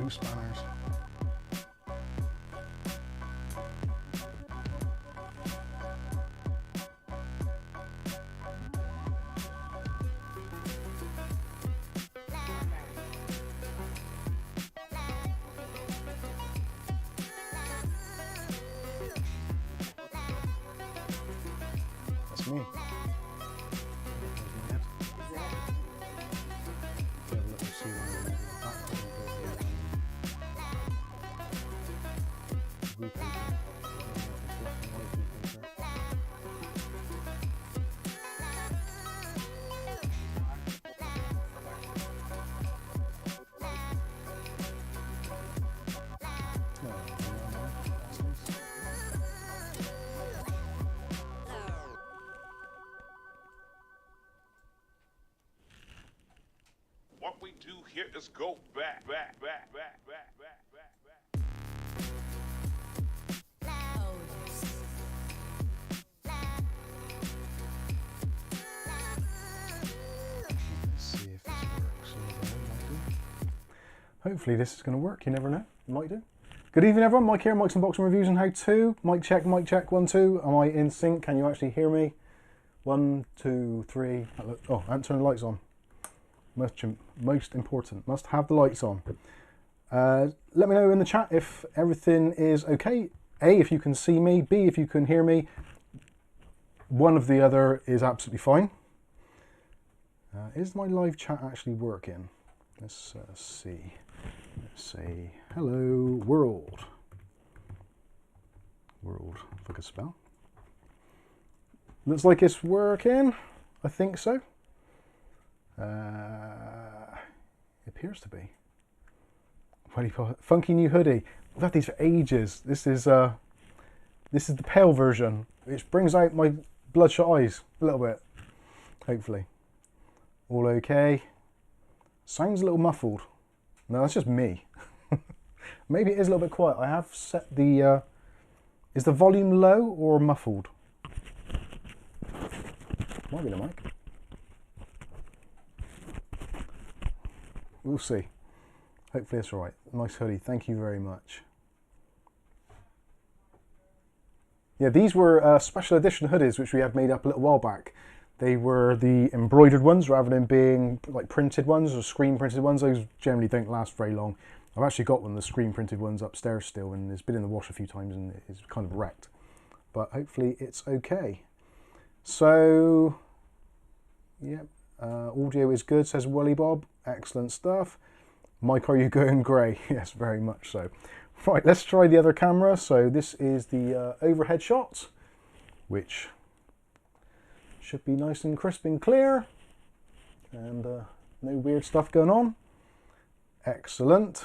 Flying spanners. That's me. What we do here is go back. Let's see if this works. Hopefully this is going to work. You never know. It might do. Good evening, everyone. Mike here. Mike's Unboxing Reviews and How To. Mic check, 1, 2. Am I in sync? Can you actually hear me? 1, 2, 3. Oh, I haven't turned the lights on. Most important. Must have the lights on. Let me know in the chat if everything is okay. A, if you can see me. B, if you can hear me. One of the other is absolutely fine. Is my live chat actually working? Let's see. Let's say hello world. World, if I could spell. Looks like it's working. I think so. It appears to be. What do you call it? Funky new hoodie. We've had these for ages. This is the pale version, which brings out my bloodshot eyes a little bit. Hopefully, all okay. Sounds a little muffled. No, that's just me. Maybe it is a little bit quiet. I have set the. Is the volume low or muffled? Might be the mic. We'll see. Hopefully it's all right. Nice hoodie. Thank you very much. Yeah, these were special edition hoodies which we had made up a little while back. They were the embroidered ones rather than being like printed ones or screen printed ones. Those generally don't last very long. I've actually got one of the screen printed ones upstairs still, and it's been in the wash a few times and it's kind of wrecked. But hopefully it's okay. So, yep, audio is good, says Wally Bob. Excellent stuff. Mike, are you going grey? Yes, very much so. Right, let's try the other camera. So this is the overhead shot, which should be nice and crisp and clear, and no weird stuff going on. Excellent.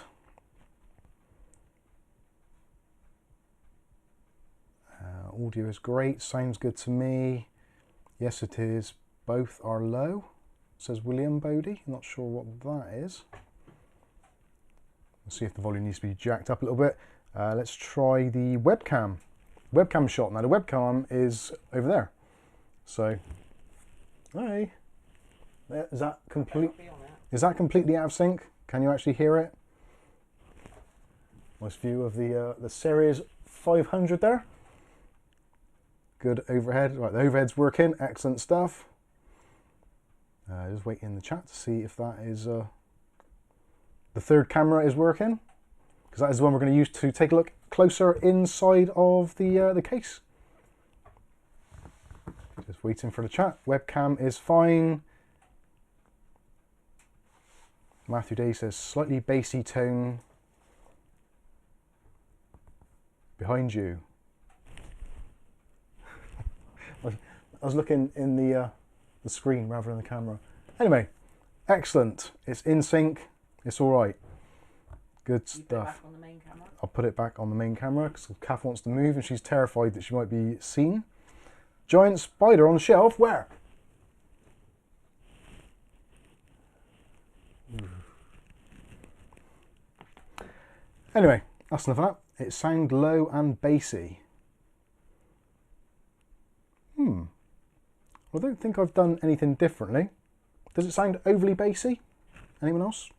Audio is great, sounds good to me. Yes, it is. Both are low, says William Bodie. Not sure what that is. Let's see if the volume needs to be jacked up a little bit. Let's try the webcam shot. Now the webcam is over there. So, hey, is that completely out of sync? Can you actually hear it? Nice view of the Series 500 there. Good overhead. Right, the overhead's working. Excellent stuff. Just wait in the chat to see if that is the third camera is working, because that is the one we're going to use to take a look closer inside of the case. Just waiting for the chat. Webcam is fine. Matthew Day says slightly bassy tone behind you. I was looking in the screen rather than the camera. Anyway, excellent. It's in sync. It's all right. Good stuff. On the main camera? I'll put it back on the main camera because Kath wants to move and she's terrified that she might be seen. Giant spider on the shelf. Where? Anyway, that's enough of that. It sounds low and bassy. I don't think I've done anything differently. Does it sound overly bassy? Anyone else?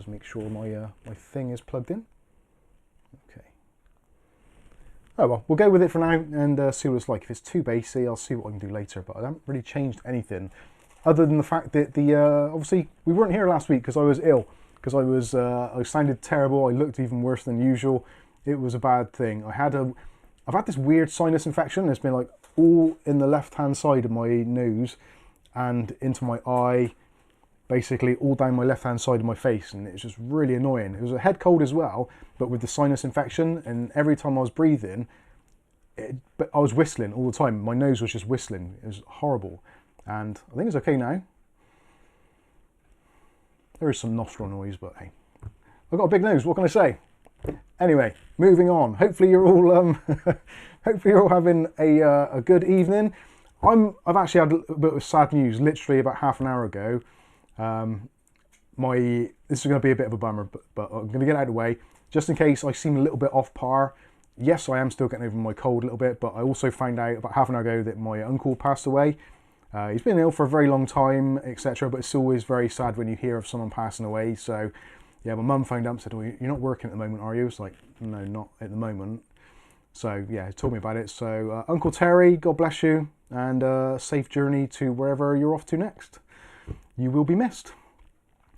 just make sure my my thing is plugged in. Okay. Oh well, we'll go with it for now and see what it's like. If it's too bassy, I'll see what I can do later, but I haven't really changed anything other than the fact that the obviously we weren't here last week because I was ill, because I sounded terrible, I looked even worse than usual. It was a bad thing. I've had this weird sinus infection. It's been like all in the left hand side of my nose and into my eye, basically all down my left hand side of my face, and it's just really annoying. It was a head cold as well, but with the sinus infection, and every time I was breathing, but I was whistling all the time. My nose was just whistling. It was horrible, and I think it's okay now. There is some nostril noise, but hey, I've got a big nose, what can I say? Anyway, moving on. Hopefully you're all hopefully you're all having a good evening. I've actually had a bit of sad news literally about half an hour ago. This is going to be a bit of a bummer, but I'm going to get it out of the way just in case I seem a little bit off par. Yes, I am still getting over my cold a little bit, but I also found out about half an hour ago that my uncle passed away. He's been ill for a very long time, etc., but it's always very sad when you hear of someone passing away. So yeah, my mum phoned up and said, "Oh, you're not working at the moment, are you?" It's like, no, not at the moment. So yeah, he told me about it. So Uncle Terry, God bless you, and safe journey to wherever you're off to next. You will be missed.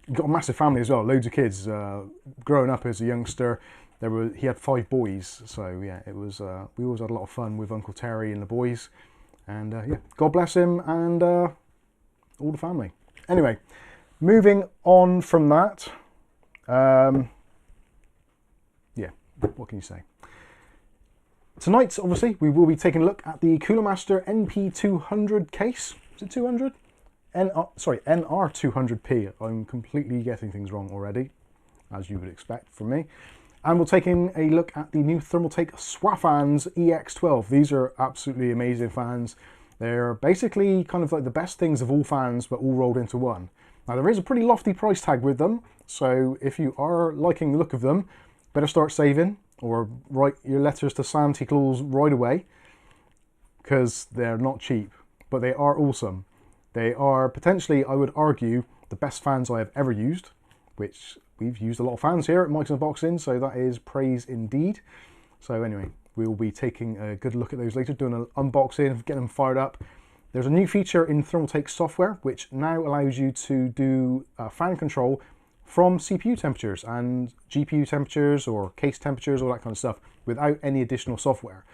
You've got a massive family as well, loads of kids. Growing up as a youngster, he had 5 boys. So yeah, it was we always had a lot of fun with Uncle Terry and the boys. And yeah, God bless him and all the family. Anyway, moving on from that. Yeah, what can you say? Tonight, obviously, we will be taking a look at the Coolermaster NP200 case. Is it 200? Sorry, NR200P. I'm completely getting things wrong already, as you would expect from me. And we're taking a look at the new Thermaltake Swafan EX12. These are absolutely amazing fans. They're basically kind of like the best things of all fans, but all rolled into one. Now, there is a pretty lofty price tag with them, so if you are liking the look of them, better start saving or write your letters to Santa Claus right away, because they're not cheap, but they are awesome. They are potentially, I would argue, the best fans I have ever used, which we've used a lot of fans here at Mics Unboxing, so that is praise indeed. So anyway, we'll be taking a good look at those later, doing an unboxing, getting them fired up. There's a new feature in Thermaltake software, which now allows you to do fan control from CPU temperatures and GPU temperatures or case temperatures, all that kind of stuff, without any additional software.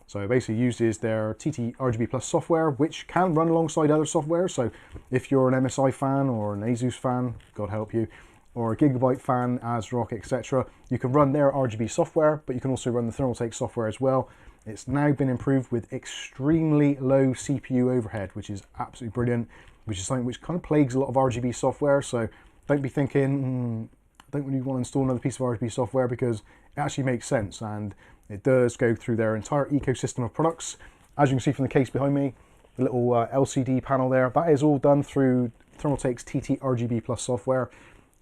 So it basically uses their TT RGB Plus software, which can run alongside other software. So if you're an MSI fan or an Asus fan, God help you, or a Gigabyte fan, ASRock, etc., you can run their RGB software, but you can also run the Thermaltake software as well. It's now been improved with extremely low CPU overhead, which is absolutely brilliant, which is something which kind of plagues a lot of RGB software. So don't be thinking, I don't really want to install another piece of RGB software, because it actually makes sense, and it does go through their entire ecosystem of products. As you can see from the case behind me, the little LCD panel there, that is all done through Thermaltake's TT RGB Plus software.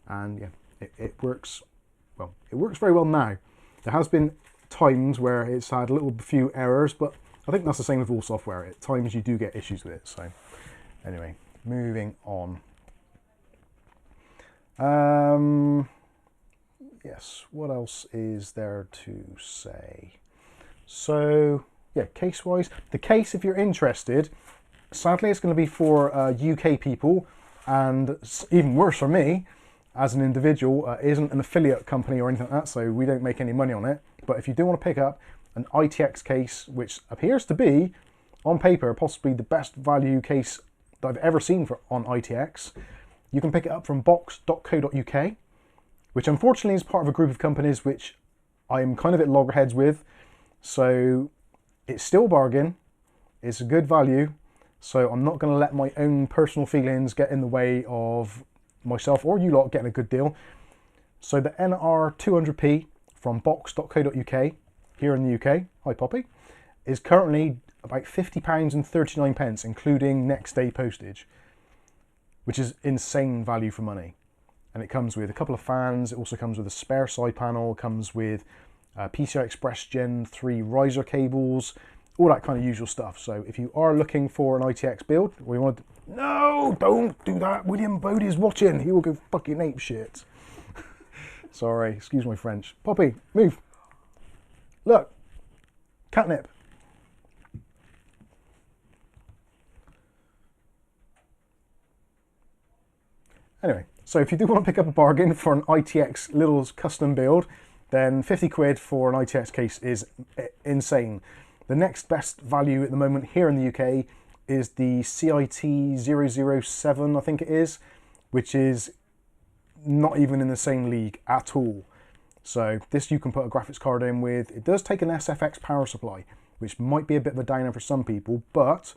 And yeah, it works, well, it works very well now. There has been times where it's had a few errors, but I think that's the same with all software. At times you do get issues with it. So anyway, moving on. Yes, what else is there to say? So yeah, case-wise, the case, if you're interested, sadly it's going to be for UK people, and even worse for me, as an individual, isn't an affiliate company or anything like that, so we don't make any money on it. But if you do want to pick up an ITX case, which appears to be, on paper, possibly the best value case that I've ever seen on ITX, you can pick it up from box.co.uk, which unfortunately is part of a group of companies which I'm kind of at loggerheads with. So it's still a bargain, it's a good value, so I'm not going to let my own personal feelings get in the way of myself or you lot getting a good deal. So the NR200P from box.co.uk here in the UK, hi Poppy, is currently about £50.39, including next day postage, which is insane value for money. And it comes with a couple of fans, it also comes with a spare side panel, comes with PCI Express Gen 3 riser cables, all that kind of usual stuff. So if you are looking for an ITX build, or you want to, no, don't do that, William Bodie's watching, he will go fucking ape shit. Sorry, excuse my French. Poppy, move. Look, catnip. Anyway, so if you do want to pick up a bargain for an ITX little custom build, then 50 quid for an ITX case is insane. The next best value at the moment here in the UK is the CIT 007, I think it is, which is not even in the same league at all. So this you can put a graphics card in with. It does take an SFX power supply, which might be a bit of a downer for some people, but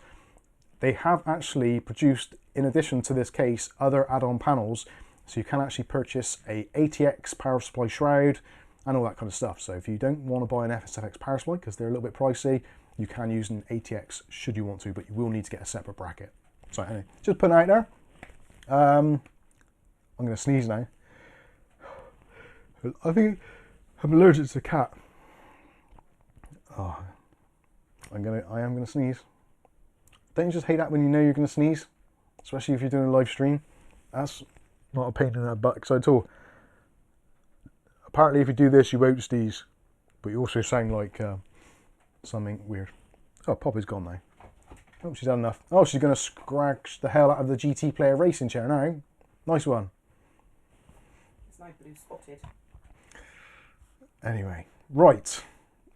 they have actually produced, in addition to this case, other add-on panels. So you can actually purchase a ATX power supply shroud and all that kind of stuff. So if you don't want to buy an SFX power supply because they're a little bit pricey, you can use an ATX should you want to, but you will need to get a separate bracket. So anyway, just putting it out there. I'm going to sneeze now. I think I'm allergic to cat. Oh, I am going to sneeze. Don't you just hate that when you know you're going to sneeze? Especially if you're doing a live stream. That's not a pain in the backside at all. Apparently if you do this you won't sneeze. But you also sound like something weird. Oh, Poppy's gone now. Oh, she's had enough. Oh, she's going to scratch the hell out of the GT Player racing chair now. Nice one. It's nice blue spotted. Anyway, right.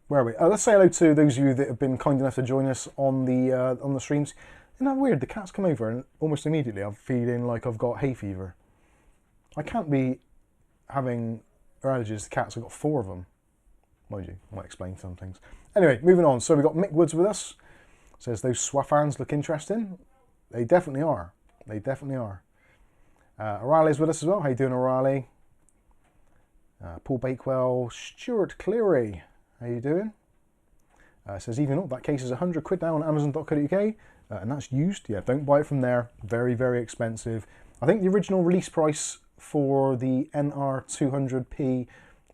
Where are we? Let's say hello to those of you that have been kind enough to join us on the streams. Isn't that weird? The cats come over and almost immediately I'm feeling like I've got hay fever. I can't be having allergies to cats. I've got 4 of them. Mind you, I might explain some things. Anyway, moving on. So we've got Mick Woods with us. Says those Swafans look interesting. They definitely are. They definitely are. O'Reilly's with us as well. How you doing, O'Reilly? Paul Bakewell, Stuart Cleary. How you doing? Says even though that case is 100 quid now on Amazon.co.uk, and that's used. Yeah, don't buy it from there. Very, very expensive. I think the original release price for the NR200P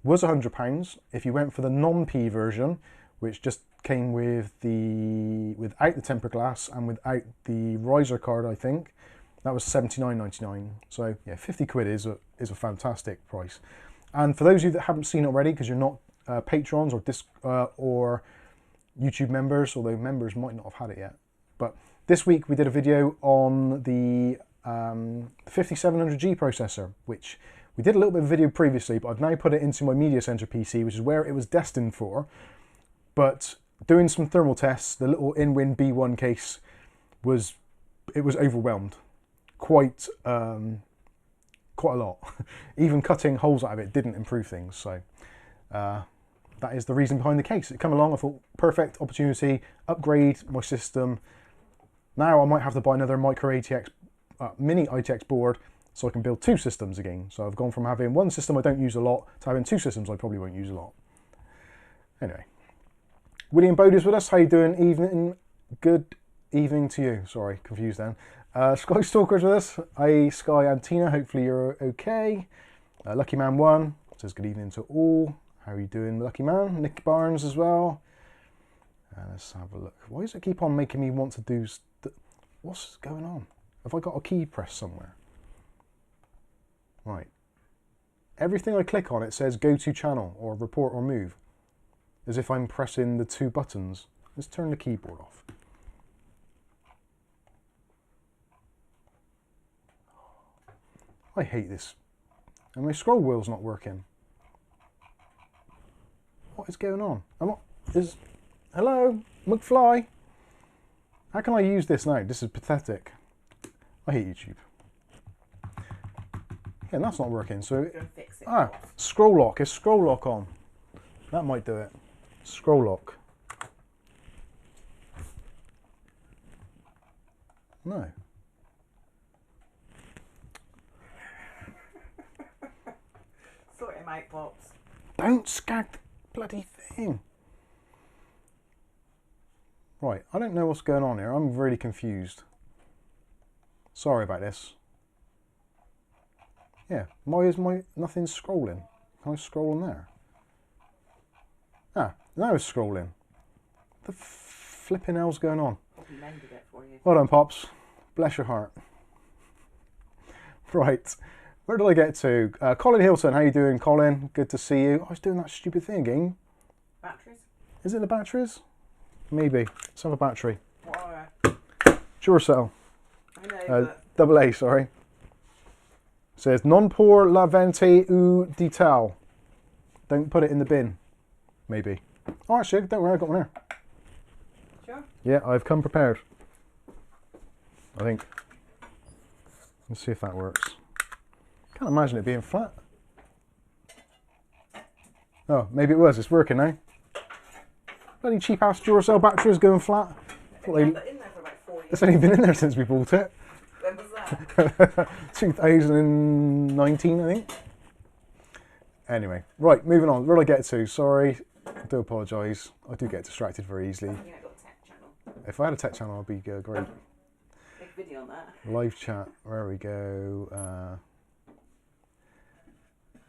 was £100. If you went for the non-P version, which just came with without the tempered glass and without the riser card, I think that was £79.99. So yeah, 50 quid is a fantastic price. And for those of you that haven't seen it already, because you're not patrons or YouTube members, although members might not have had it yet, but this week we did a video on the 5700G processor, which we did a little bit of video previously, but I've now put it into my Media Center PC, which is where it was destined for. But doing some thermal tests, the little InWin B1 case was overwhelmed quite a lot. Even cutting holes out of it didn't improve things. So that is the reason behind the case. It came along, I thought, perfect opportunity, upgrade my system. Now I might have to buy another micro ATX, mini ITX board so I can build 2 systems again. So I've gone from having 1 system I don't use a lot to having 2 systems I probably won't use a lot. Anyway, William Bode's with us. How you doing? Evening. Good evening to you. Sorry, confused then. Sky Stalker's with us. Hey, Sky and Tina. Hopefully you're okay. Lucky Man 1 says good evening to all. How are you doing, Lucky Man? Nick Barnes as well. Let's have a look. Why does it keep on making me want to do... What's going on? Have I got a key press somewhere? Right. Everything I click on, it says go to channel or report or move. As if I'm pressing the 2 buttons. Let's turn the keyboard off. I hate this. And my scroll wheel's not working. What is going on? Hello, McFly. How can I use this now? This is pathetic. I hate YouTube. Yeah, that's not working. So, Fix it. scroll lock. Is scroll lock on? That might do it. Scroll lock. No. Sort him out, Pops. Don't scag the bloody thing. Right, I don't know what's going on here. I'm really confused. Sorry about this. Yeah, nothing's scrolling. Can I scroll on there? Ah, now it's scrolling. The flipping hell's going on? He mended it for you. Well done, Pops. Bless your heart. Right, Where did I get to? Colin Hilton, how you doing, Colin? Good to see you. I was doing that stupid thing again. Batteries? Is it the batteries? Maybe. Let's have a battery. What are Duracell. I know, but Double A, sorry. It says, non pour la vente ou detail. Don't put it in the bin. Maybe. Oh, actually, don't worry, I got one here. sure. Yeah, I've come prepared. I think. Let's see if that works. Can't imagine it being flat. Oh, maybe it was. It's working now. Bloody cheap ass Duracell batteries going flat. It's been in there for about 4 years. It's only been in there since we bought it. When was that? 2019, I think. Anyway, right, moving on. Where did I get to? Sorry, I do apologise. I do get distracted very easily. You know, got a tech channel. If I had a tech channel, I'd be great. Big video on that. Live chat. There we go.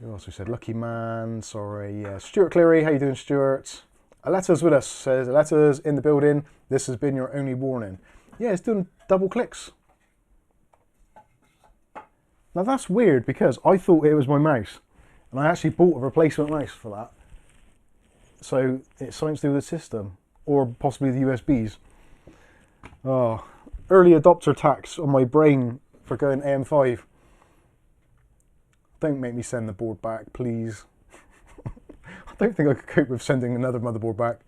Who else we said? Lucky Man. Sorry. Yeah. Stuart Cleary. How you doing, Stuart? Aletta's with us. Says Aletta's in the building. This has been your only warning. Yeah, it's doing double clicks. Now that's weird because I thought it was my mouse, and I actually bought a replacement mouse for that. So it's something to do with the system, or possibly the USBs. Oh, early adopter tax on my brain for going AM5. Don't make me send the board back, please. I don't think I could cope with sending another motherboard back.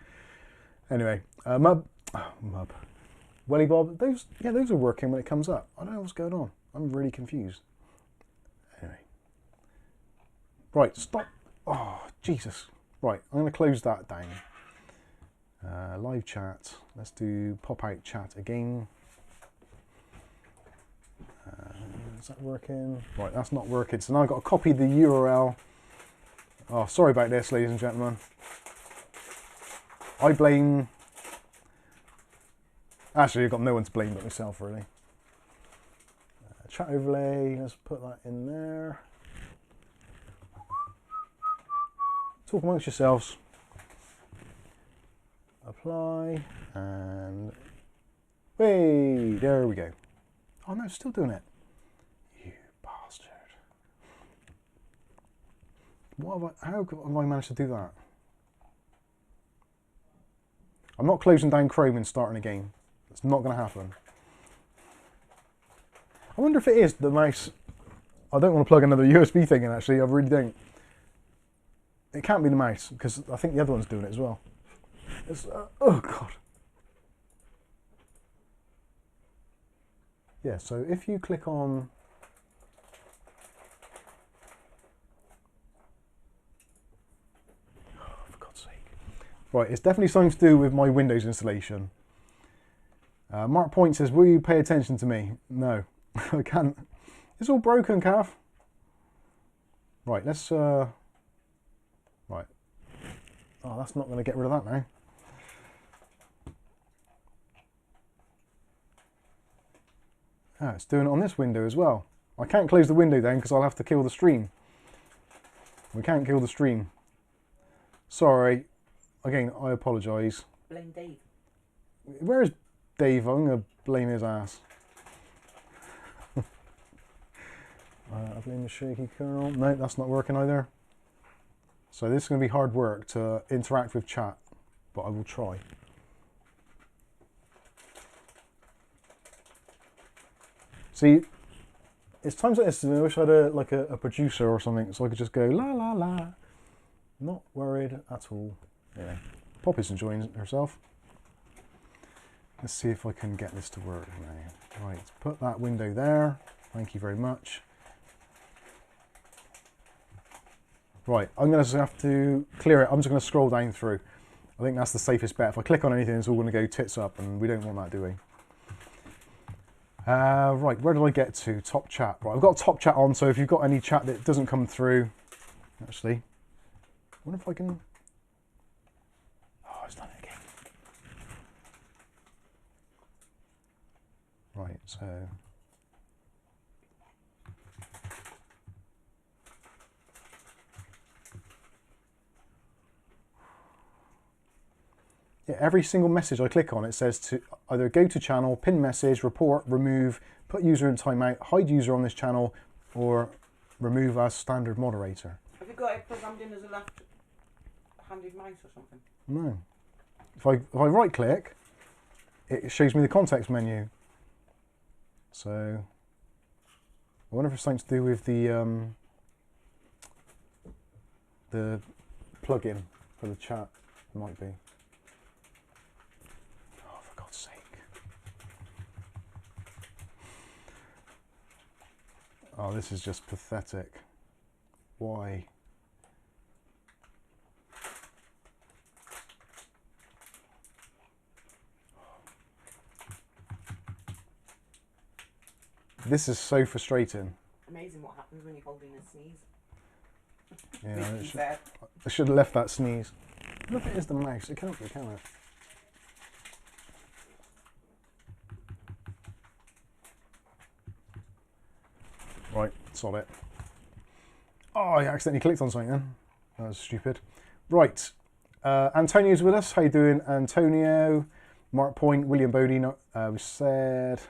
Anyway, Mub. Welly Bob, those are working when it comes up. I don't know what's going on. I'm really confused. Anyway. Right, stop. Oh, Jesus. Right, I'm going to close that down. Live chat. Let's do pop-out chat again. Is that working? Right, that's not working. So now I've got to copy the URL. Oh, sorry about this, ladies and gentlemen. I blame... Actually, I've got no one to blame but myself, really. Chat overlay, let's put that in there. Talk amongst yourselves. Apply, and... Hey, there we go. Oh no, it's still doing it. You bastard. How have I managed to do that? I'm not closing down Chrome and starting again. It's not going to happen. I wonder if it is the mouse. I don't want to plug another USB thing in, actually. I really don't. It can't be the mouse, because I think the other one's doing it as well. It's, oh, God. Yeah, so if you click on... Oh, for God's sake. Right, it's definitely something to do with my Windows installation. Mark Point says, will you pay attention to me? No, I can't. It's all broken, Cav. Right, let's... Right. Oh, that's not going to get rid of that now. Oh, it's doing it on this window as well. I can't close the window then because I'll have to kill the stream. We can't kill the stream. Sorry. Again, I apologise. Blame Dave. Where is Dave? I'm going to blame his ass. I blame the shaky kernel. No, that's not working either. So this is going to be hard work to interact with chat, but I will try. See, it's times like this, I wish I had a producer or something, so I could just go la la la. Not worried at all. Anyway, Poppy's enjoying herself. Let's see if I can get this to work now. Right, put that window there. Thank you very much. Right, I'm going to have to clear it. I'm just going to scroll down through. I think that's the safest bet. If I click on anything, it's all going to go tits up, and we don't want that, do we? Right, where did I get to? Top chat. Right, I've got top chat on, so if you've got any chat that doesn't come through, actually, I wonder if I can... Oh, it's done it again. Right, so... Yeah, every single message I click on, it says to either go to channel, pin message, report, remove, put user in timeout, hide user on this channel, or remove as standard moderator. Have you got it programmed in as a left-handed mouse or something? No. If I right click, it shows me the context menu. So I wonder if it's something to do with the plugin for the chat. It might be. Oh, for God's sake. Oh, this is just pathetic. Why? This is so frustrating. Amazing what happens when you're holding a sneeze. Yeah, I should have left that sneeze. Look, it is the mouse. It can't be, can it? Right, sod it. Oh, I accidentally clicked on something then. That was stupid. Right, Antonio's with us. How you doing, Antonio? Mark Point, William Bodie. We said.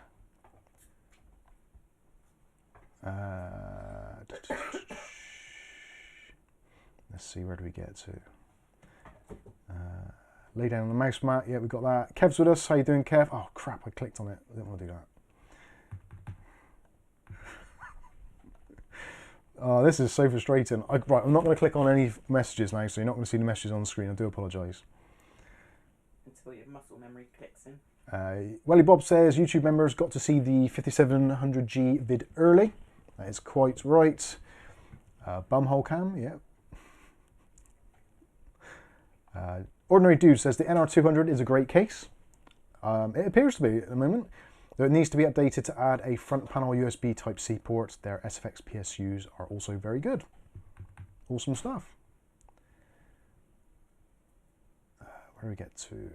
Let's see, where do we get to? Lay down on the mouse mat. Yeah, we got that. Kev's with us. How you doing, Kev? Oh crap! I clicked on it. I didn't want to do that. Oh, this is so frustrating. Right, I'm not going to click on any messages now, so you're not going to see the messages on the screen. I do apologise. Until your muscle memory clicks in. Welly Bob says, YouTube members got to see the 5700G vid early. That is quite right. Bumhole cam, yeah. Ordinary Dude says, the NR200 is a great case. It appears to be at the moment. Though it needs to be updated to add a front panel USB Type-C port. Their SFX PSUs are also very good. Awesome stuff. Where do we get to?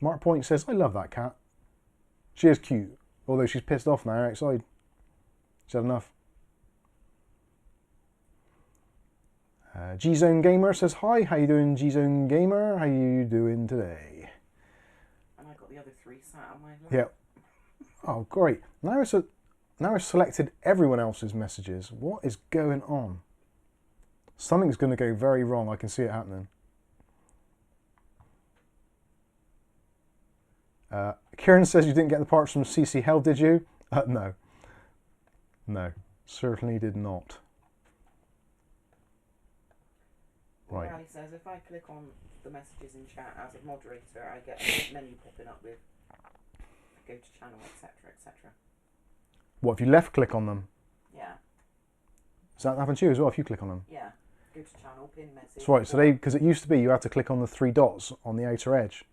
Mark Point says, I love that cat. She is cute, although she's pissed off now outside. She's had enough. G-Zone Gamer says, hi, how you doing, G-Zone Gamer? How you doing today? And I got the other three sat on my lap. Yeah. Oh, great. Now it's selected everyone else's messages. What is going on? Something's going to go very wrong. I can see it happening. Kieran says you didn't get the parts from CC Hell, did you? No. No, certainly did not. Right. Riley says, if I click on the messages in chat as a moderator, I get a menu popping up with go to channel, etc., etc. What, if you left click on them? Yeah. Does that happen to you as well if you click on them? Yeah. Go to channel, pin message. That's right, so because it used to be you had to click on the three dots on the outer edge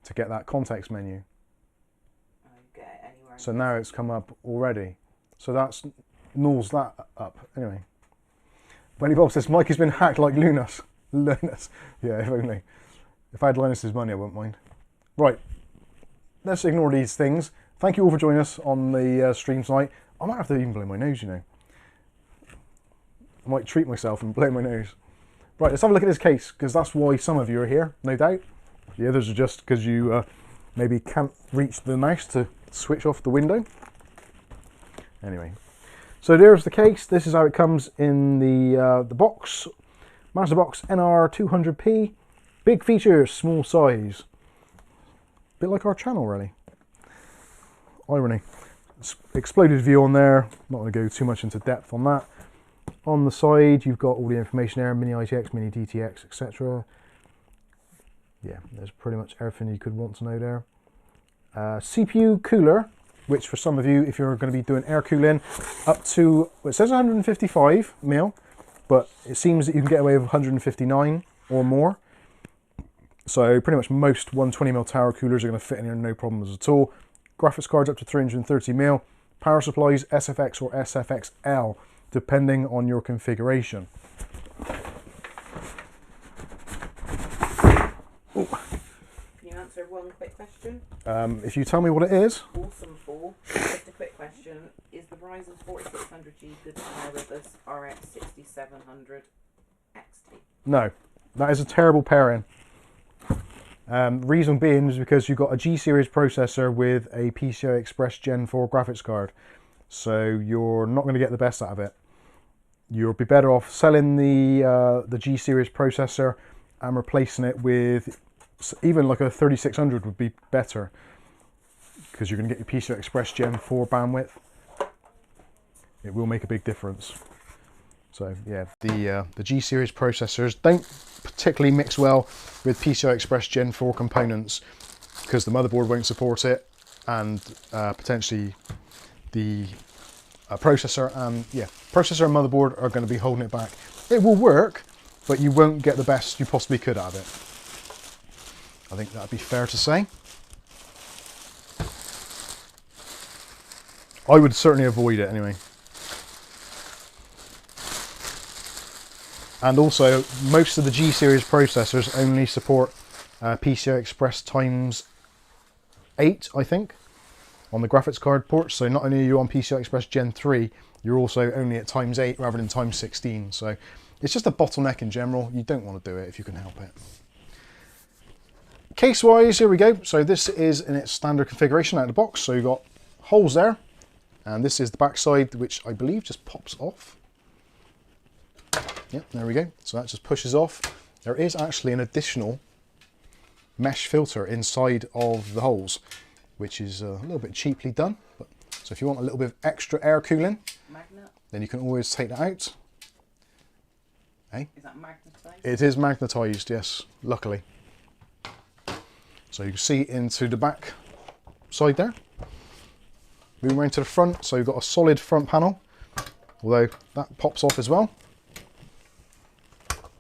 to get that context menu. Get it anywhere. So now it's come up already. So that's nulls that up. Anyway. Wendy Bob says, Mike has been hacked like Lunas. Lunas. Yeah, if only. If I had Linus's money, I wouldn't mind. Right. Let's ignore these things. Thank you all for joining us on the stream tonight. I might have to even blow my nose, you know. I might treat myself and blow my nose. Right, let's have a look at this case, because that's why some of you are here, no doubt. The others are just because you maybe can't reach the mouse to switch off the window. Anyway. So there's the case. This is how it comes in the box. Master box NR200P. Big features, small size. Bit like our channel, really. Irony. Exploded view on there. Not going to go too much into depth on that. On the side, you've got all the information there. Mini ITX, Mini DTX, etc. Yeah, there's pretty much everything you could want to know there. CPU cooler, which for some of you, if you're going to be doing air cooling, up to, well, it says 155 mil, but it seems that you can get away with 159 or more. So pretty much most 120mm tower coolers are going to fit in here, no problems at all. Graphics cards up to 330 mil. Power supplies SFX or SFXL, depending on your configuration. Oh. Can you answer one quick question? If you tell me what it is. Awesome Fool. Just a quick question. Is the Ryzen 4600G good to pair with this RX 6700 XT? No, that is a terrible pairing. Reason being is because you've got a G series processor with a PCI Express Gen 4 graphics card. so you're not going to get the best out of it. You'll be better off selling the G series processor and replacing it with even like a 3600 would be better, because you're going to get your PCI Express Gen 4 bandwidth. It will make a big difference. So yeah, the G series processors don't particularly mix well with PCI Express Gen 4 components, because the motherboard won't support it, and potentially the processor and and motherboard are going to be holding it back. It will work, but you won't get the best you possibly could out of it. I think that'd be fair to say. I would certainly avoid it anyway. And also, most of the G series processors only support PCI Express times 8, I think, on the graphics card ports. So not only are you on PCI Express Gen 3, you're also only at times 8 rather than times 16. So it's just a bottleneck in general. You don't want to do it if you can help it. Case wise, here we go. So this is in its standard configuration out of the box. So you've got holes there, and this is the back side, which I believe just pops off. Yep, there we go. So that just pushes off. There is actually an additional mesh filter inside of the holes, which is a little bit cheaply done. But, so if you want a little bit of extra air cooling, then you can always take that out. Hey? Is that magnetised? It is magnetised, yes, luckily. So you can see into the back side there. Moving around to the front, so you've got a solid front panel, although that pops off as well.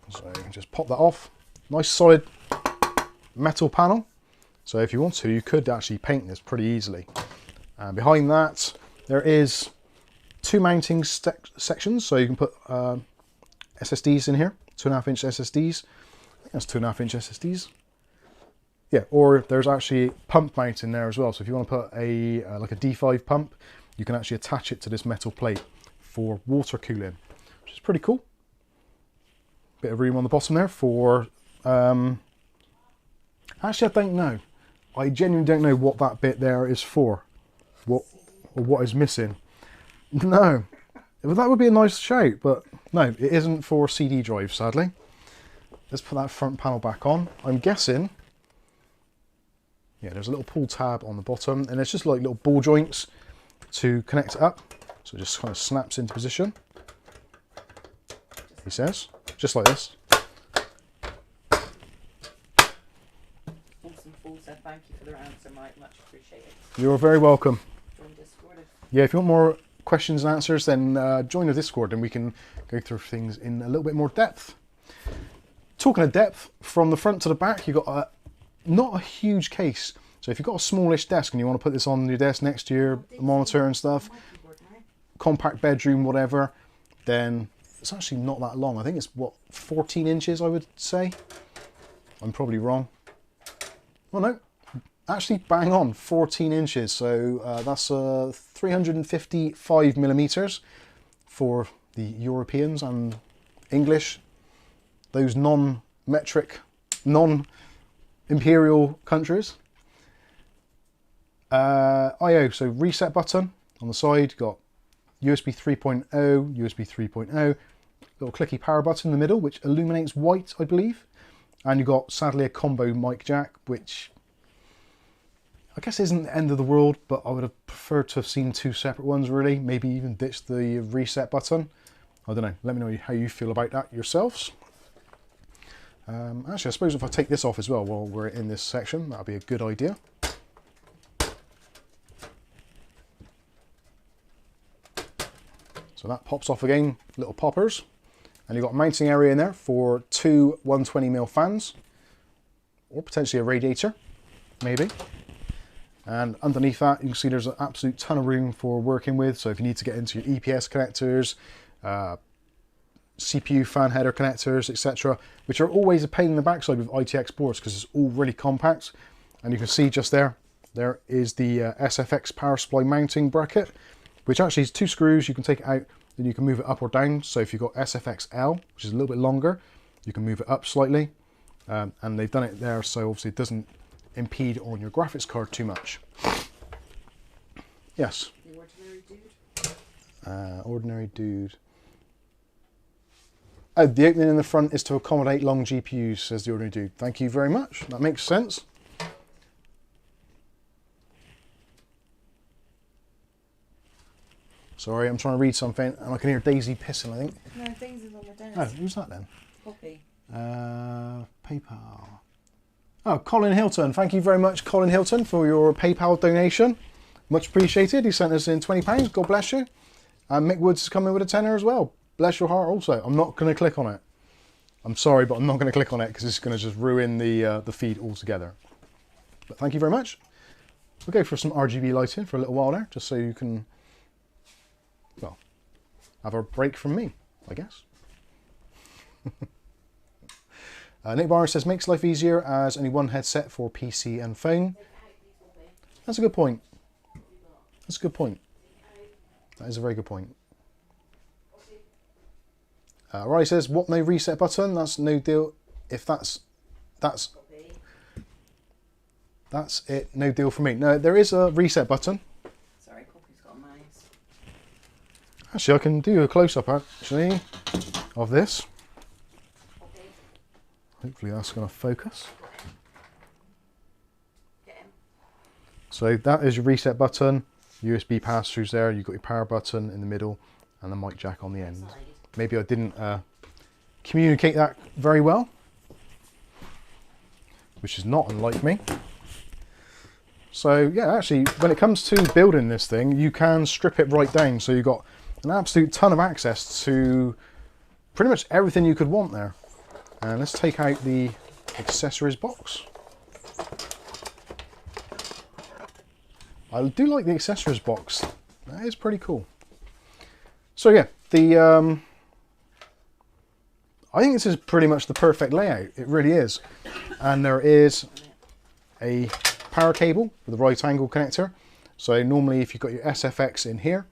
So you can just pop that off. Nice solid metal panel. So if you want to, you could actually paint this pretty easily. And behind that, there is two mounting sections. So you can put SSDs in here, 2.5-inch SSDs. I think that's 2.5-inch SSDs. Yeah, or there's actually pump mount in there as well. So if you want to put a like a D5 pump, you can actually attach it to this metal plate for water cooling, which is pretty cool. Bit of room on the bottom there for, actually I don't know. I genuinely don't know what that bit there is for. What is missing. No. Well, that would be a nice shout, but no, it isn't for CD drive, sadly. Let's put that front panel back on. I'm guessing, yeah, there's a little pull tab on the bottom, and it's just like little ball joints to connect it up. So it just kind of snaps into position, he says. Just like this. Awesome Fool said thank you for the answer, Mike. Much appreciated. You're very welcome. Join Discord. Yeah, if you want more questions and answers, then join the Discord and we can go through things in a little bit more depth. Talking of depth, from the front to the back, you've got not a huge case. So if you've got a smallish desk and you want to put this on your desk next to your monitor and stuff, compact bedroom, whatever, then it's actually not that long. I think it's, what, 14 inches, I would say? I'm probably wrong. Well, no, actually bang on, 14 inches. So that's 355 millimeters for the Europeans and English, those non-metric, non-imperial countries. I/O, so reset button on the side, got USB 3.0, USB 3.0, little clicky power button in the middle, which illuminates white, I believe. And you've got, sadly, a combo mic jack, which I guess isn't the end of the world, but I would have preferred to have seen two separate ones, really. Maybe even ditch the reset button. I don't know. Let me know how you feel about that yourselves. Actually, I suppose if I take this off as well while we're in this section, that'll be a good idea. So that pops off again, little poppers. And you've got a mounting area in there for two 120mm fans, or potentially a radiator, maybe. And underneath that, you can see there's an absolute ton of room for working with. So if you need to get into your EPS connectors, CPU fan header connectors, etc., which are always a pain in the backside with ITX boards because it's all really compact. And you can see just there is the SFX power supply mounting bracket, which actually is two screws. You can take it out, then you can move it up or down. So if you've got SFXL, which is a little bit longer, you can move it up slightly. And they've done it there so obviously it doesn't impede on your graphics card too much. Yes? The ordinary dude? Ordinary dude. Oh, the opening in the front is to accommodate long GPUs, says the ordinary dude. Thank you very much. That makes sense. Sorry, I'm trying to read something and I can hear Daisy pissing, I think. No, Daisy's on the desk. Oh, who's that then? Poppy. PayPal. Oh, Colin Hilton. Thank you very much, Colin Hilton, for your PayPal donation. Much appreciated. He sent us in £20. God bless you. And Mick Woods is coming with a tenner as well. Bless your heart also. I'm not going to click on it. I'm sorry, but I'm not going to click on it because it's going to just ruin the feed altogether. But thank you very much. We'll go for some RGB lighting for a little while there, just so you can, well, have a break from me, I guess. Nick Barr says, makes life easier as only one headset for PC and phone. That's a good point. That's a good point. That is a very good point. Riley says, what, no reset button? That's no deal. If that's it, no deal for me. No, there is a reset button. Sorry, Poppy's got a mouse. Actually, I can do a close-up actually of this. Hopefully that's going to focus. So that is your reset button. USB pass-throughs there. You've got your power button in the middle and the mic jack on the end. Maybe I didn't communicate that very well, which is not unlike me. So yeah, actually, when it comes to building this thing, you can strip it right down. So you've got an absolute ton of access to pretty much everything you could want there. And let's take out the accessories box. I do like the accessories box. That is pretty cool. So yeah, I think this is pretty much the perfect layout. It really is. And there is a power cable with a right angle connector. So normally if you've got your SFX in here,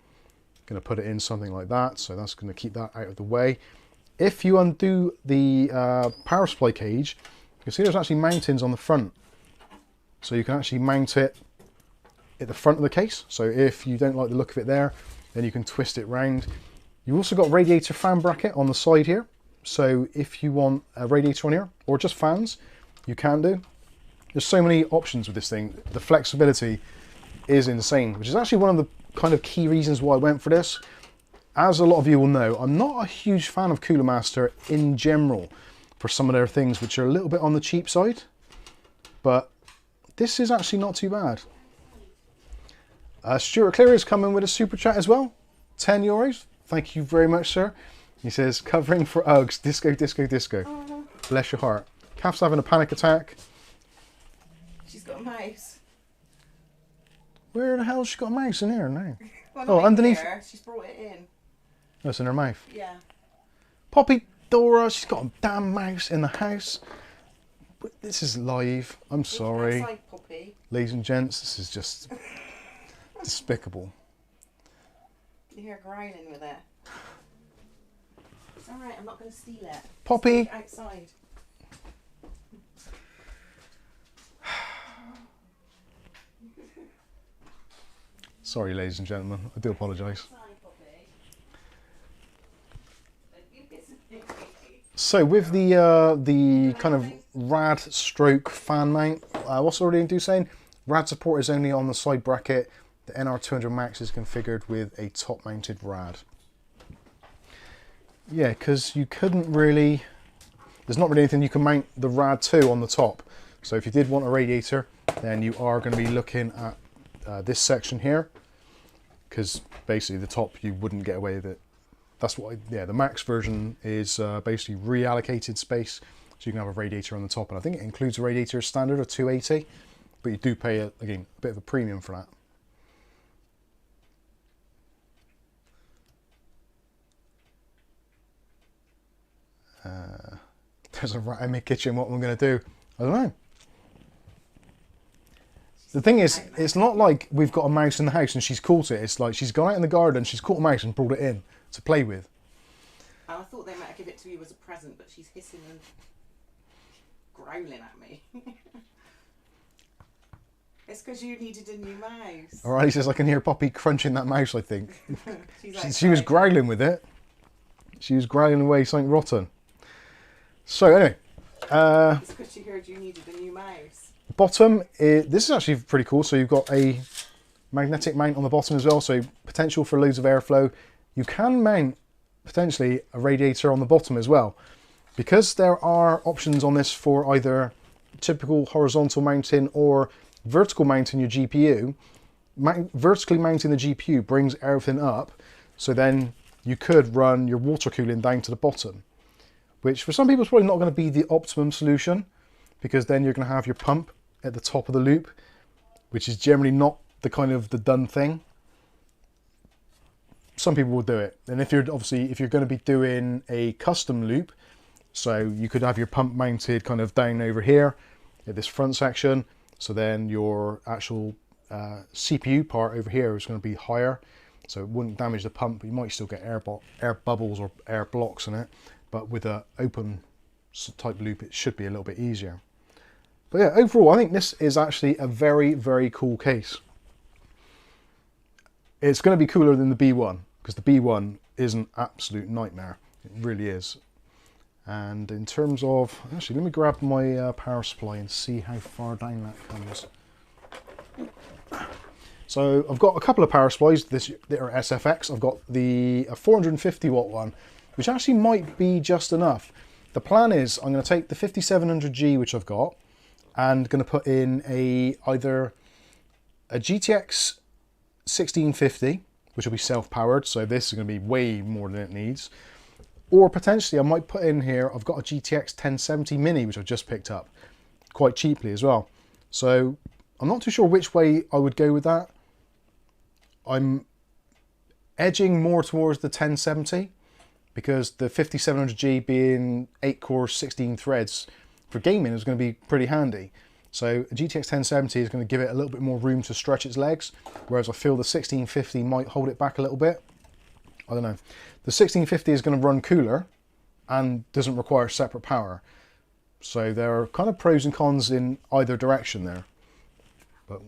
you're going to put it in something like that. So that's going to keep that out of the way. If you undo the power supply cage, you can see there's actually mountings on the front. So you can actually mount it at the front of the case. So if you don't like the look of it there, then you can twist it round. You've also got radiator fan bracket on the side here. So if you want a radiator on here, or just fans, you can do. There's so many options with this thing. The flexibility is insane, which is actually one of the kind of key reasons why I went for this. As a lot of you will know, I'm not a huge fan of Coolermaster in general for some of their things which are a little bit on the cheap side, but this is actually not too bad. Stuart Clear is coming with a super chat as well, €10. Thank you very much, sir. He says, covering for Uggs, disco, disco, disco. Oh. Bless your heart. Kath's having a panic attack. She's got a mouse. Where the hell's she got a mouse in here now? Well, Oh, underneath. Here. She's brought it in. Oh, it's in her mouth. Yeah. Poppy Dora, she's got a damn mouse in the house. This is live. I'm sorry. Outside, Poppy. Ladies and gents, this is just despicable. You hear her growling with it. It's alright, I'm not going to steal it. Poppy. It's outside. Sorry, ladies and gentlemen. I do apologise. So with the kind of rad stroke fan mount, what's already do saying? Rad support is only on the side bracket. The NR200 Max is configured with a top mounted rad. Yeah, because you couldn't really, there's not really anything you can mount the rad to on the top. So if you did want a radiator, then you are going to be looking at this section here, because basically the top you wouldn't get away with it. That's what, the Max version is basically reallocated space, so you can have a radiator on the top, and I think it includes a radiator standard of 280, but you do pay, again, a bit of a premium for that. There's a rat in my kitchen, what am I going to do? I don't know. The thing is, it's not like we've got a mouse in the house and she's caught it. It's like she's gone out in the garden, she's caught a mouse and brought it in to play with. I thought they might give it to you as a present, but she's hissing and growling at me. It's because you needed a new mouse. Or at least I can hear Poppy crunching that mouse, I think. She's She was growling with it. She was growling away something rotten. So anyway. It's because she heard you needed a new mouse. Bottom, this is actually pretty cool. So you've got a magnetic mount on the bottom as well. So potential for loads of airflow. You can mount potentially a radiator on the bottom as well. Because there are options on this for either typical horizontal mounting or vertical mounting your GPU. Vertically mounting the GPU brings everything up. So then you could run your water cooling down to the bottom, which for some people is probably not going to be the optimum solution, because then you're going to have your pump at the top of the loop, which is generally not the kind of the done thing. Some people will do it. And if you're if you're going to be doing a custom loop, so you could have your pump mounted kind of down over here at this front section. So then your actual CPU part over here is going to be higher. So it wouldn't damage the pump, but you might still get air bubbles or air blocks in it. But with an open type loop, it should be a little bit easier. But yeah, overall, I think this is actually a very, very cool case. It's going to be cooler than the B1, because the B1 is an absolute nightmare. It really is. And in terms of, actually, let me grab my power supply and see how far down that comes. So I've got a couple of power supplies that are SFX. I've got the 450 watt one, which actually might be just enough. The plan is I'm going to take the 5700G, which I've got, and going to put in either a GTX 1650, which will be self-powered, so this is going to be way more than it needs. Or potentially I might put in here, I've got a GTX 1070 Mini, which I've just picked up quite cheaply as well. So I'm not too sure which way I would go with that. I'm edging more towards the 1070, because the 5700G being 8 cores, 16 threads for gaming is going to be pretty handy. So a GTX 1070 is going to give it a little bit more room to stretch its legs, whereas I feel the 1650 might hold it back a little bit. I don't know. The 1650 is going to run cooler and doesn't require separate power. So there are kind of pros and cons in either direction there. But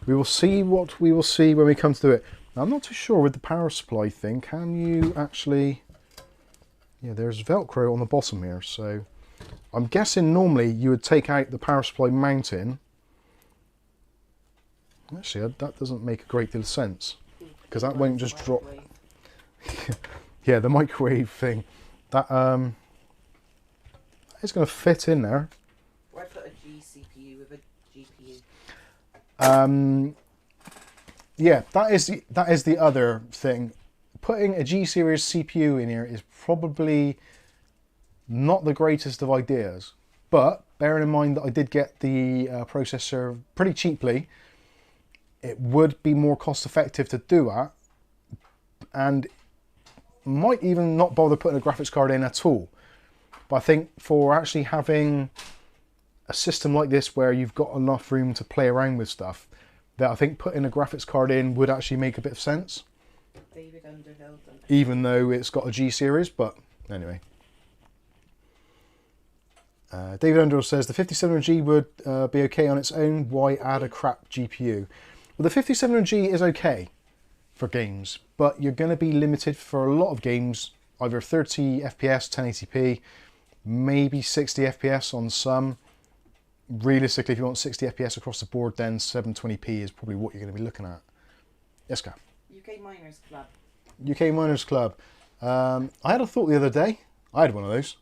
we will see what we will see when we come to do it. Now, I'm not too sure with the power supply thing. Can you actually... Yeah, there's Velcro on the bottom here. So I'm guessing normally you would take out the power supply mounting. Actually, that doesn't make a great deal of sense, because that won't just drop. Yeah, the microwave thing. That is going to fit in there. Why put a G CPU with a GPU? Yeah, that is the other thing. Putting a G series CPU in here is probably not the greatest of ideas. But bearing in mind that I did get the processor pretty cheaply, it would be more cost effective to do that, and might even not bother putting a graphics card in at all. But I think for actually having a system like this where you've got enough room to play around with stuff, that I think putting a graphics card in would actually make a bit of sense. David Underhill done it. Even though it's got a G series, but anyway. David Underhill says the 5700G would be okay on its own. Why add a crap GPU? Well, the 5700G is okay for games, but you're going to be limited for a lot of games, either 30 FPS, 1080p, maybe 60 FPS on some. Realistically, if you want 60 FPS across the board, then 720p is probably what you're going to be looking at. Yes, Gav. UK Miners Club. UK Miners Club. I had a thought the other day. I had one of those.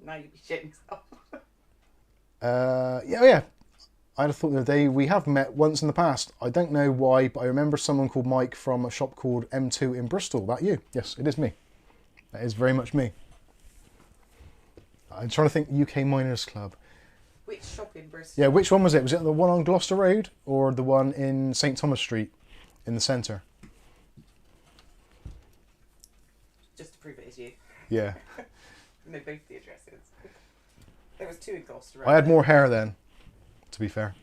Now you'll be shitting yourself. Yeah. I had a thought the other day. We have met once in the past. I don't know why, but I remember someone called Mike from a shop called M2 in Bristol. That you? Yes, it is me. That is very much me. I'm trying to think. UK Miners Club. Which shop in Bristol? Yeah, which one was it? Was it the one on Gloucester Road or the one in St Thomas Street in the centre? Just to prove it is you. Yeah. No, both the addresses. There was two in Gloucester Road. I had more hair then, to be fair.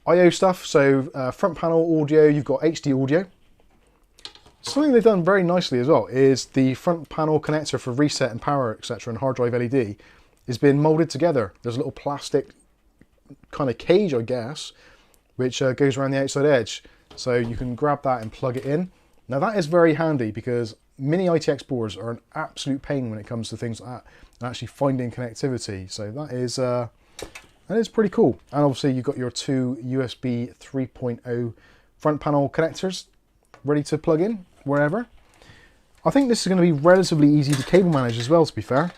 I/O stuff, so front panel audio, you've got HD audio. Something they've done very nicely as well is the front panel connector for reset and power, etc., and hard drive LED has been molded together. There's a little plastic kind of cage, I guess, which goes around the outside edge. So you can grab that and plug it in. Now that is very handy because Mini ITX boards are an absolute pain when it comes to things like that and actually finding connectivity. So that is pretty cool. And obviously you've got your two USB 3.0 front panel connectors ready to plug in wherever. I think this is going to be relatively easy to cable manage as well, to be fair.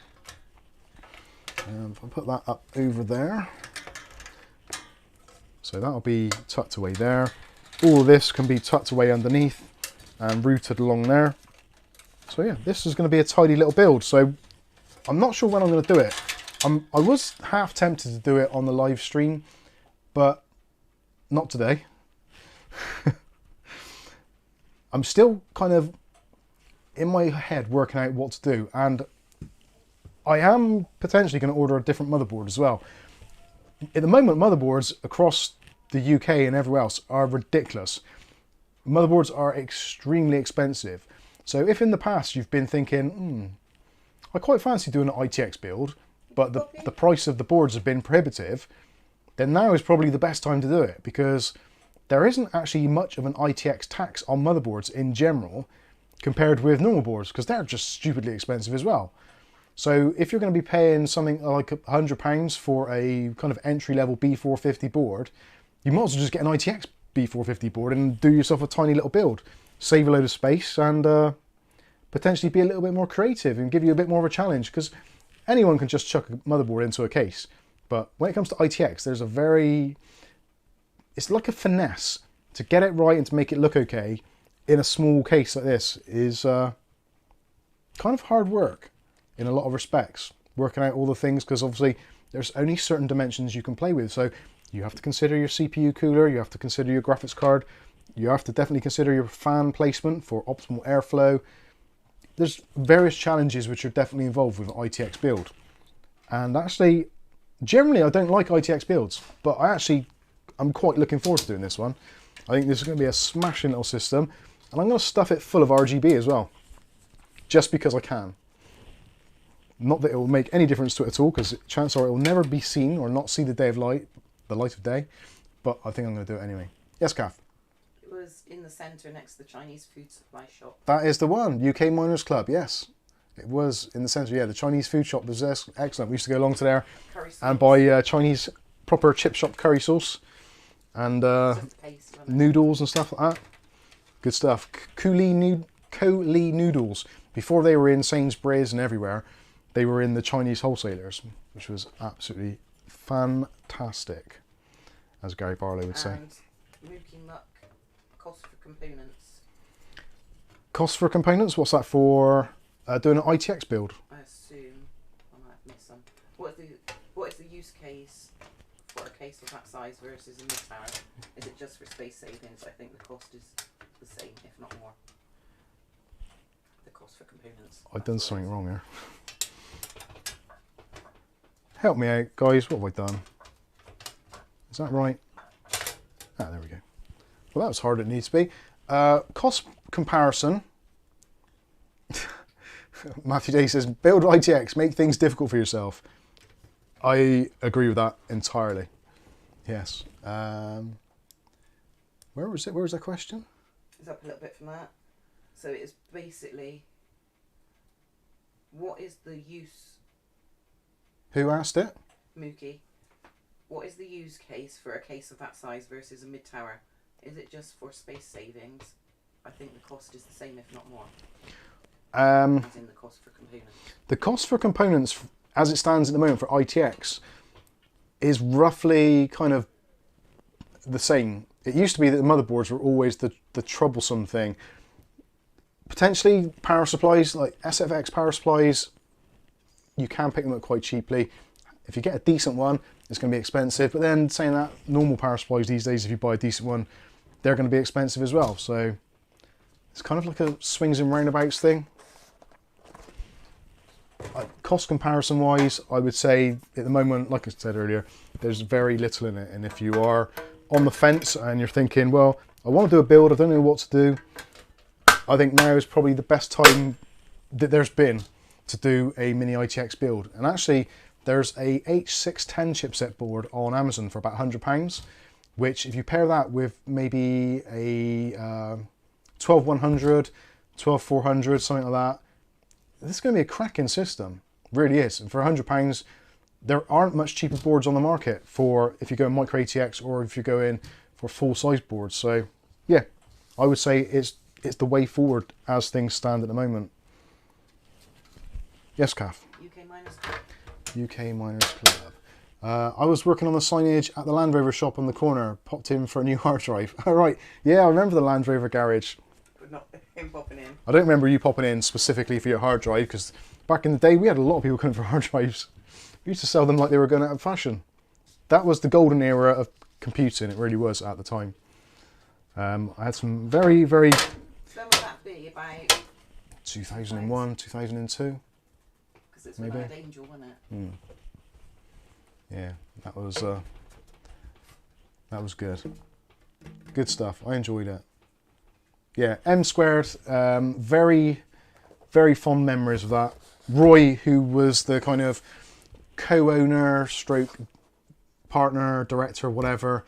And if I put that up over there, so that'll be tucked away there. All of this can be tucked away underneath and routed along there. So yeah, this is going to be a tidy little build. So I'm not sure when I'm going to do it. I was half tempted to do it on the live stream, but not today. I'm still kind of in my head working out what to do, and I am potentially going to order a different motherboard as well. At the moment, motherboards across the UK and everywhere else are ridiculous. Motherboards are extremely expensive. So if in the past you've been thinking, I quite fancy doing an ITX build, but the price of the boards have been prohibitive, then now is probably the best time to do it, because there isn't actually much of an ITX tax on motherboards in general compared with normal boards, because they're just stupidly expensive as well. So if you're going to be paying something like £100 for a kind of entry-level B450 board, you might as well just get an ITX B450 board and do yourself a tiny little build. Save a load of space and potentially be a little bit more creative and give you a bit more of a challenge, because anyone can just chuck a motherboard into a case. But when it comes to ITX, there's it's like a finesse to get it right and to make it look okay in a small case like this is kind of hard work in a lot of respects, working out all the things, because obviously there's only certain dimensions you can play with. So you have to consider your CPU cooler, you have to consider your graphics card, you have to definitely consider your fan placement for optimal airflow. There's various challenges which are definitely involved with an ITX build. And actually, generally I don't like ITX builds, but I'm quite looking forward to doing this one. I think this is going to be a smashing little system, and I'm going to stuff it full of RGB as well, just because I can. Not that it will make any difference to it at all, because chances are it will never be seen or not see the light of day, but I think I'm going to do it anyway. Yes, Kath? It was in the centre next to the Chinese food supply shop. That is the one, UK Miners Club, yes. It was in the centre, yeah, the Chinese food shop was excellent. We used to go along to there and buy Chinese proper chip shop curry sauce and noodles and stuff like that. Good stuff. Coolie noodles. Before they were in Sainsbury's and everywhere, they were in the Chinese wholesalers, which was absolutely fantastic, as Gary Barlow would say. Mookie Muck, cost for components. Cost for components? What's that for doing an ITX build? I assume I might have missed some. What is the use case for a case of that size versus a mid-tower? Is it just for space savings? I think the cost is the same, if not more. The cost for components. I've done something wrong here. Help me out, guys. What have I done? Is that right? Ah, there we go. Well, that was hard. It needs to be. Cost comparison. Matthew Day says, build ITX, make things difficult for yourself. I agree with that entirely. Yes. Where was it? Where was that question? It's up a little bit from that. So it's basically, what is the use? Who asked it? Mookie. What is the use case for a case of that size versus a mid-tower? Is it just for space savings? I think the cost is the same, if not more. As in the cost for components. The cost for components, as it stands at the moment for ITX, is roughly kind of the same. It used to be that the motherboards were always the troublesome thing. Potentially power supplies, like SFX power supplies, you can pick them up quite cheaply. If you get a decent one, it's going to be expensive. But then saying that, normal power supplies these days, if you buy a decent one, they're going to be expensive as well. So it's kind of like a swings and roundabouts thing. Cost comparison wise, I would say at the moment, like I said earlier, there's very little in it. And if you are on the fence and you're thinking, well, I want to do a build, I don't know what to do, I think now is probably the best time that there's been to do a mini ITX build. And actually, there's a H610 chipset board on Amazon for about £100, which if you pair that with maybe a 12100, 12400, something like that, this is going to be a cracking system. It really is. And for £100, there aren't much cheaper boards on the market for if you go in micro ATX or if you go in for full size boards. So yeah, I would say it's the way forward as things stand at the moment. Yes, Kath? UK Miners Club. UK Miners Club. I was working on the signage at the Land Rover shop on the corner, popped in for a new hard drive. All right, yeah, I remember the Land Rover garage. But not him popping in. I don't remember you popping in specifically for your hard drive, because back in the day we had a lot of people coming for hard drives. We used to sell them like they were going out of fashion. That was the golden era of computing, it really was at the time. I had some very, very... So would that be about... 2001, 2002? Because it's when I had Angel, wasn't it? Yeah, that was good. Good stuff. I enjoyed it. Yeah, M Squared. Very, very fond memories of that. Roy, who was the kind of co-owner, stroke partner, director, whatever.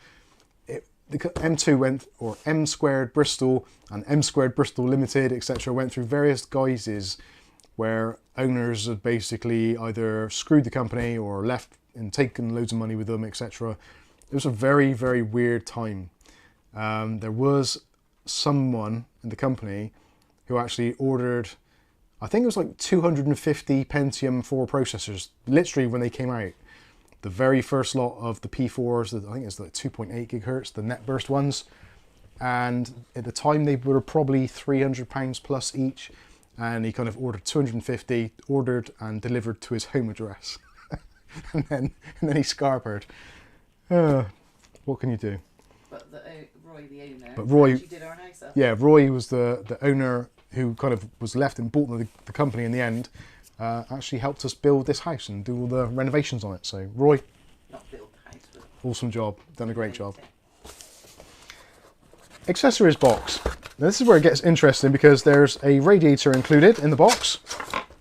The M2 went, or M Squared Bristol and M Squared Bristol Limited, etc. went through various guises where owners had basically either screwed the company or left and taken loads of money with them, etc. It was a very, very weird time. There was someone in the company who actually ordered, I think it was like 250 Pentium 4 processors, literally when they came out. The very first lot of the P4s, I think it's like 2.8 gigahertz, the net burst ones. And at the time they were probably £300 plus each. And he kind of ordered 250, ordered and delivered to his home address. and then he scarpered. What can you do? But Roy, the owner, but Roy, actually did our house up. Yeah, Roy was the owner who kind of was left and bought the company in the end. Actually helped us build this house and do all the renovations on it. So Roy, not build the house, but awesome job, done a great job. Accessories box. Now this is where it gets interesting because there's a radiator included in the box.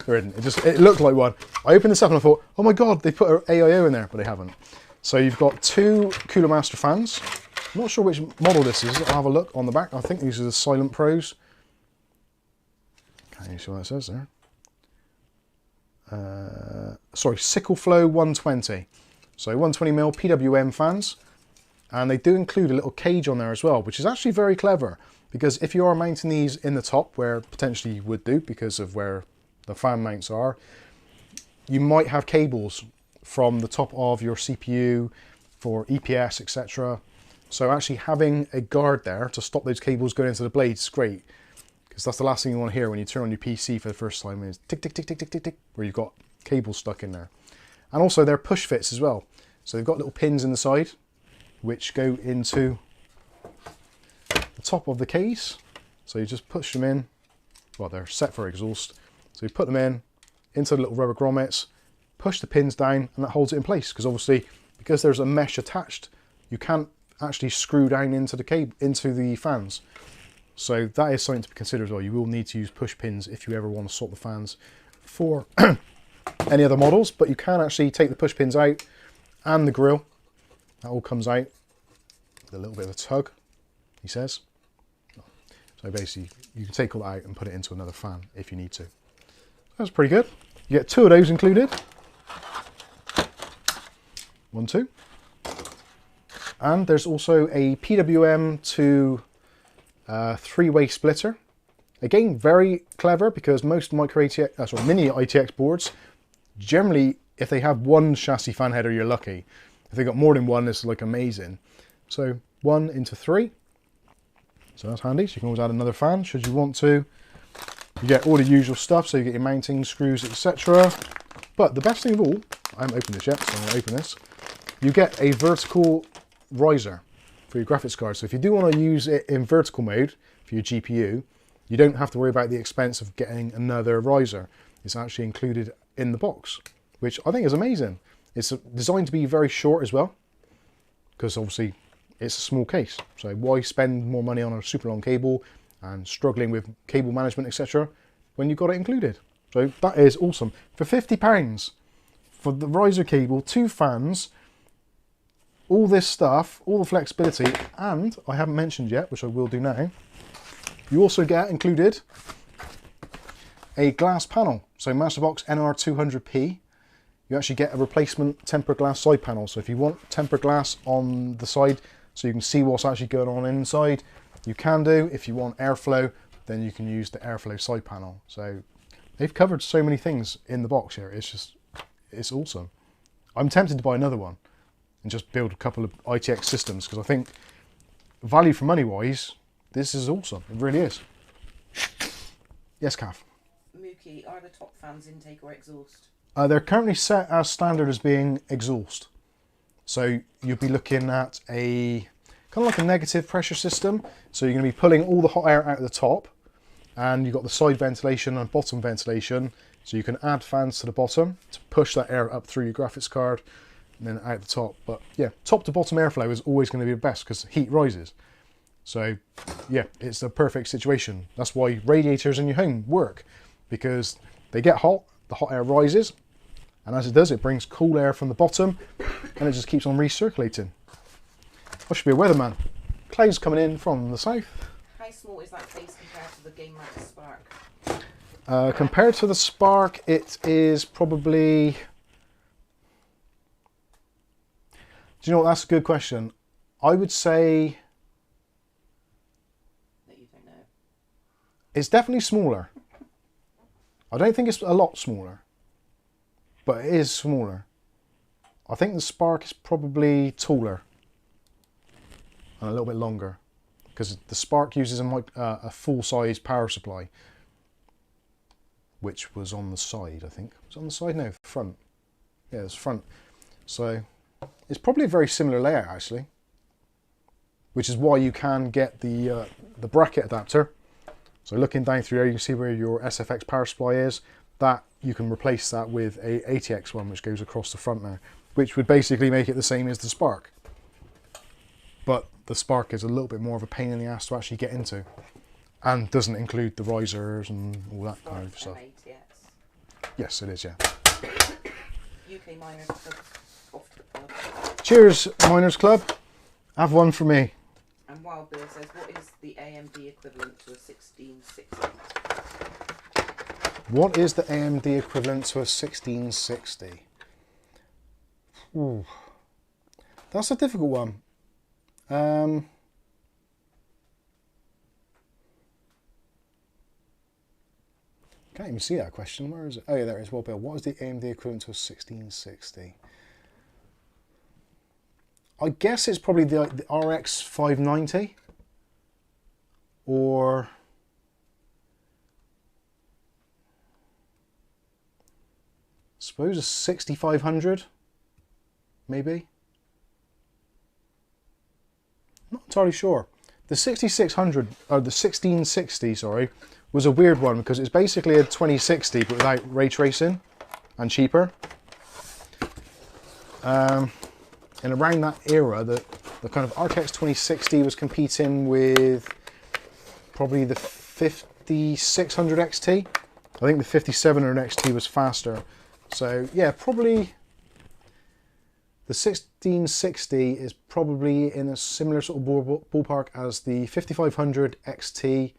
There isn't. It looked like one. I opened this up and I thought, oh my god, they put an AIO in there, but they haven't. So you've got two Coolermaster fans. I'm not sure which model this is. I'll have a look on the back. I think these are the Silent Pros. Can you see what it says there? Sorry, Sickle Flow 120. So 120mm PWM fans. And they do include a little cage on there as well, which is actually very clever. Because if you are mounting these in the top, where potentially you would do because of where the fan mounts are, you might have cables from the top of your CPU for EPS, etc. So actually having a guard there to stop those cables going into the blades is great. Because that's the last thing you want to hear when you turn on your PC for the first time is tick, tick, tick, tick, tick, tick, tick, where you've got cables stuck in there. And also they're push fits as well. So they've got little pins in the side, which go into the top of the case. So you just push them in. Well, they're set for exhaust. So you put them in, into the little rubber grommets, push the pins down, and that holds it in place. Because obviously, because there's a mesh attached, you can't actually screw down into the cable, into the fans. So that is something to consider as well. You will need to use push pins if you ever want to swap the fans for any other models, but you can actually take the push pins out and the grill. That all comes out with a little bit of a tug, he says. So basically, you can take all that out and put it into another fan if you need to. That's pretty good. You get two of those included. 1, 2. And there's also a PWM to three-way splitter. Again, very clever because most micro ATX, mini ITX boards, generally, if they have one chassis fan header, you're lucky. If they've got more than one, it's like amazing. So 1 into 3. So that's handy. So you can always add another fan should you want to. You get all the usual stuff, so you get your mounting screws, etc. But the best thing of all, I haven't opened this yet, so I'm going to open this. You get a vertical riser for your graphics card. So if you do want to use it in vertical mode for your GPU, you don't have to worry about the expense of getting another riser. It's actually included in the box, which I think is amazing. It's designed to be very short as well, because obviously it's a small case. So why spend more money on a super long cable and struggling with cable management, etc., when you've got it included? So that is awesome. For £50, for the riser cable, 2 fans, all this stuff, all the flexibility, and I haven't mentioned yet, which I will do now, you also get included a glass panel. So Masterbox NR200P, you actually get a replacement tempered glass side panel. So if you want tempered glass on the side so you can see what's actually going on inside, you can do. If you want airflow, then you can use the airflow side panel. So they've covered so many things in the box here. It's awesome. I'm tempted to buy another one and just build a couple of ITX systems, because I think value for money wise, this is awesome. It really is. Yes, Kath? Mookie, are the top fans intake or exhaust? They're currently set as standard as being exhaust. So you'll be looking at a kind of like a negative pressure system. So you're going to be pulling all the hot air out of the top, and you've got the side ventilation and bottom ventilation. So you can add fans to the bottom to push that air up through your graphics card and then out the top. But yeah, top to bottom airflow is always going to be the best because heat rises. So yeah, it's the perfect situation. That's why radiators in your home work, because they get hot, the hot air rises, and as it does, it brings cool air from the bottom and it just keeps on recirculating. I should be a weatherman. Clouds coming in from the south. How small is that case compared to the Game Max Spark? Compared to the Spark, it is probably... Do you know what? That's a good question. I would say... That you don't know. It's definitely smaller. I don't think it's a lot smaller, but it is smaller. I think the Spark is probably taller and a little bit longer, because the Spark uses a full-size power supply, which was on the side, I think. Was it on the side? No, front. Yeah, it's front. So it's probably a very similar layout, actually, which is why you can get the bracket adapter. So looking down through there, you can see where your SFX power supply is. That you can replace that with a ATX one, which goes across the front there, which would basically make it the same as the Spark. But the Spark is a little bit more of a pain in the ass to actually get into, and doesn't include the risers and all that kind of stuff. ATX. Yes, it is, yeah. UK Miners Club off to the pub. Cheers, Miners Club. Have one for me. And Wild Bill says, what is the AMD equivalent to a 1660? What is the AMD equivalent to a 1660? Ooh, that's a difficult one. Can't even see that question. Where is it? Oh yeah, there it is. Well, Bill, what is the AMD equivalent to a 1660? I guess it's probably the RX 590, or I suppose a 6500, maybe. Not entirely sure. The 6600, or the 1660, sorry, was a weird one because it's basically a 2060 but without ray tracing and cheaper. And around that era, the kind of RTX 2060 was competing with probably the 5600 XT. I think the 5700 XT was faster. So yeah, probably the 1660 is probably in a similar sort of ballpark as the 5500 XT.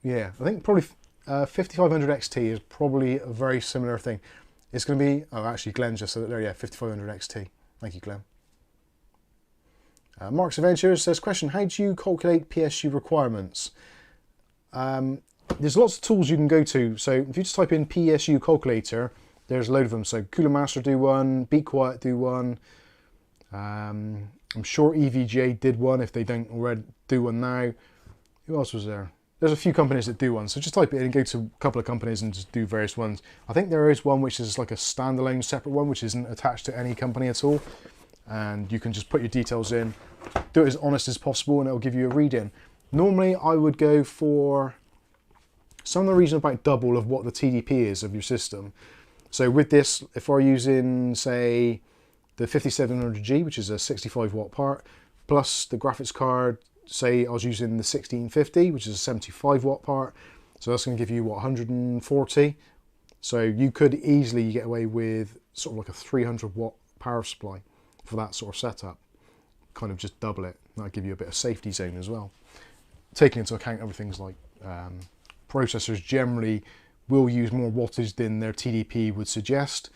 Yeah, I think probably 5500 XT is probably a very similar thing. It's going to be, oh actually Glenn just said it there, yeah, 5500 XT. Thank you, Glenn. Mark's Adventures says, question, how do you calculate PSU requirements? There's lots of tools you can go to. So if you just type in PSU calculator, there's a load of them. So Coolermaster do one, Be Quiet do one. I'm sure EVGA did one if they don't already do one now. Who else was there? There's a few companies that do one. So just type it in and go to a couple of companies and just do various ones. I think there is one which is like a standalone separate one, which isn't attached to any company at all. And you can just put your details in, do it as honest as possible, and it'll give you a read-in. Normally I would go for somewhere in the region about double of what the TDP is of your system. So with this, if we're using, say, the 5700G, which is a 65 watt part, plus the graphics card, say I was using the 1650, which is a 75 watt part, so that's going to give you, what, 140 So you could easily get away with sort of like a 300 watt power supply for that sort of setup. Kind of just double it. That'll give you a bit of safety zone as well. Taking into account other things like processors generally will use more wattage than their TDP would suggest.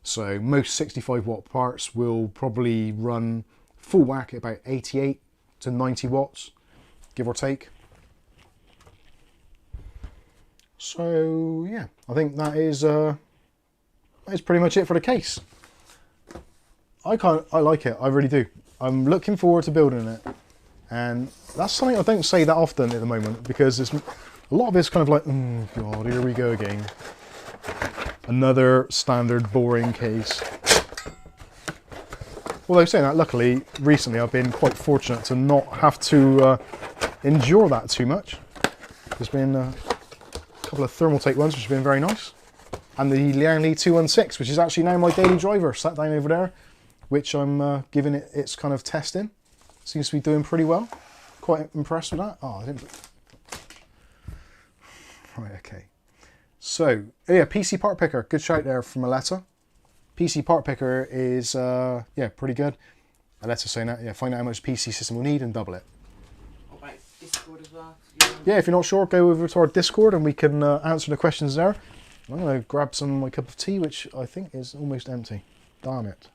So most 65 watt parts will probably run full whack at about 88 to 90 watts, give or take. So yeah, I think that is pretty much it for the case. I like it, I really do. I'm looking forward to building it, and that's something I don't say that often at the moment, because it's, a lot of it's kind of like, oh god, here we go again. Another standard boring case. Although saying that, luckily, recently I've been quite fortunate to not have to endure that too much. There's been a couple of Thermaltake ones, which have been very nice. And the Liang 216, which is actually now my daily driver, sat down over there, which I'm giving it its kind of testing. Seems to be doing pretty well. Quite impressed with that. Oh, I didn't... Right, okay. So, yeah, PC part picker. Good shout there from Aletta. PC part picker is, yeah, pretty good. Aletta's saying that, yeah, find out how much PC system will need and double it. What about Discord as well? Yeah, if you're not sure, go over to our Discord and we can answer the questions there. I'm going to grab some of my cup of tea, which I think is almost empty. Darn it.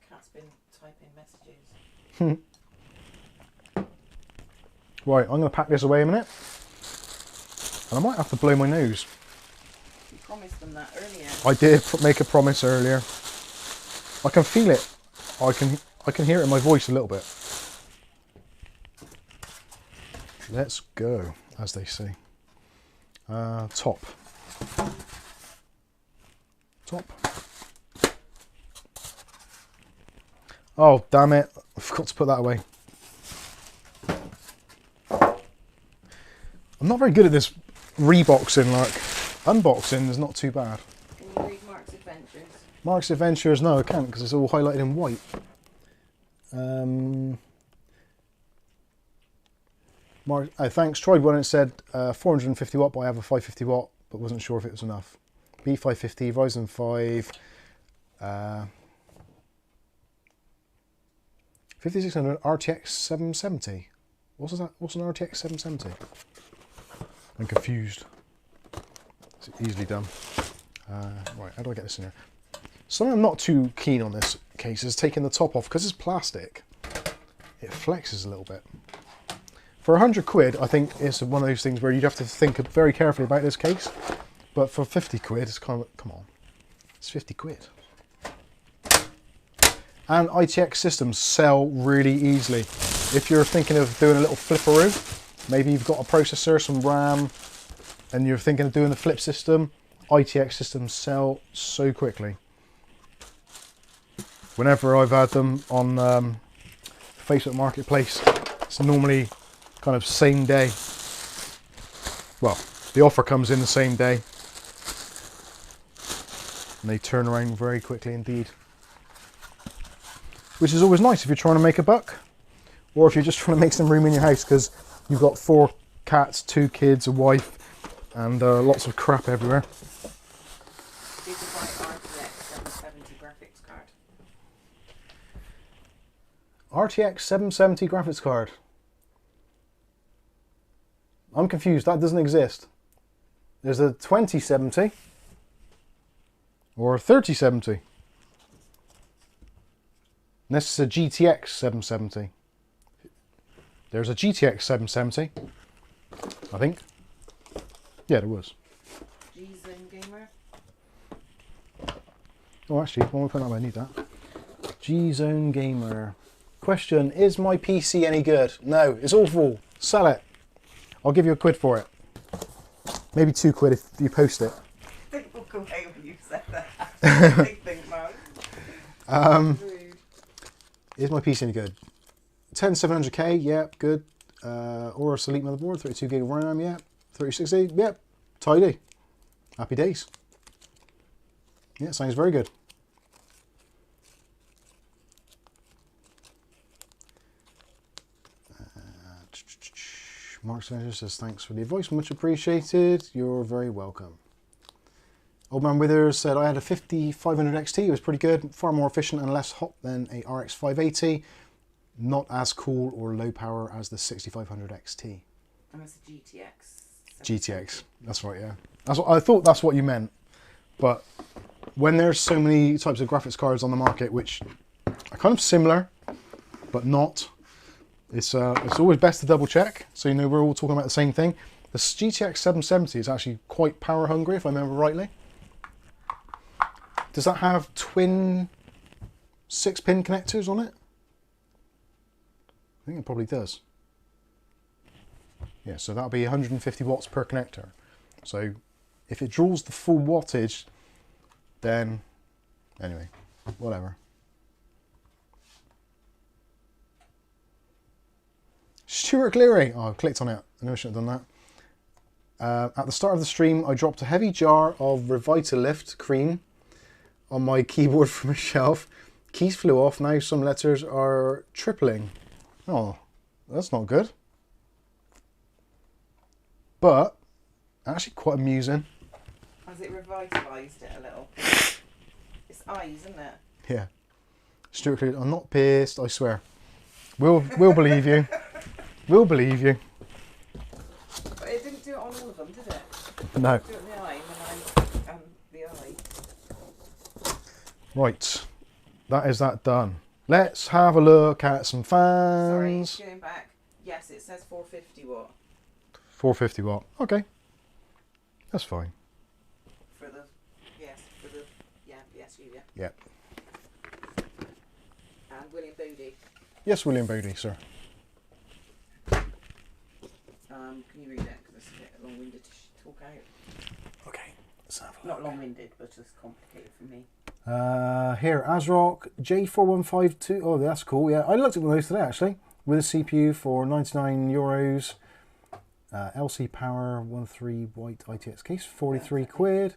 Cat's been typing messages. Right, I'm going to pack this away a minute. And I might have to blow my nose. You promised them that earlier. I did make a promise earlier. I can feel it. I can hear it in my voice a little bit. Let's go, as they say. Top. Oh, damn it. I forgot to put that away. I'm not very good at this reboxing, like, unboxing is not too bad. Can you read Mark's Adventures? Mark's Adventures, no I can't, because it's all highlighted in white. Mark, thanks, tried one and it said 450 watt, but I have a 550 watt, but wasn't sure if it was enough. B550, Ryzen 5, 5600 RTX 770. What's that? What's an RTX 770? I'm confused. It's easily done. Right, how do I get this in here? Something I'm not too keen on this case is taking the top off, because it's plastic. It flexes a little bit. For 100 quid, I think it's one of those things where you'd have to think very carefully about this case. But for 50 quid, it's kind of, come on, it's 50 quid. And ITX systems sell really easily. If you're thinking of doing a little flipperoo, maybe you've got a processor, some RAM, and you're thinking of doing the flip system, ITX systems sell so quickly. Whenever I've had them on Facebook Marketplace, it's normally kind of same day. Well, the offer comes in the same day, and they turn around very quickly indeed. Which is always nice if you're trying to make a buck, or if you're just trying to make some room in your house because you've got 4 cats, 2 kids, a wife, and lots of crap everywhere. Did you buy RTX 770 graphics card? RTX 770 graphics card. I'm confused, that doesn't exist. There's a 2070 or a 3070. And this is a GTX 770. There's a GTX 770, I think. Yeah, there was. G-Zone Gamer? Oh, actually, when we put that away, I need that. G-Zone Gamer. Question, is my PC any good? No, it's awful. Sell it. I'll give you a quid for it. Maybe 2 quid if you post it. Don't walk away when you said that. Big thing, man. Is my PC any good? 10700K, yep, good. Aorus Elite motherboard, 32 gig of RAM, yep. 3060, yep, tidy. Happy days. Yeah, sounds very good. Mark says, thanks for the advice, much appreciated. You're very welcome. Old Man Withers said, I had a 5500 XT, it was pretty good, far more efficient and less hot than a RX 580. Not as cool or low power as the 6500 XT. And that's a GTX. GTX, that's right, yeah. That's what, I thought that's what you meant. But when there's so many types of graphics cards on the market which are kind of similar, but not, it's always best to double check, so you know we're all talking about the same thing. The GTX 770 is actually quite power hungry, if I remember rightly. Does that have twin 6-pin connectors on it? I think it probably does. Yeah, so that'll be 150 watts per connector. So if it draws the full wattage, then anyway, whatever. Stuart Cleary. Oh, I clicked on it. I know I shouldn't have done that. At the start of the stream, I dropped a heavy jar of Revitalift cream on my keyboard from a shelf. Keys flew off. Now some letters are tripling. Oh, that's not good. But actually quite amusing. Has it revitalised it a little? It's eyes, isn't it? Yeah. Stuart Cleary, I'm not pissed, I swear. We'll believe you. We'll believe you. But it didn't do it on all of them, did it? No. Do it on the eye and the eye. Right. That is that done. Let's have a look at some fans. Sorry, going back. Yes, it says 450 watt. 450 watt. Okay. That's fine. For the PSU, yeah. Yeah. And William Bodie. Yes, William Bodie, sir. Can you read it? Because it's a bit long-winded to talk out. Okay. Let's have a Not long-winded, but just complicated for me. Here, ASRock J4152. Oh, that's cool. Yeah, I looked at one of those today actually, with a CPU for €99. LC Power 13 white ITX case, 43 quid.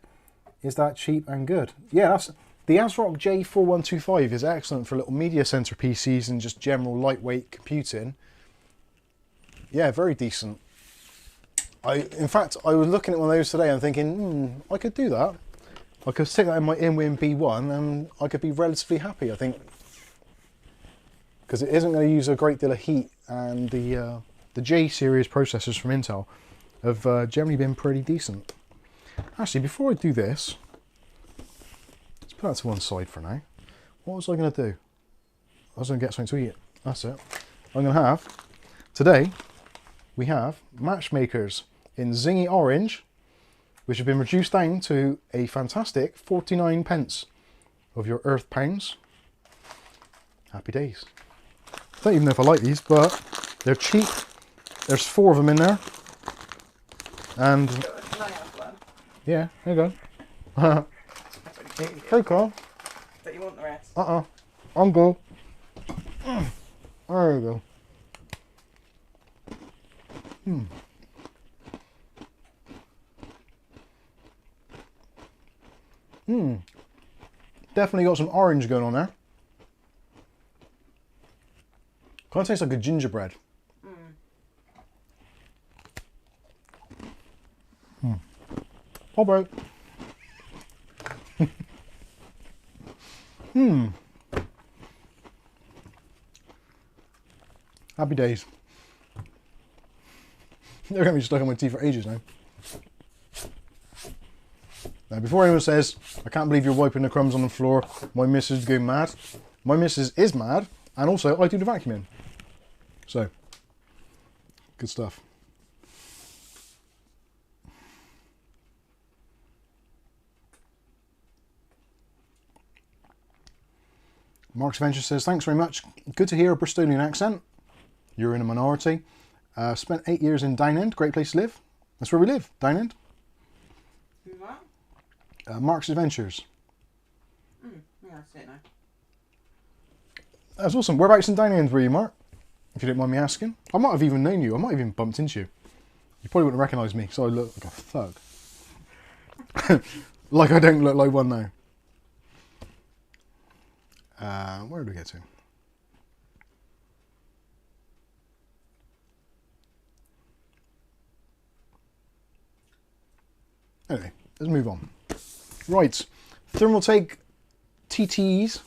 Is that cheap and good? Yeah, that's the ASRock J4125 is excellent for little media center PCs and just general lightweight computing. Yeah, very decent. In fact, I was looking at one of those today and thinking, I could do that. I could stick that in my InWin B1 and I could be relatively happy, I think. Because it isn't going to use a great deal of heat, and the J series processors from Intel have generally been pretty decent. Actually, before I do this, let's put that to one side for now. What was I going to do? I was going to get something to eat. That's it. I'm going to have, today, we have Matchmakers in Zingy Orange, which have been reduced down to a fantastic 49 pence of your Earth pounds. Happy days. I don't even know if I like these, but they're cheap. There's 4 of them in there. And Can I have one? yeah, there you go. Take on. Don't you want the rest? I'm good. There you go. Definitely got some orange going on there. Kind of tastes like a gingerbread. How about? Happy days. They're going to be stuck on my teeth for ages now. Now, before anyone says, I can't believe you're wiping the crumbs on the floor, my missus is going mad. My missus is mad, and also I do the vacuuming. So, good stuff. Mark's Venture says, thanks very much. Good to hear a Bristolian accent. You're in a minority. Spent 8 years in Downend, great place to live. That's where we live, Downend. What? Mark's Adventures. Yeah, that's it now. That's awesome. Whereabouts in Downend were you, Mark? If you don't mind me asking. I might have even known you. I might have even bumped into you. You probably wouldn't recognise me, so I look like a thug. Like I don't look like one now. Where did we get to? Anyway, let's move on. Right, Thermaltake TTEs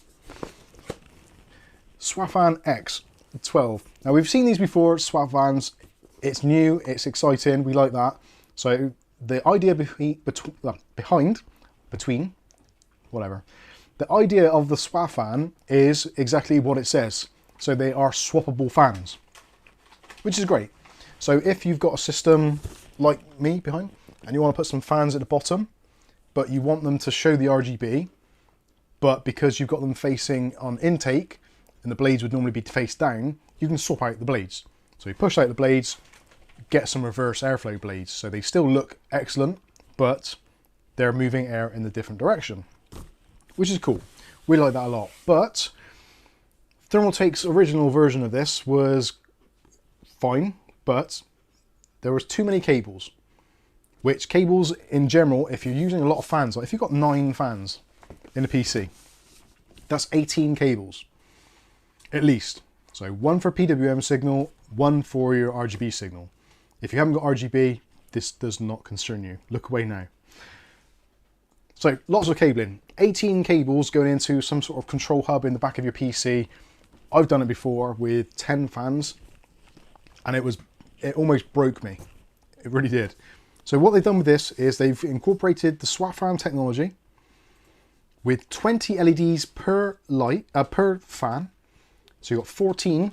Swafan X12. Now we've seen these before, Swafans. It's new, it's exciting, we like that. So the idea the idea of the Swafan is exactly what it says. So they are swappable fans, which is great. So if you've got a system like me behind and you want to put some fans at the bottom, but you want them to show the RGB, but because you've got them facing on intake and the blades would normally be face down, you can swap out the blades. So you push out the blades, get some reverse airflow blades. So they still look excellent, but they're moving air in the different direction, which is cool. We like that a lot. But Thermaltake's original version of this was fine, but there was too many cables. Which cables in general, if you're using a lot of fans, like if you've got 9 fans in a PC, that's 18 cables, at least. So 1 for PWM signal, 1 for your RGB signal. If you haven't got RGB, this does not concern you. Look away now. So lots of cabling, 18 cables going into some sort of control hub in the back of your PC. I've done it before with 10 fans and it almost broke me. It really did. So what they've done with this is they've incorporated the Swafan technology with 20 LEDs per fan. So you've got 14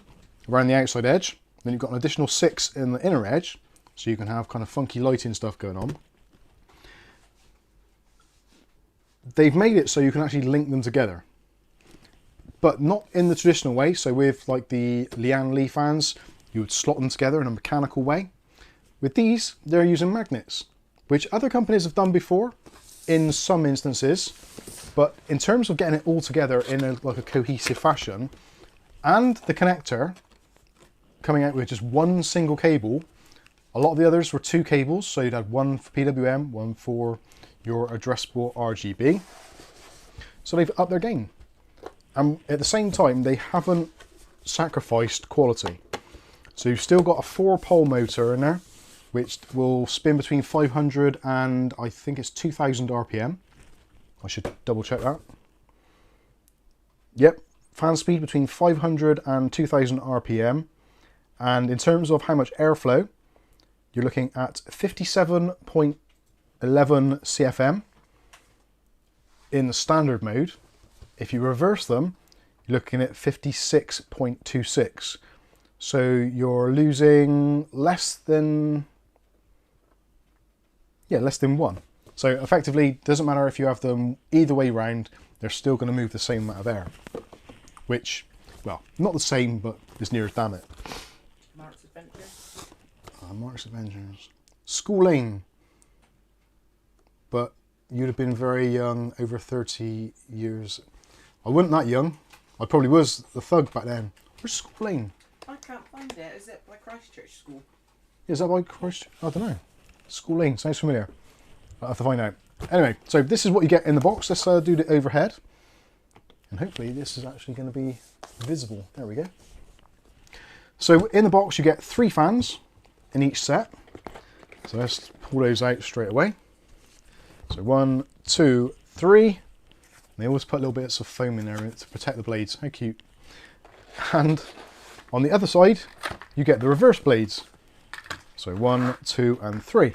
around the outside edge, then you've got an additional 6 in the inner edge, so you can have kind of funky lighting stuff going on. They've made it so you can actually link them together, but not in the traditional way. So with like the Lian Li fans, you would slot them together in a mechanical way. With these, they're using magnets, which other companies have done before in some instances, but in terms of getting it all together in like a cohesive fashion, and the connector coming out with just one single cable. A lot of the others were 2 cables, so you'd have 1 for PWM, 1 for your addressable RGB. So they've upped their game. And at the same time, they haven't sacrificed quality. So you've still got a 4-pole motor in there, which will spin between 500 and I think it's 2000 RPM. I should double check that. Yep, fan speed between 500 and 2000 RPM. And in terms of how much airflow, you're looking at 57.11 CFM in the standard mode. If you reverse them, you're looking at 56.26. So you're losing less than 1. So effectively, doesn't matter if you have them either way round, they're still going to move the same amount of air. Which, well, not the same, but is near as damn it. Mark's Adventures. Mark's Adventures. Schooling. But you'd have been very young, over 30 years. I wasn't that young. I probably was the thug back then. Where's Schooling? I can't find it. Is it by Christchurch School? Is that by Christchurch? I don't know. Schooling, sounds familiar. I'll have to find out. Anyway, so this is what you get in the box. Let's do the overhead. And hopefully this is actually going to be visible. There we go. So in the box you get 3 fans in each set. So let's pull those out straight away. So 1, 2, 3. And they always put little bits of foam in there to protect the blades. How cute. And on the other side you get the reverse blades. So 1, 2 and 3.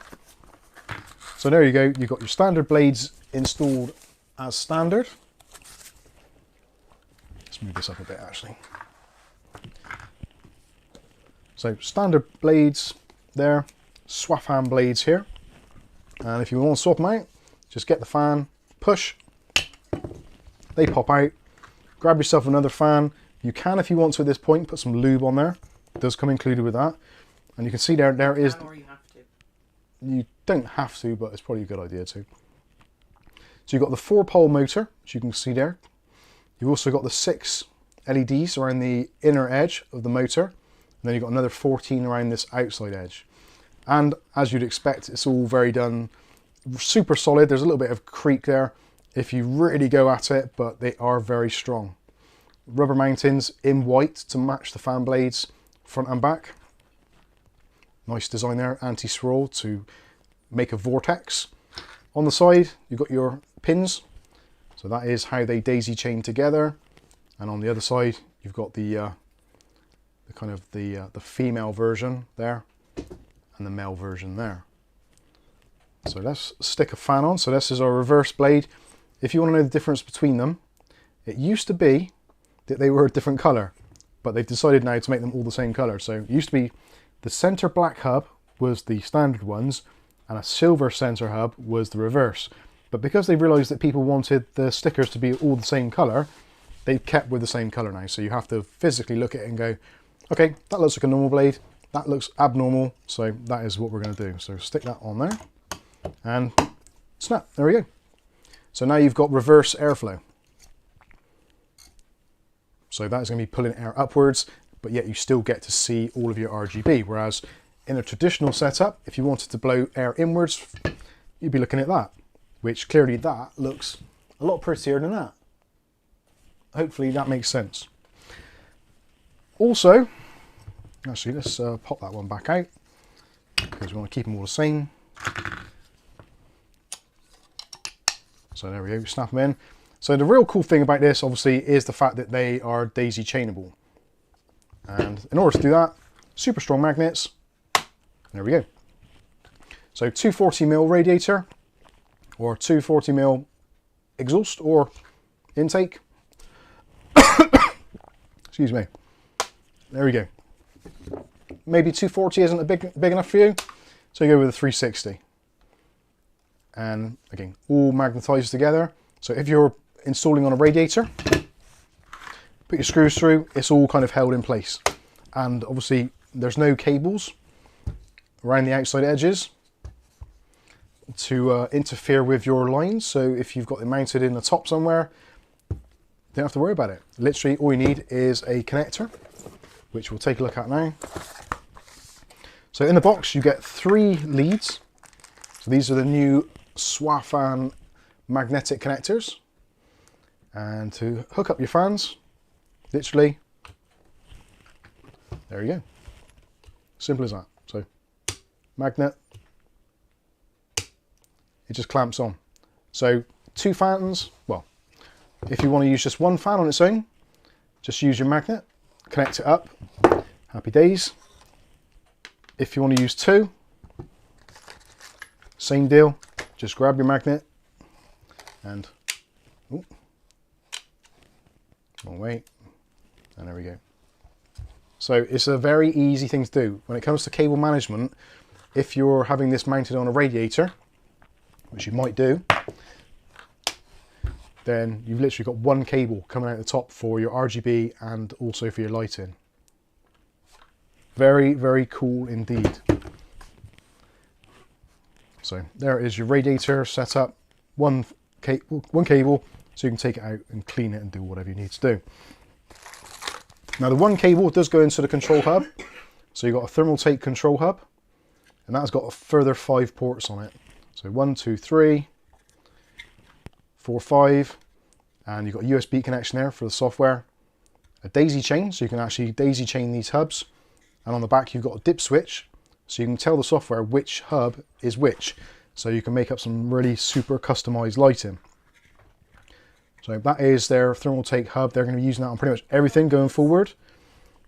So there you go, you've got your standard blades installed as standard. Let's move this up a bit actually. So standard blades there, Swafan blades here. And if you want to swap them out, just get the fan, push, they pop out. Grab yourself another fan. You can, if you want to at this point, put some lube on there. It does come included with that. And you can see there is... Or you have to. You don't have to, but it's probably a good idea too. So you've got the 4-pole motor, which you can see there. You've also got the 6 LEDs around the inner edge of the motor. And then you've got another 14 around this outside edge. And as you'd expect, it's all very done super solid. There's a little bit of creak there if you really go at it, but they are very strong. Rubber mountings in white to match the fan blades front and back. Nice design there, anti-swirl to make a vortex. On the side, you've got your pins. So that is how they daisy chain together. And on the other side, you've got the female version there and the male version there. So let's stick a fan on. So this is our reverse blade. If you want to know the difference between them, it used to be that they were a different color, but they've decided now to make them all the same color. So it used to be the center black hub was the standard ones and a silver center hub was the reverse. But because they realized that people wanted the stickers to be all the same color, they've kept with the same color now. So you have to physically look at it and go, okay, that looks like a normal blade. That looks abnormal. So that is what we're going to do. So stick that on there and snap. There we go. So now you've got reverse airflow. So that is going to be pulling air upwards, but yet you still get to see all of your RGB. Whereas in a traditional setup, if you wanted to blow air inwards, you'd be looking at that, which clearly that looks a lot prettier than that. Hopefully that makes sense. Also, actually let's pop that one back out because we want to keep them all the same. So there we go, snap them in. So the real cool thing about this obviously is the fact that they are daisy chainable. And in order to do that, super strong magnets. There we go. So 240mm radiator or 240mm exhaust or intake. Excuse me. There we go. Maybe 240 isn't big enough for you, so you go with a 360. And again, all magnetized together. So if you're installing on a radiator, put your screws through, it's all kind of held in place. And obviously there's no cables around the outside edges to interfere with your lines. So if you've got it mounted in the top somewhere, you don't have to worry about it. Literally all you need is a connector, which we'll take a look at now. So in the box you get 3 leads. So these are the new Swafan magnetic connectors. And to hook up your fans, literally, there you go. Simple as that. So magnet, it just clamps on. So 2 fans, well, if you want to use just 1 fan on its own, just use your magnet, connect it up, happy days. If you want to use 2, same deal, just grab your magnet and, ooh, wrong way, and there we go. So it's a very easy thing to do. When it comes to cable management, if you're having this mounted on a radiator, which you might do, then you've literally got 1 cable coming out the top for your RGB and also for your lighting. Very, very cool indeed. So there is your radiator set up, one cable, so you can take it out and clean it and do whatever you need to do. Now the 1 cable does go into the control hub. So you've got a Thermaltake control hub, and that's got a further 5 ports on it. So 1, 2, 3, 4, 5, and you've got a USB connection there for the software. A daisy chain, so you can actually daisy chain these hubs. And on the back you've got a dip switch, so you can tell the software which hub is which. So you can make up some really super customized lighting. So that is their Thermaltake hub. They're going to be using that on pretty much everything going forward,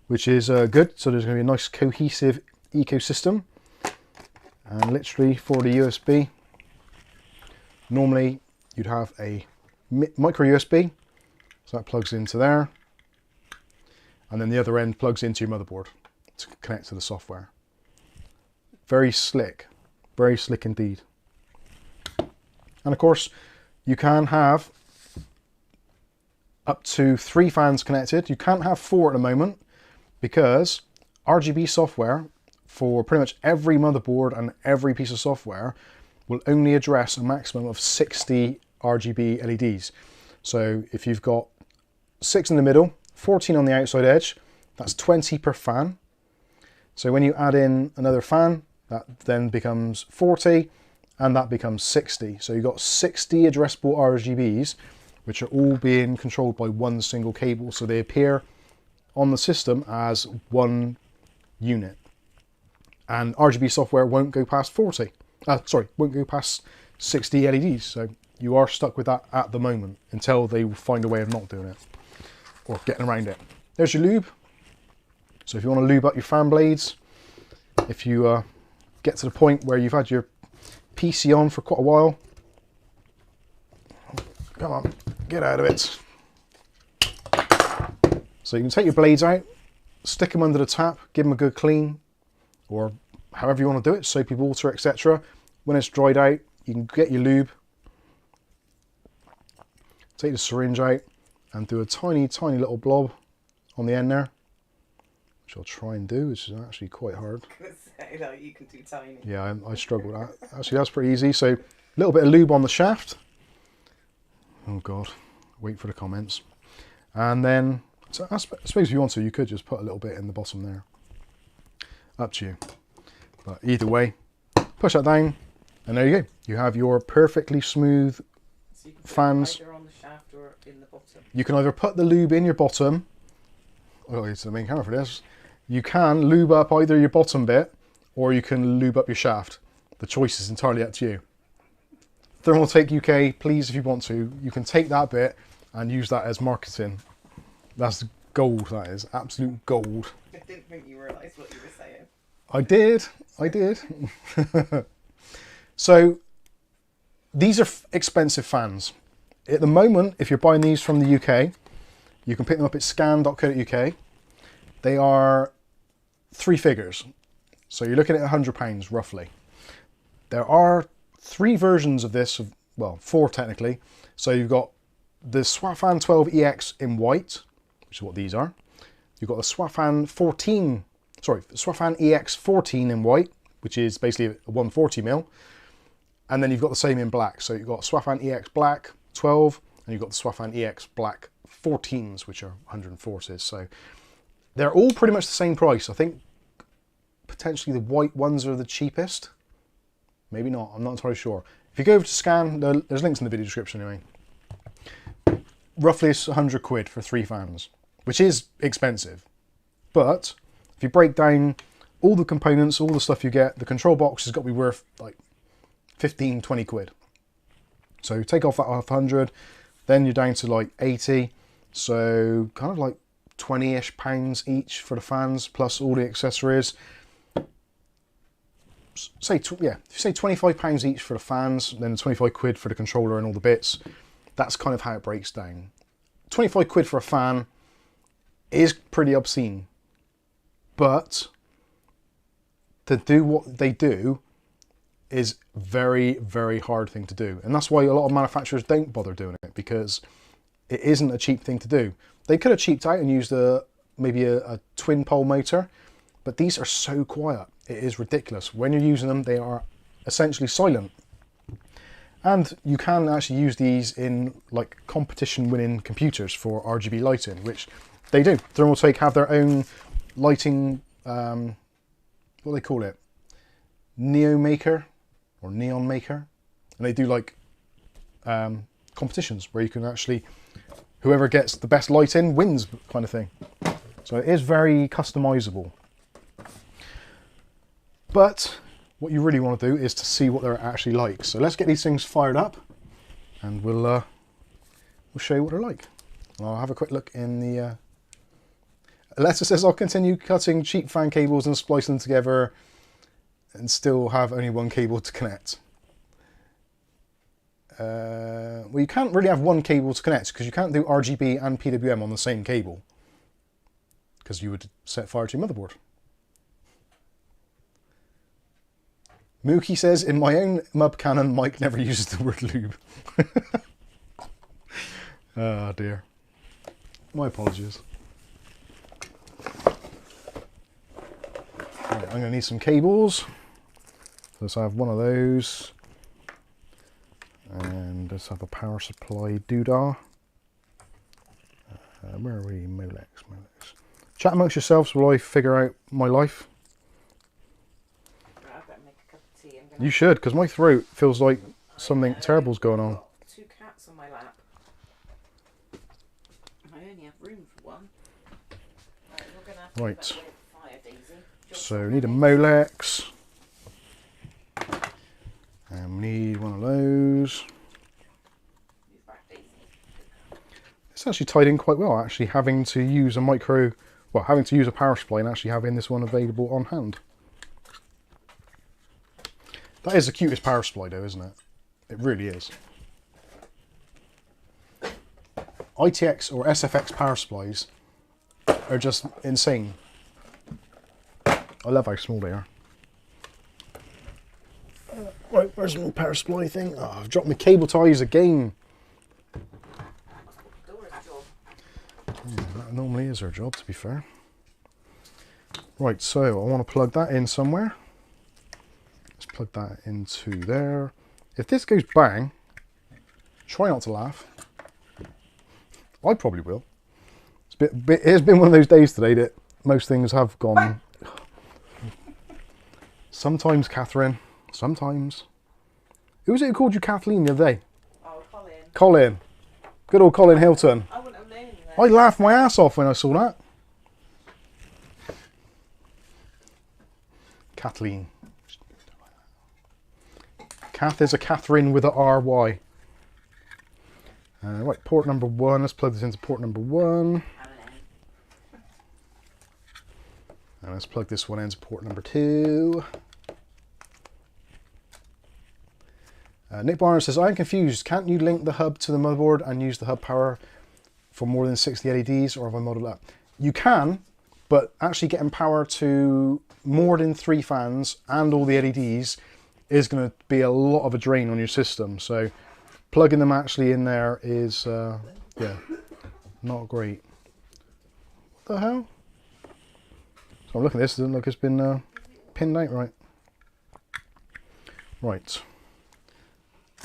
which is good. So there's going to be a nice cohesive ecosystem. And literally for the USB, normally you'd have a micro USB, so that plugs into there, and then the other end plugs into your motherboard to connect to the software. Very slick indeed. And of course you can have up to 3 fans connected. You can't have 4 at the moment because RGB software for pretty much every motherboard and every piece of software will only address a maximum of 60 RGB LEDs. So if you've got 6 in the middle, 14 on the outside edge, that's 20 per fan. So when you add in another fan, that then becomes 40 and that becomes 60. So you've got 60 addressable RGBs, which are all being controlled by 1 single cable. So they appear on the system as 1 unit. And RGB software won't go past won't go past 60 LEDs. So you are stuck with that at the moment until they find a way of not doing it or getting around it. There's your lube. So if you want to lube up your fan blades, if you get to the point where you've had your PC on for quite a while, come on, get out of it. So you can take your blades out, stick them under the tap, give them a good clean, or however you want to do it, soapy water, etc. When it's dried out, you can get your lube, take the syringe out, and do a tiny, tiny little blob on the end there, which I'll try and do, which is actually quite hard. I was gonna say, like, you can do tiny. Yeah, I struggle with that. Actually, that's pretty easy. So, a little bit of lube on the shaft. Oh God, wait for the comments. And then, so I suppose if you want to, you could just put a little bit in the bottom there. Up to you. But either way, push that down, and there you go. You have your perfectly smooth So you can put it fans. either on the shaft or in the bottom. You can either put the lube in your bottom. Oh, it's the main camera for this. You can lube up either your bottom bit, or you can lube up your shaft. The choice is entirely up to you. Thermaltake UK, please, if you want to, you can take that bit and use that as marketing. That's gold, that is. Absolute gold. I didn't think you realised what you were saying. I did. So, these are expensive fans. At the moment, if you're buying these from the UK, you can pick them up at scan.co.uk. They are 3 figures. So you're looking at £100 roughly. There are 3 versions of this, well, 4 technically. So you've got the Swafan 12 EX in white, which is what these are. You've got the Swafan EX 14 in white, which is basically a 140mm. And then you've got the same in black. So you've got Swafan EX Black 12, and you've got the Swafan EX Black 14s, which are 140s. So they're all pretty much the same price. I think potentially the white ones are the cheapest. Maybe not, I'm not entirely sure. If you go over to scan, there's links in the video description anyway. Roughly it's 100 quid for 3 fans, which is expensive. But if you break down all the components, all the stuff you get, the control box has got to be worth like 15, 20 quid. So take off that half 100, then you're down to like 80. So kind of like 20-ish pounds each for the fans, plus all the accessories. If you say £25 each for the fans, then 25 quid for the controller and all the bits. That's kind of how it breaks down. 25 quid for a fan is pretty obscene. But to do what they do is very, very hard thing to do. And that's why a lot of manufacturers don't bother doing it, because it isn't a cheap thing to do. They could have cheaped out and used maybe a twin pole motor, but these are so quiet. It is ridiculous. When you're using them, they are essentially silent. And you can actually use these in like competition winning computers for RGB lighting, which they do. Thermaltake have their own lighting, what do they call it? Neo Maker or Neon Maker. And they do like competitions where you can actually, whoever gets the best lighting wins kind of thing. So it is very customizable. But what you really want to do is to see what they're actually like. So let's get these things fired up and we'll show you what they're like. I'll have a quick look in the... Letter says I'll continue cutting cheap fan cables and splicing them together and still have only one cable to connect. Well, you can't really have one cable to connect because you can't do RGB and PWM on the same cable, because you would set fire to your motherboard. Mookie says, in my own Mub Canon, Mike never uses the word lube. Oh dear. My apologies. Right, I'm going to need some cables. So let's have one of those. And let's have a power supply doodah. Where are we? Molex. Chat amongst yourselves while I figure out my life. I better make a cup of tea. You should, because my throat feels like something terrible's going on. I've got 2 cats on my lap. I only have room for one. Right, we're gonna have to Right. put that fire, Daisy. So we need a Molex. And we need one of those. It's actually tied in quite well, actually, having to use a having to use a power supply and actually having this one available on hand. That is the cutest power supply though, isn't it? It really is. ITX or SFX power supplies are just insane. I love how small they are. Right, where's my power supply thing? Oh, I've dropped my cable ties again. That normally is our job, to be fair. Right, so I want to plug that in somewhere. Let's plug that into there. If this goes bang, try not to laugh. I probably will. It has been one of those days today that most things have gone. Sometimes Catherine, sometimes. Who was it who called you Kathleen the other day? Oh, Colin. Colin. Good old Colin Hilton. I wouldn't have known that. I laughed my ass off when I saw that. Kathleen. Kath is a Catherine with a R-Y. Right, port number 1. Let's plug this into port number 1. And let's plug this one into port number 2. Nick Barnes says, I'm confused. Can't you link the hub to the motherboard and use the hub power for more than 60 LEDs, or have I modeled that? You can, but actually getting power to more than 3 fans and all the LEDs is going to be a lot of a drain on your system. So plugging them actually in there is, yeah, not great. What the hell? So I'm looking at this, it doesn't look like it's been pinned out right. Right.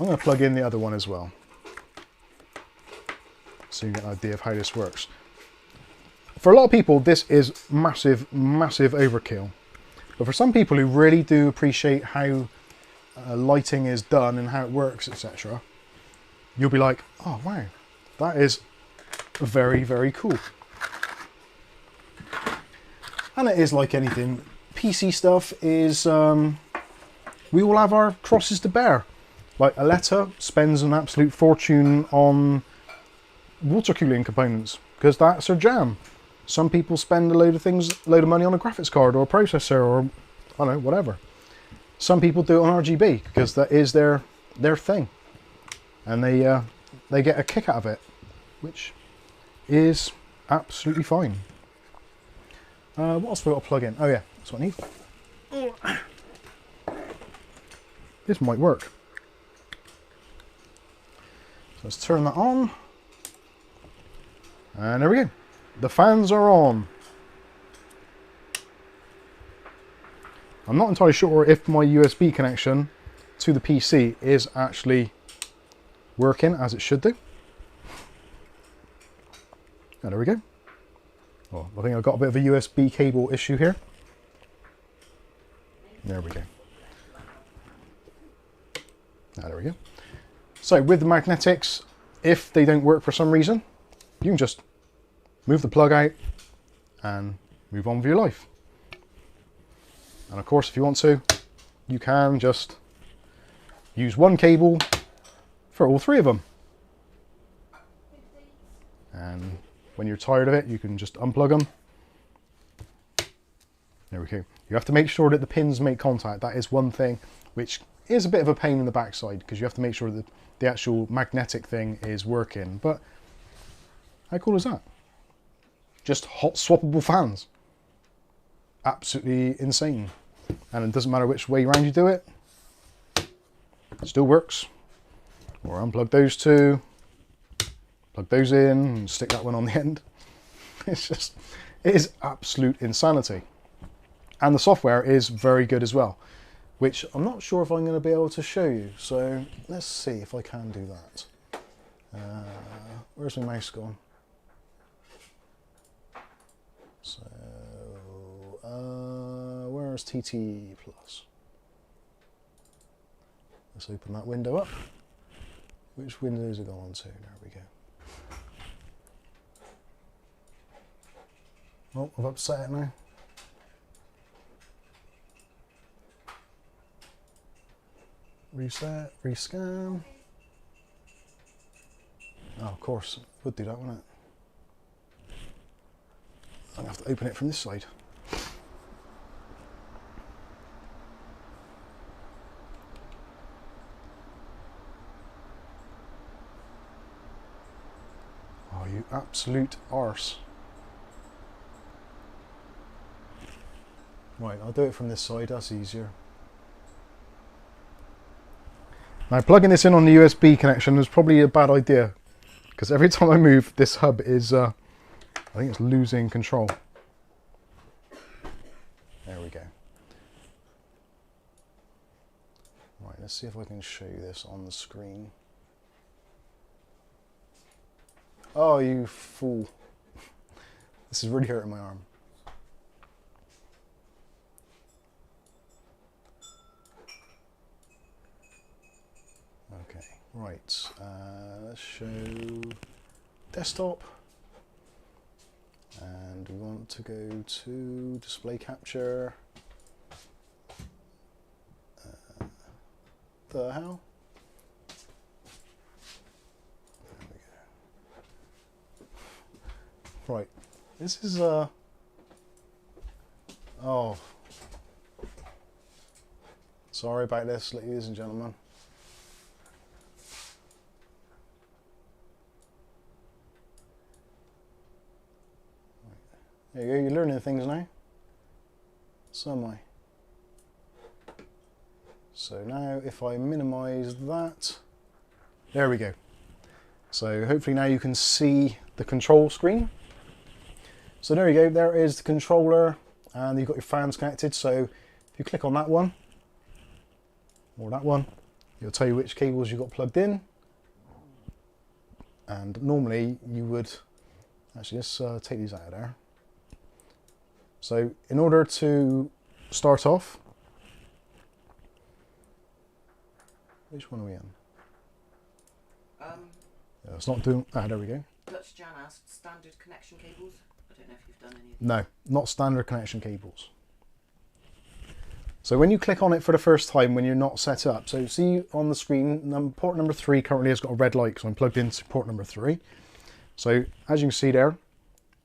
I'm going to plug in the other one as well, so you get an idea of how this works. For a lot of people, this is massive, massive overkill. But for some people who really do appreciate how lighting is done and how it works, etc., you'll be like, oh wow, that is very, very cool. And it is like anything. PC stuff is, we all have our crosses to bear. Like Aletta spends an absolute fortune on water cooling components because that's her jam. Some people spend a load of money on a graphics card or a processor or I don't know, whatever. Some people do it on RGB because that is their thing, and they get a kick out of it, which is absolutely fine. What else have I got to plug in? Oh yeah, that's what I need. This might work. So let's turn that on. And there we go. The fans are on. I'm not entirely sure if my USB connection to the PC is actually working as it should do. And there we go. Oh, I think I've got a bit of a USB cable issue here. There we go. There we go. So with the magnetics, if they don't work for some reason, you can just move the plug out and move on with your life. And of course, if you want to, you can just use one cable for all 3 of them. And when you're tired of it, you can just unplug them. There we go. You have to make sure that the pins make contact. That is one thing which is a bit of a pain in the backside because you have to make sure that the actual magnetic thing is working. But how cool is that? Just hot swappable fans. Absolutely insane. And it doesn't matter which way around you do it. It still works. Or unplug those 2. Plug those in and stick that one on the end. It's just, it is absolute insanity. And the software is very good as well, which I'm not sure if I'm going to be able to show you. So let's see if I can do that. Where's my mouse gone? So, where's TT Plus? Let's open that window up. Which windows are going to? There we go. Oh, I've upset it now. Reset, rescan. Oh, of course, it would do that, wouldn't it? I'm going to have to open it from this side. Oh, you absolute arse. Right, I'll do it from this side, that's easier. Now, plugging this in on the USB connection is probably a bad idea, because every time I move, this hub is, I think it's losing control. There we go. Right, let's see if I can show you this on the screen. Oh, you fool. This is really hurting my arm. Okay, right. Let's show desktop. And we want to go to display capture. The hell? There we go. Right, this is oh, sorry about this, ladies and gentlemen. There you go, you're learning things now. So am I. So now if I minimize that, there we go. So hopefully now you can see the control screen. So there you go, there is the controller, and you've got your fans connected. So if you click on that one, or that one, it'll tell you which cables you've got plugged in. And normally you would, actually let's take these out of there. So in order to start off, which one are we in? It's not doing, there we go. Dutch Jan asked, standard connection cables? I don't know if you've done any of No, not standard connection cables. So when you click on it for the first time when you're not set up, so see on the screen, port number 3 currently has got a red light because I'm plugged into port number 3. So as you can see there,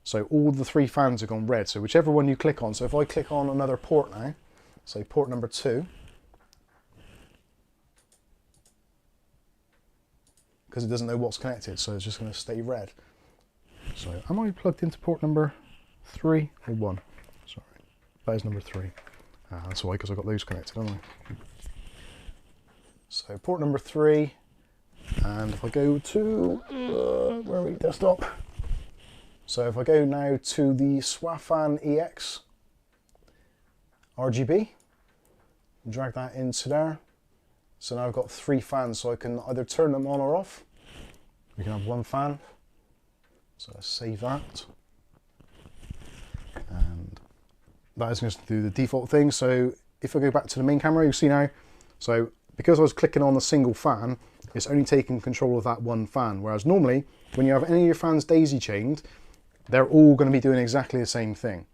so all the 3 fans have gone red. So whichever one you click on, so if I click on another port now, say port number 2, because it doesn't know what's connected, so it's just going to stay red. So am I plugged into port number 3 or 1? Sorry, that is number 3. That's why, because I've got those connected, haven't I? So port number 3, and if I go to, where are we, desktop? So if I go now to the Swafan EX RGB, drag that into there. So now I've got 3 fans, so I can either turn them on or off. We can have 1 fan. So let's save that. And that is going to do the default thing. So if I go back to the main camera, you see now, so because I was clicking on the single fan, it's only taking control of that 1 fan. Whereas normally, when you have any of your fans daisy chained, they're all going to be doing exactly the same thing.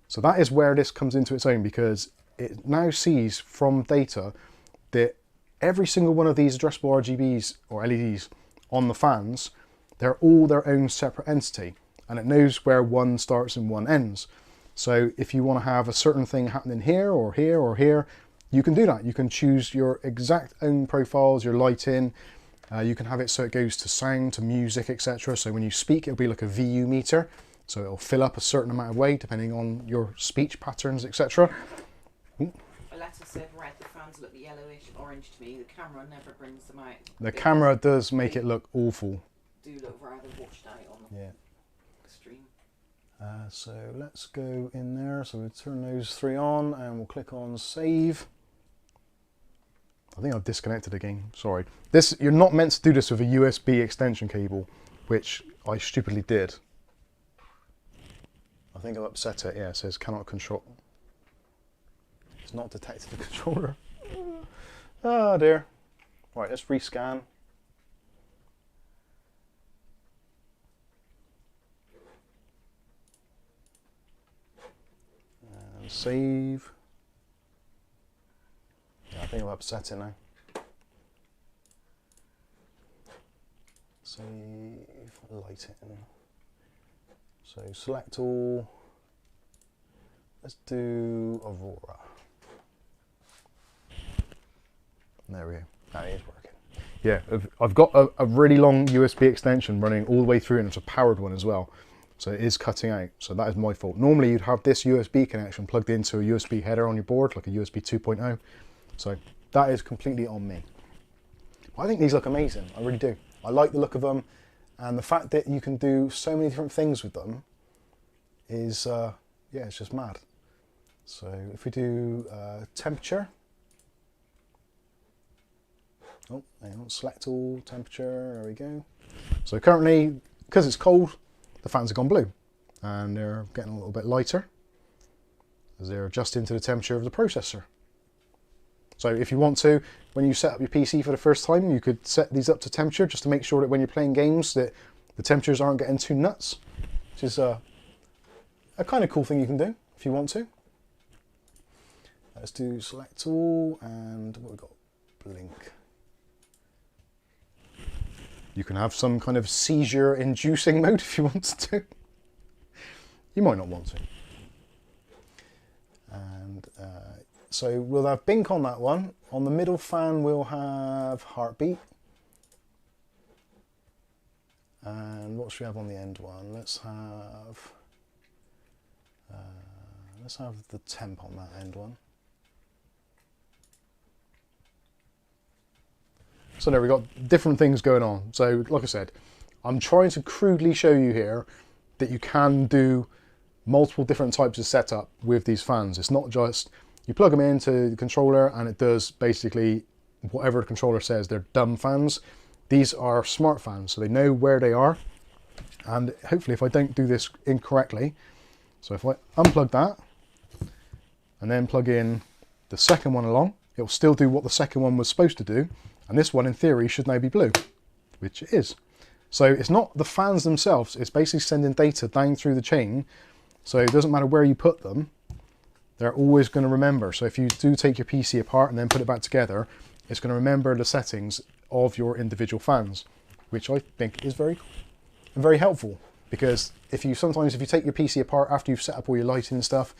So that is where this comes into its own, because it now sees from data that every single one of these addressable RGBs or LEDs on the fans, they're all their own separate entity, and it knows where one starts and one ends. So if you want to have a certain thing happening here or here or here, you can do that. You can choose your exact own profiles, your lighting. You can have it so it goes to sound, to music, etc. So when you speak, it'll be like a VU meter. So it'll fill up a certain amount of weight depending on your speech patterns, etc. A letter said red, the fans look yellowish, orange to me. The camera never brings them out. The camera does make it look awful. Do look rather washed out on the stream. So let's go in there. So we'll turn those 3 on and we'll click on save. I think I've disconnected again, sorry. This, you're not meant to do this with a USB extension cable, which I stupidly did. I think I've upset it, yeah, it says cannot control. It's not detected the controller. Oh dear. Right, let's rescan. And save. Yeah, I think I've upset it now. Save. lighting. So select all. Let's do Aurora. There we go. That is working. Yeah, I've got a really long USB extension running all the way through, and it's a powered one as well. So it is cutting out. So that is my fault. Normally you'd have this USB connection plugged into a USB header on your board, like a USB 2.0. So that is completely on me. I think these look amazing. I really do. I like the look of them, and the fact that you can do so many different things with them is, yeah, it's just mad. So if we do temperature, oh, hang on, select all, temperature, there we go. So currently, because it's cold, the fans have gone blue, and they're getting a little bit lighter as they're adjusting to the temperature of the processor. So if you want to, when you set up your PC for the first time, you could set these up to temperature just to make sure that when you're playing games that the temperatures aren't getting too nuts, which is a kind of cool thing you can do if you want to. Let's do select all, and what we've got, blink. You can have some kind of seizure inducing mode if you want to. You might not want to. And so we'll have blink on that one. On the middle fan we'll have heartbeat. And what should we have on the end one? Let's have the temp on that end one. So there, we've got different things going on. So like I said, I'm trying to crudely show you here that you can do multiple different types of setup with these fans. It's not just you plug them into the controller and it does basically whatever the controller says. They're dumb fans. These are smart fans, so they know where they are. And hopefully if I don't do this incorrectly, so if I unplug that and then plug in the second one along, it'll still do what the second one was supposed to do. And this one, in theory, should now be blue, which it is. So it's not the fans themselves, it's basically sending data down through the chain. So it doesn't matter where you put them, they're always going to remember. So if you do take your PC apart and then put it back together, it's going to remember the settings of your individual fans, which I think is very cool and very helpful. Because if you take your PC apart after you've set up all your lighting and stuff,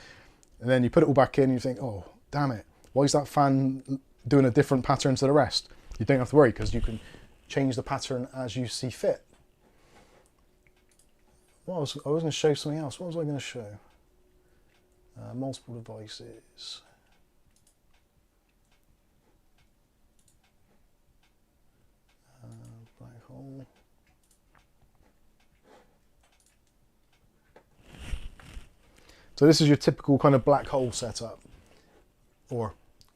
and then you put it all back in and you think, oh, damn it, why is that fan doing a different pattern to the rest? You don't have to worry, because you can change the pattern as you see fit. I was going to show something else. What was I going to show? Multiple devices. Black hole. So this is your typical kind of black hole setup, or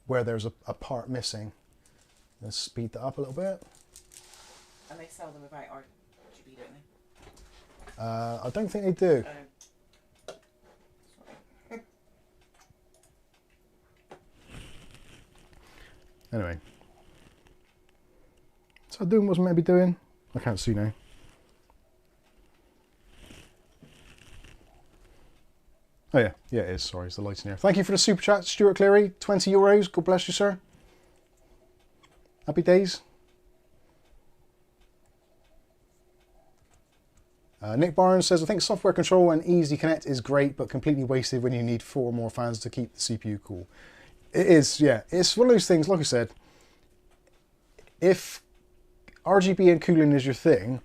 where there's a part missing. Let's speed that up a little bit. And they sell them without RGB, don't they? I don't think they do. Anyway. So doing what's meant to be doing? I can't see now. Oh yeah, yeah it is, sorry, it's the lighting here. Thank you for the super chat, Stuart Cleary, €20. God bless you, sir. Happy days. Nick Barnes says, I think software control and easy connect is great, but completely wasted when you need 4 more fans to keep the CPU cool. It is, yeah. It's one of those things, like I said, if RGB and cooling is your thing,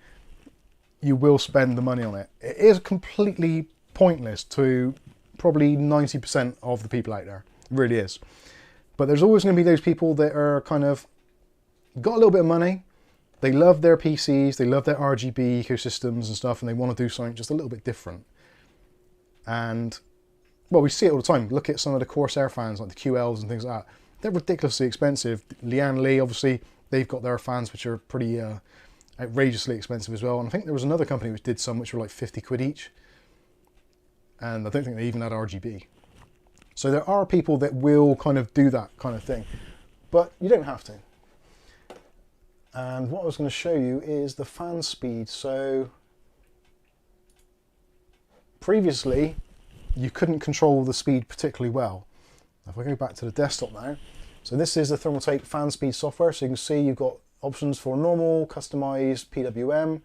you will spend the money on it. It is completely pointless to probably 90% of the people out there. It really is. But there's always going to be those people that are kind of got a little bit of money, they love their PCs, they love their RGB ecosystems and stuff, and they want to do something just a little bit different. And, well, we see it all the time. Look at some of the Corsair fans, like the QLs and things like that. They're ridiculously expensive. Lian Li, obviously, they've got their fans, which are pretty outrageously expensive as well. And I think there was another company which did some which were like 50 quid each. And I don't think they even had RGB. So there are people that will kind of do that kind of thing. But you don't have to. And what I was going to show you is the fan speed. So previously, you couldn't control the speed particularly well. If I go back to the desktop now, so this is the Thermaltake fan speed software. So you can see you've got options for normal, customized, PWM.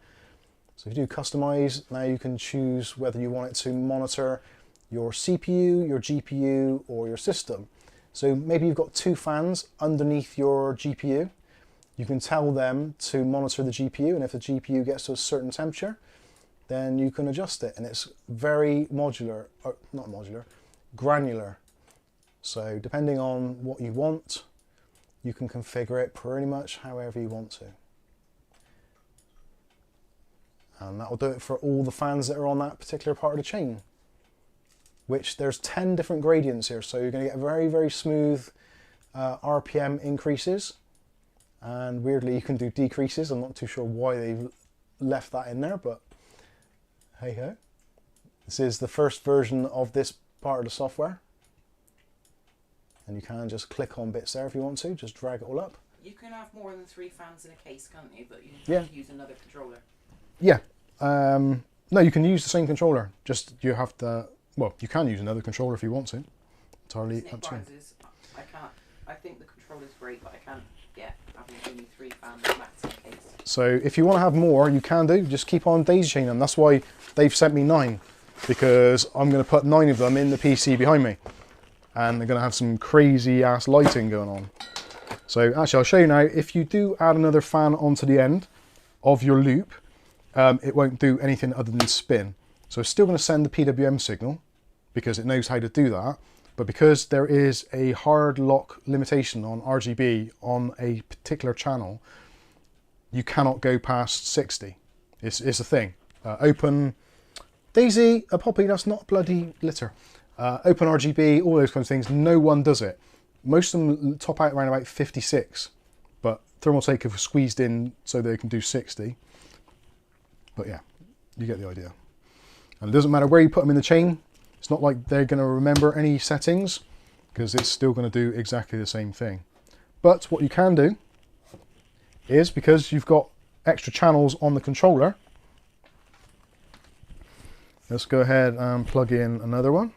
So if you do customize, now you can choose whether you want it to monitor your CPU, your GPU, or your system. So maybe you've got two fans underneath your GPU. You can tell them to monitor the GPU, and if the GPU gets to a certain temperature, then you can adjust it. And it's very modular, or not modular, granular. So depending on what you want, you can configure it pretty much however you want to. And that will do it for all the fans that are on that particular part of the chain. Which there's 10 different gradients here, so you're going to get very, very smooth RPM increases. And weirdly, you can do decreases. I'm not too sure why they've left that in there, but hey ho. This is the first version of this part of the software. And you can just click on bits there if you want to, just drag it all up. You can have more than 3 fans in a case, can't you? But you Yeah. have to use another controller. Yeah. No, you can use the same controller. Just you have to, well, you can use another controller if you want to. Entirely up to you. I think the controller's great, but I can't get having only 3 fans max in a case. So if you want to have more, you can do. Just keep on daisy chaining them. That's why they've sent me 9, because I'm going to put 9 of them in the PC behind me. And they're going to have some crazy ass lighting going on. So actually, I'll show you now. If you do add another fan onto the end of your loop, it won't do anything other than spin. So it's still going to send the PWM signal because it knows how to do that. But because there is a hard lock limitation on RGB on a particular channel, you cannot go past 60. It's a thing. Open Daisy, a poppy, that's not bloody litter. Open RGB, all those kinds of things, no one does it. Most of them top out around about 56, but Thermaltake have squeezed in so they can do 60. But yeah, you get the idea. And it doesn't matter where you put them in the chain, it's not like they're going to remember any settings, because it's still going to do exactly the same thing. But what you can do is, because you've got extra channels on the controller, let's go ahead and plug in another one.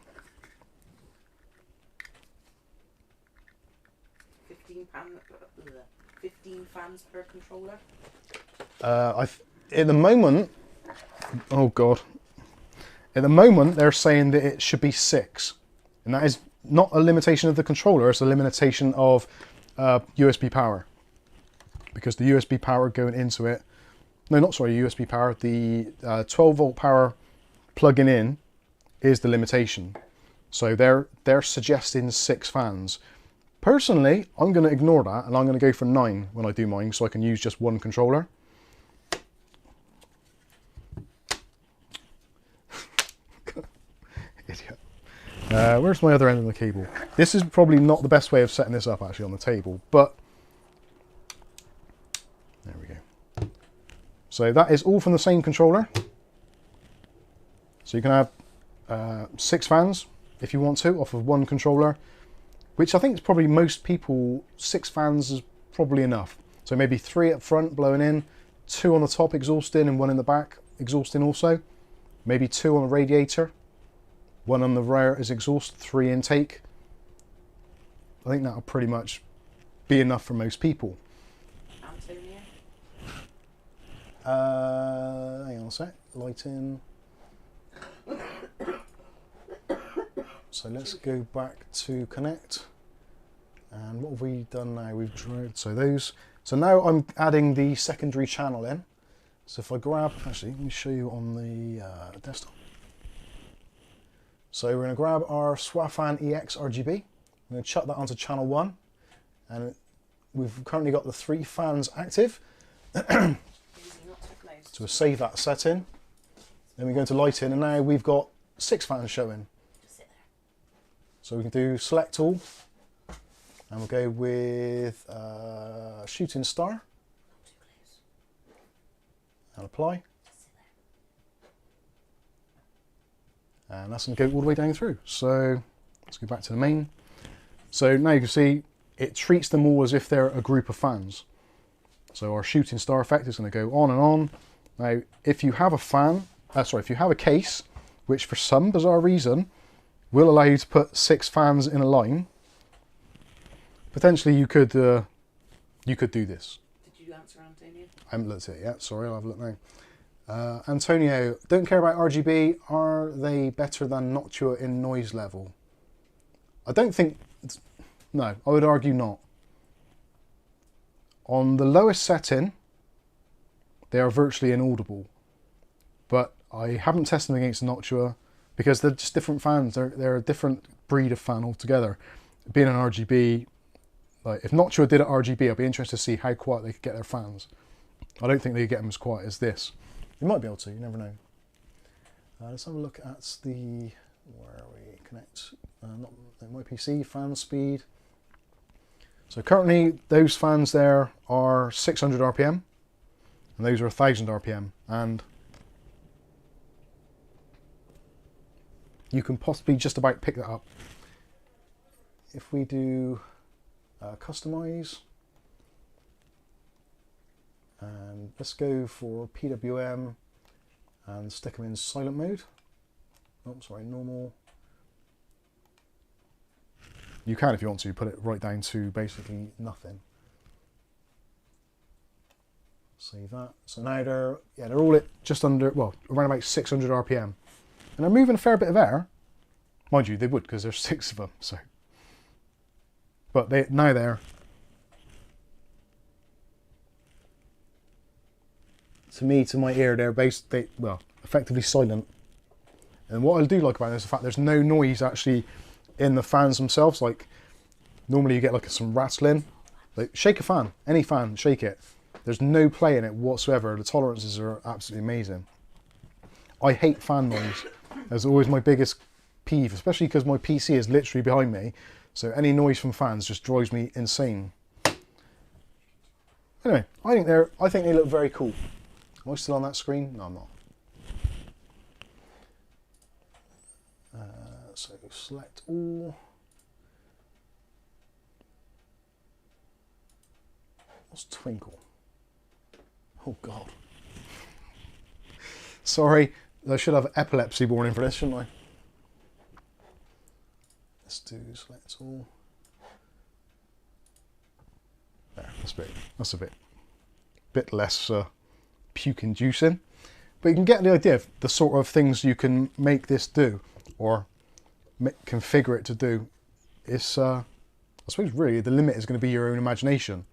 15 fans per controller? At the moment, oh god, at the moment they're saying that it should be 6, and that is not a limitation of the controller, it's a limitation of USB power, because the USB power going into it, no, not sorry, USB power, the 12 volt power plugging in is the limitation. So they're suggesting 6 fans. Personally, I'm going to ignore that, and I'm going to go for 9 when I do mine, so I can use just one controller. Idiot. Where's my other end of the cable? This is probably not the best way of setting this up actually on the table, but there we go. So that is all from the same controller. So you can have 6 fans if you want to off of one controller, which I think is probably most people, 6 fans is probably enough. So maybe 3 up front blowing in, 2 on the top exhausting and 1 in the back exhausting also. Maybe 2 on the radiator, 1 on the rear is exhaust, 3 intake. I think that'll pretty much be enough for most people. Antonio? Hang on a sec, lighting. So let's go back to connect. And what have we done now? We've dragged, so those. So now I'm adding the secondary channel in. So if I grab, actually, let me show you on the desktop. So we're going to grab our Swafan EX RGB. I'm going to chuck that onto channel 1. And we've currently got the 3 fans active. So we'll save that setting. Then we go into lighting, and now we've got 6 fans showing. So we can do select all, and we'll go with shooting star, and apply. And that's going to go all the way down through. So let's go back to the main. So now you can see it treats them all as if they're a group of fans. So our shooting star effect is going to go on and on. Now, if you have a fan, if you have a case, which for some bizarre reason will allow you to put 6 fans in a line, potentially you could do this. Did you answer, Antonio? I haven't looked at it yet. Sorry, I'll have a look now. Antonio, don't care about RGB. Are they better than Noctua in noise level? I don't think... No, I would argue not. On the lowest setting, they are virtually inaudible. But I haven't tested them against Noctua because they're just different fans. They're a different breed of fan altogether. Being an RGB, like if Noctua did an RGB, I'd be interested to see how quiet they could get their fans. I don't think they get them as quiet as this. You might be able to, you never know. Let's have a look at the, where are we, connect, not my PC, fan speed. So currently those fans there are 600 RPM and those are 1000 RPM, and you can possibly just about pick that up. If we do customize, and let's go for PWM and stick them in silent mode. Oh, sorry, normal. You can, if you want to, put it right down to basically nothing. Save that. So now they're all at just under, well, around about 600 RPM. And they're moving a fair bit of air. Mind you, they would, because there's 6 of them, so. But now they're, to me, to my ear, they're well, effectively silent. And what I do like about it is the fact there's no noise actually in the fans themselves. Like normally you get like some rattling. Like shake a fan, any fan, shake it. There's no play in it whatsoever. The tolerances are absolutely amazing. I hate fan noise. That's always my biggest peeve, especially because my PC is literally behind me. So any noise from fans just drives me insane. Anyway, I think they look very cool. Am I still on that screen? No, I'm not. So select all. What's twinkle? Oh God. Sorry, I should have epilepsy warning for this, shouldn't I? Let's do select all. There, that's a bit less puke inducing. But you can get the idea of the sort of things you can make this do, or configure it to do. It's I suppose really the limit is going to be your own imagination.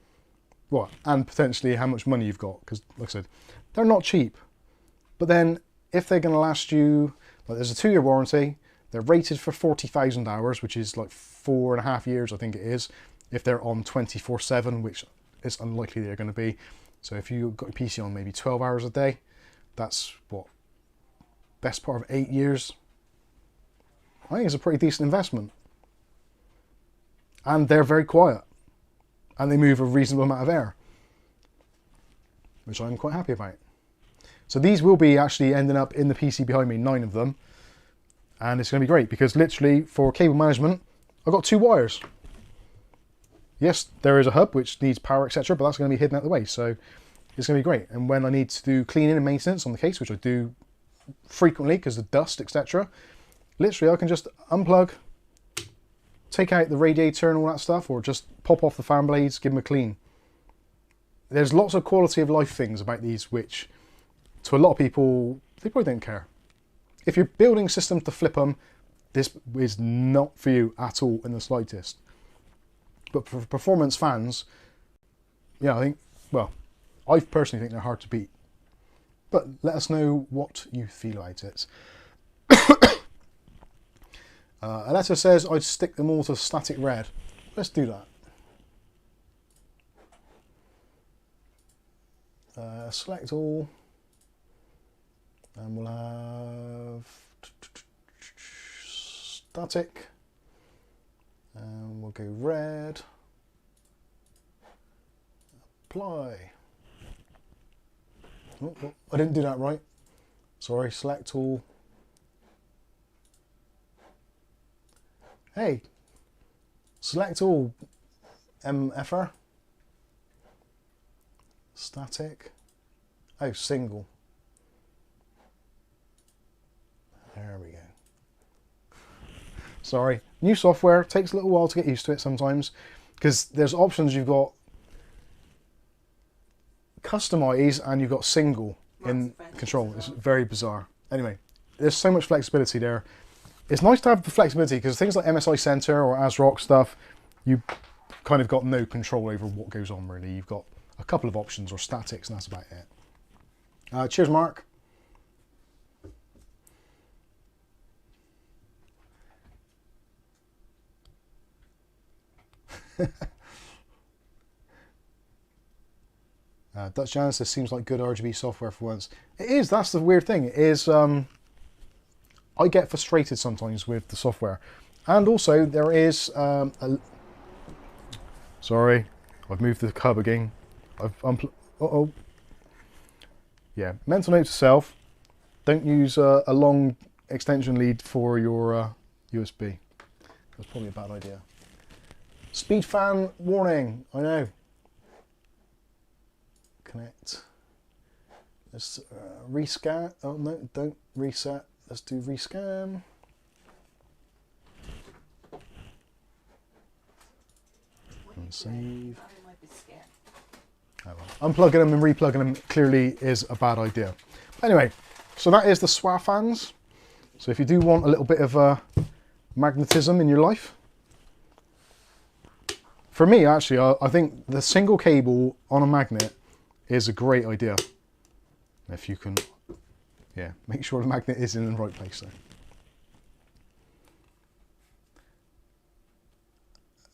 Well, and potentially how much money you've got, because like I said, they're not cheap. But then if they're going to last you, like there's a 2-year warranty, they're rated for 40,000 hours, which is like 4.5 years, I think it is, if they're on 24/7, which is unlikely they're going to be. So if you've got your PC on maybe 12 hours a day, that's what, best part of 8 years. I think it's a pretty decent investment. And they're very quiet. And they move a reasonable amount of air, which I'm quite happy about. So these will be actually ending up in the PC behind me, 9 of them. And it's going to be great because literally for cable management, I've got 2 wires. Yes, there is a hub which needs power, etc., but that's going to be hidden out the way. So it's going to be great. And when I need to do cleaning and maintenance on the case, which I do frequently because of dust, etc., literally I can just unplug, take out the radiator and all that stuff, or just pop off the fan blades, give them a clean. There's lots of quality of life things about these which, to a lot of people, they probably don't care. If you're building systems to flip them, this is not for you at all in the slightest. But for performance fans, yeah, I think, well, I personally think they're hard to beat. But let us know what you feel about it. Aletta says I'd stick them all to static red. Let's do that. Select all. And we'll have static. And we'll go red. Apply. Oh, I didn't do that right. Sorry, select all. Hey, select all, MFR. Static. Oh, single. There we go. Sorry, new software, takes a little while to get used to it sometimes, because there's options. You've got customize and you've got single. in control. It's very bizarre. Anyway, there's so much flexibility there. It's nice to have the flexibility because things like MSI Center or ASRock stuff, you kind of got no control over what goes on really. You've got a couple of options or statics and that's about it. Cheers, Mark. Dutch Jan says, seems like good RGB software for once. It is, that's the weird thing. It is, I get frustrated sometimes with the software. And also there is, sorry, I've moved the cub again. Uh-oh. Yeah, mental note to self, don't use a long extension lead for your USB. That's probably a bad idea. Speed fan warning, I know. Connect. Let's rescan. Oh no, don't reset. Let's do rescan. And save. Oh, well. Unplugging them and replugging them clearly is a bad idea. Anyway, so that is the Swafans. So if you do want a little bit of magnetism in your life, for me actually, I think the single cable on a magnet is a great idea. If you can, yeah, make sure the magnet is in the right place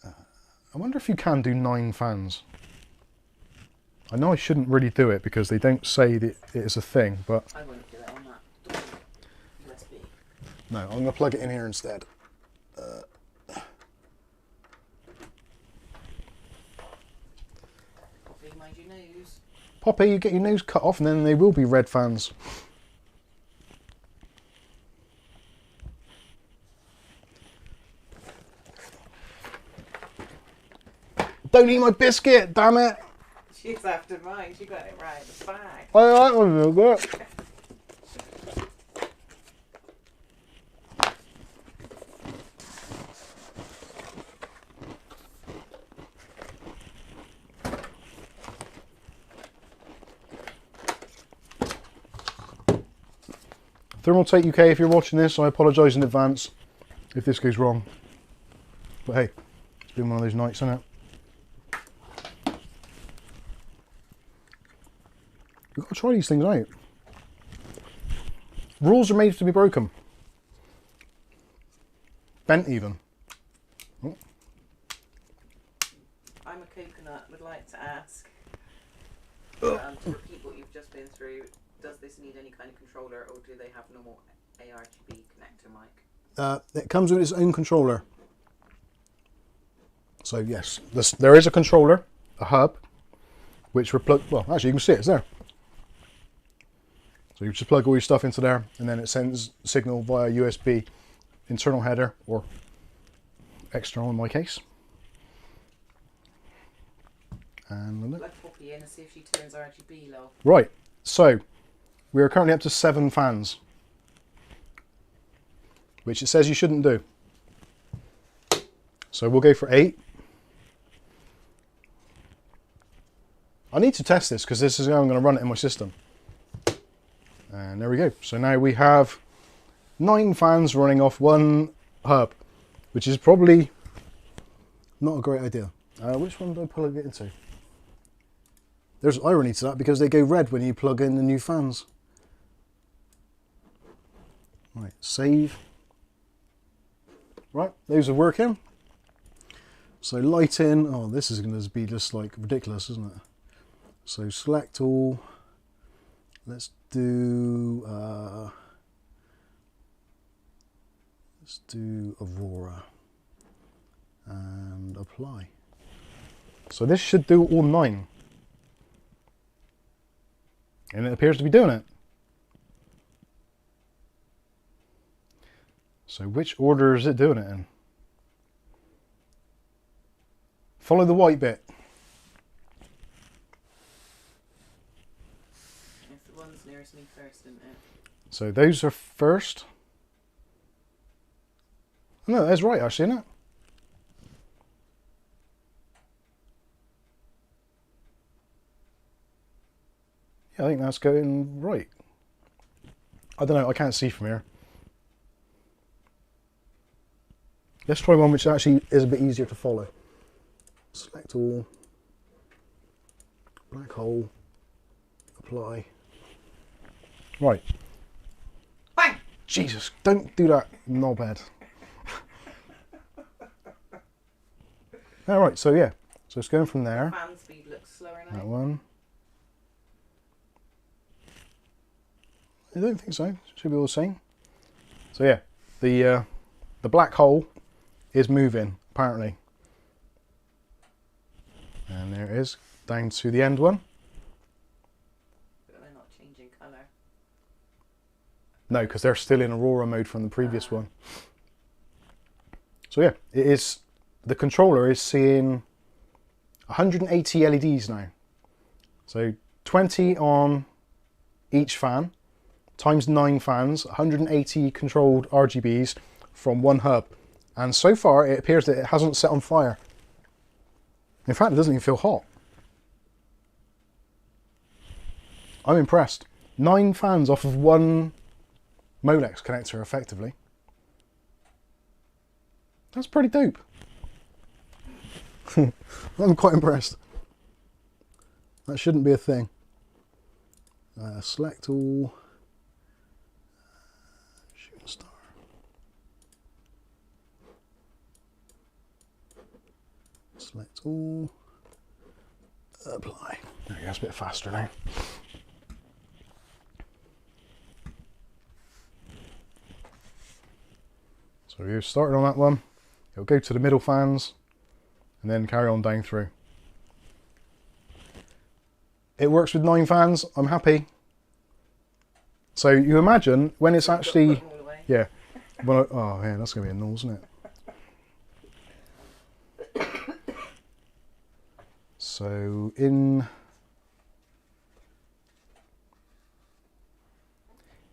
there. I wonder if you can do 9 fans. I know I shouldn't really do it because they don't say that it is a thing, but I won't do it on that USB. No, I'm going to plug it in here instead. Poppy, mind your nose. Poppy, you get your nose cut off and then they will be red fans. Don't eat my biscuit, damn it! She's after mine, she got it right in the bag. I like one real good. Thermaltake UK, if you're watching this, I apologise in advance if this goes wrong. But hey, it's been one of those nights, hasn't it? We've got to try these things out. Rules are made to be broken. Bent even. Oh. I'm a coconut, would like to ask, to repeat what you've just been through, does this need any kind of controller or do they have normal ARGB connector mic? It comes with its own controller. So yes, there is a controller, a hub, which we're plugged, well actually you can see it, it's there. So you just plug all your stuff into there and then it sends signal via USB internal header or external in my case. And Plug Poppy in and see if she turns RGB low. right, so we are currently up to 7 fans, which it says you shouldn't do. So we'll go for 8. I need to test this because this is how I'm going to run it in my system. And there we go. So now we have 9 fans running off 1 hub, which is probably not a great idea. Which one do I plug it into? There's irony to that because they go red when you plug in the new fans. Right, save. Right, those are working. So lighting, oh this is going to be just like ridiculous, isn't it? So select all. Let's do Aurora and apply. So this should do all 9. And it appears to be doing it. So which order is it doing it in? Follow the white bit. If the one's nearest me first, isn't it? So those are first. No, that's right actually, isn't it? Yeah, I think that's going right. I don't know, I can't see from here. Let's try one which actually is a bit easier to follow. Select all, black hole, apply. Right. Bang! Jesus, don't do that, knobhead. Alright, so yeah. So it's going from there. Fan speed looks slower now. That one. I don't think so. Should be all the same. So yeah, the black hole is moving, apparently. And there it is, down to the end one. But they're not changing colour. No, because they're still in Aurora mode from the previous one. So yeah, it is. The controller is seeing 180 LEDs now. So 20 on each fan, times 9 fans, 180 controlled RGBs from one hub. And so far it appears that it hasn't set on fire. In fact, it doesn't even feel hot. I'm impressed. 9 fans off of one Molex connector effectively. That's pretty dope. I'm quite impressed. That shouldn't be a thing. Select all. Shooting star. Select all. Apply. There we go, it's a bit faster now. So we've started on that one. It'll go to the middle fans and then carry on down through. It works with 9 fans, I'm happy. So you imagine when it's actually, yeah, well, oh yeah, that's going to be a noise, isn't it? So yeah,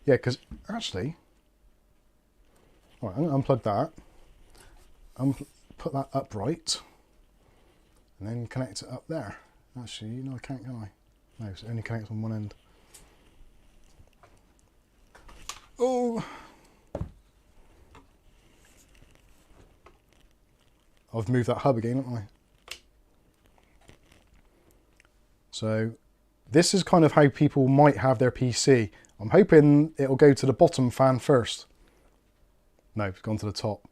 because actually, all right, I'm going to unplug that, put that upright, and then connect it up there. Actually, no, I can't, can I? No, it only connects on one end. Oh! I've moved that hub again, haven't I? So, this is kind of how people might have their PC. I'm hoping it'll go to the bottom fan first. No, it's gone to the top.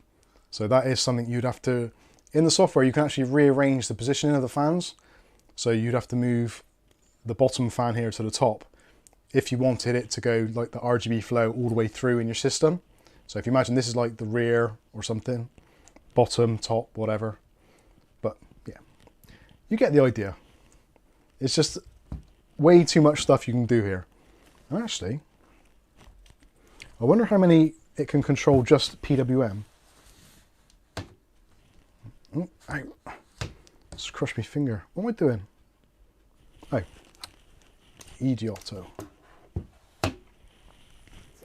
So that is something you'd have to... In the software, you can actually rearrange the positioning of the fans. So you'd have to move the bottom fan here to the top if you wanted it to go like the RGB flow all the way through in your system. So if you imagine this is like the rear or something, bottom, top, whatever. But yeah, you get the idea. It's just way too much stuff you can do here. And actually, I wonder how many it can control just PWM. Oh, ow. Just crushed my finger. What am I doing? Oh. Idioto. So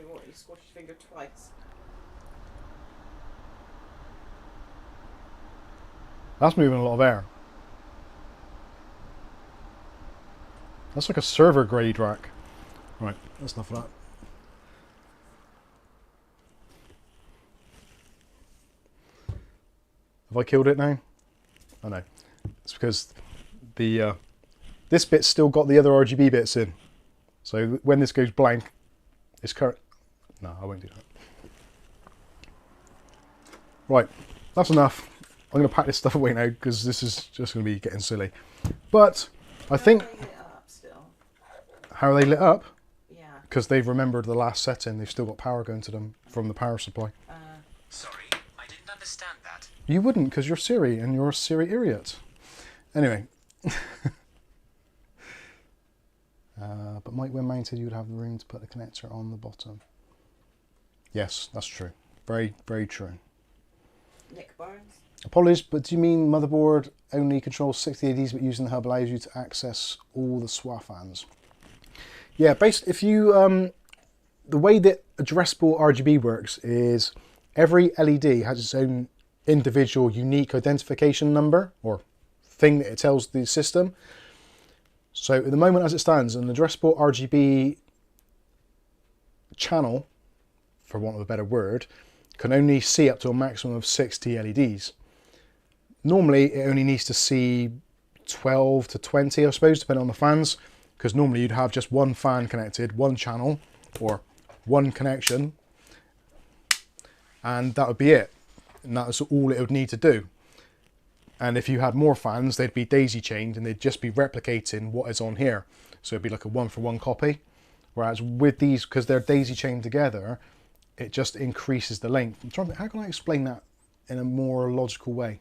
what, you squashed your finger twice? That's moving a lot of air. That's like a server grade rack. Right, that's enough of that. Have I killed it now? Oh no. It's because the this bit's still got the other RGB bits in. So when this goes blank, it's current. No, I won't do that. Right, that's enough. I'm going to pack this stuff away now because this is just going to be getting silly. But I think... How are they lit up still? How are they lit up? Yeah. Because they've remembered the last setting. They've still got power going to them from the power supply. Sorry, I didn't understand that. You wouldn't, because you're Siri and you're a Siri idiot. Anyway. But might when mounted you would have the room to put the connector on the bottom. Yes, that's true. Very, very true. Nick Barnes? Apologies, but do you mean motherboard only controls 60 LEDs but using the hub allows you to access all the Swafans? Yeah, basically if you... the way that addressable RGB works is every LED has its own individual unique identification number or thing that it tells the system. So at the moment as it stands, an addressable RGB channel, for want of a better word, can only see up to a maximum of 60 LEDs. Normally it only needs to see 12 to 20, I suppose, depending on the fans, because normally you'd have just one fan connected, one channel, or one connection, and that would be it. And that's all it would need to do. And if you had more fans, they'd be daisy chained and they'd just be replicating what is on here. So it'd be like a 1-for-1 copy. Whereas with these, because they're daisy chained together, it just increases the length. I'm trying to think, how can I explain that in a more logical way?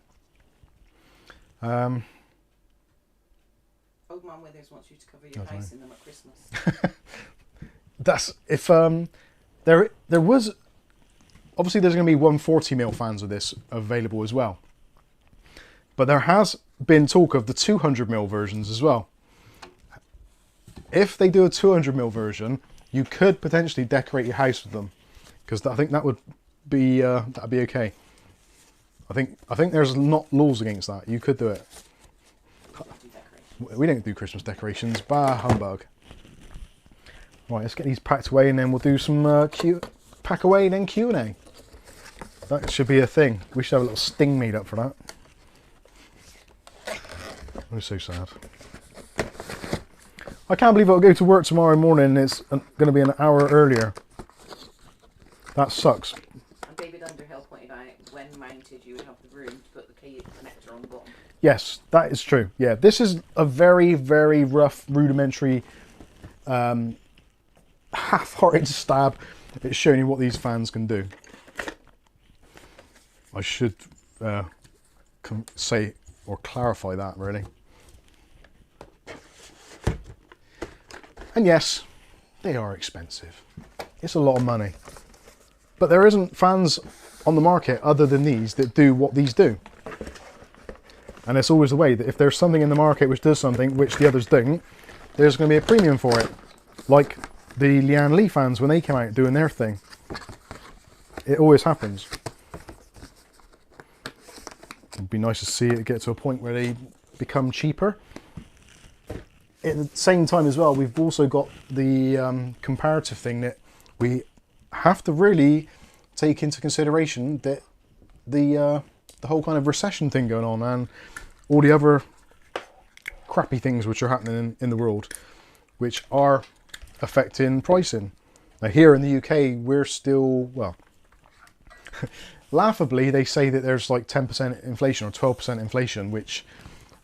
Old Man Withers wants you to cover your house in them at Christmas. That's if there was, obviously there's going to be 140mm fans of this available as well, but there has been talk of the 200mm versions as well. If they do a 200mm version, you could potentially decorate your house with them, because I think that would be that'd be okay. I think there's not laws against that. You could do it. We don't do Christmas decorations. Bah humbug. Right, let's get these packed away and then we'll do some pack away and then Q&A. That should be a thing. We should have a little sting made up for that. I'm so sad. I can't believe I'll go to work tomorrow morning and it's going to be an hour earlier. That sucks. And David Underhill pointed out, when mounted, you would have the room to put the connector on the bottom. Yes, that is true. Yeah, this is a very, very rough, rudimentary, half-hearted stab at showing you what these fans can do. I should say or clarify that, really. And yes, they are expensive. It's a lot of money. But there isn't fans on the market other than these that do what these do. And it's always the way that if there's something in the market which does something which the others don't, there's going to be a premium for it. Like the Lian Li fans when they came out doing their thing. It always happens. It'd be nice to see it get to a point where they become cheaper. At the same time as well, we've also got the comparative thing that we have to really take into consideration, that the whole kind of recession thing going on and all the other crappy things which are happening in the world, which are affecting pricing. Now here in the UK, we're still, well, laughably they say that there's like 10% inflation or 12% inflation, which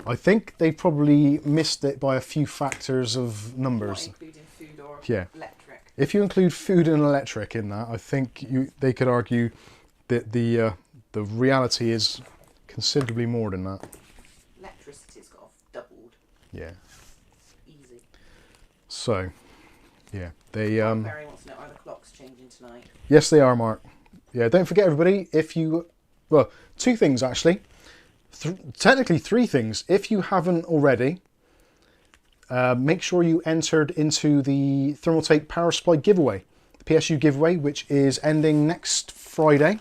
I think they probably missed it by a few factors of numbers. Not including food or electric. If you include food and electric in that, I think they could argue that the reality is considerably more than that. Electricity's got doubled. Yeah. Easy. So, yeah, they Barry wants to know, are the clocks changing tonight? Yes, they are, Mark. Yeah, don't forget, everybody, if you, well, two things actually. Technically three things. If you haven't already, make sure you entered into the Thermaltake power supply giveaway, the PSU giveaway, which is ending next Friday,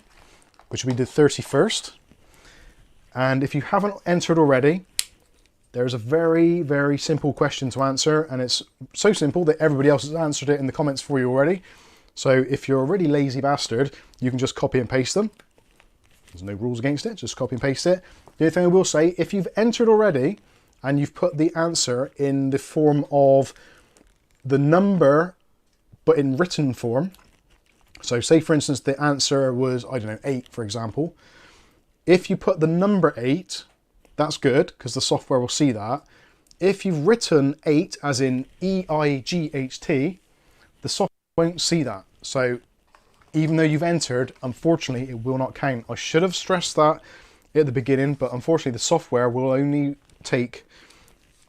which will be the 31st. And if you haven't entered already, there's a very, very simple question to answer, and it's so simple that everybody else has answered it in the comments for you already. So if you're a really lazy bastard, you can just copy and paste them. There's no rules against it, just copy and paste it. The other thing I will say, if you've entered already and you've put the answer in the form of the number, but in written form, so say for instance the answer was, I don't know, 8 for example. If you put the number 8, that's good because the software will see that. If you've written 8 as in EIGHT, the software won't see that. So even though you've entered, unfortunately it will not count. I should have stressed that at the beginning, but unfortunately the software will only take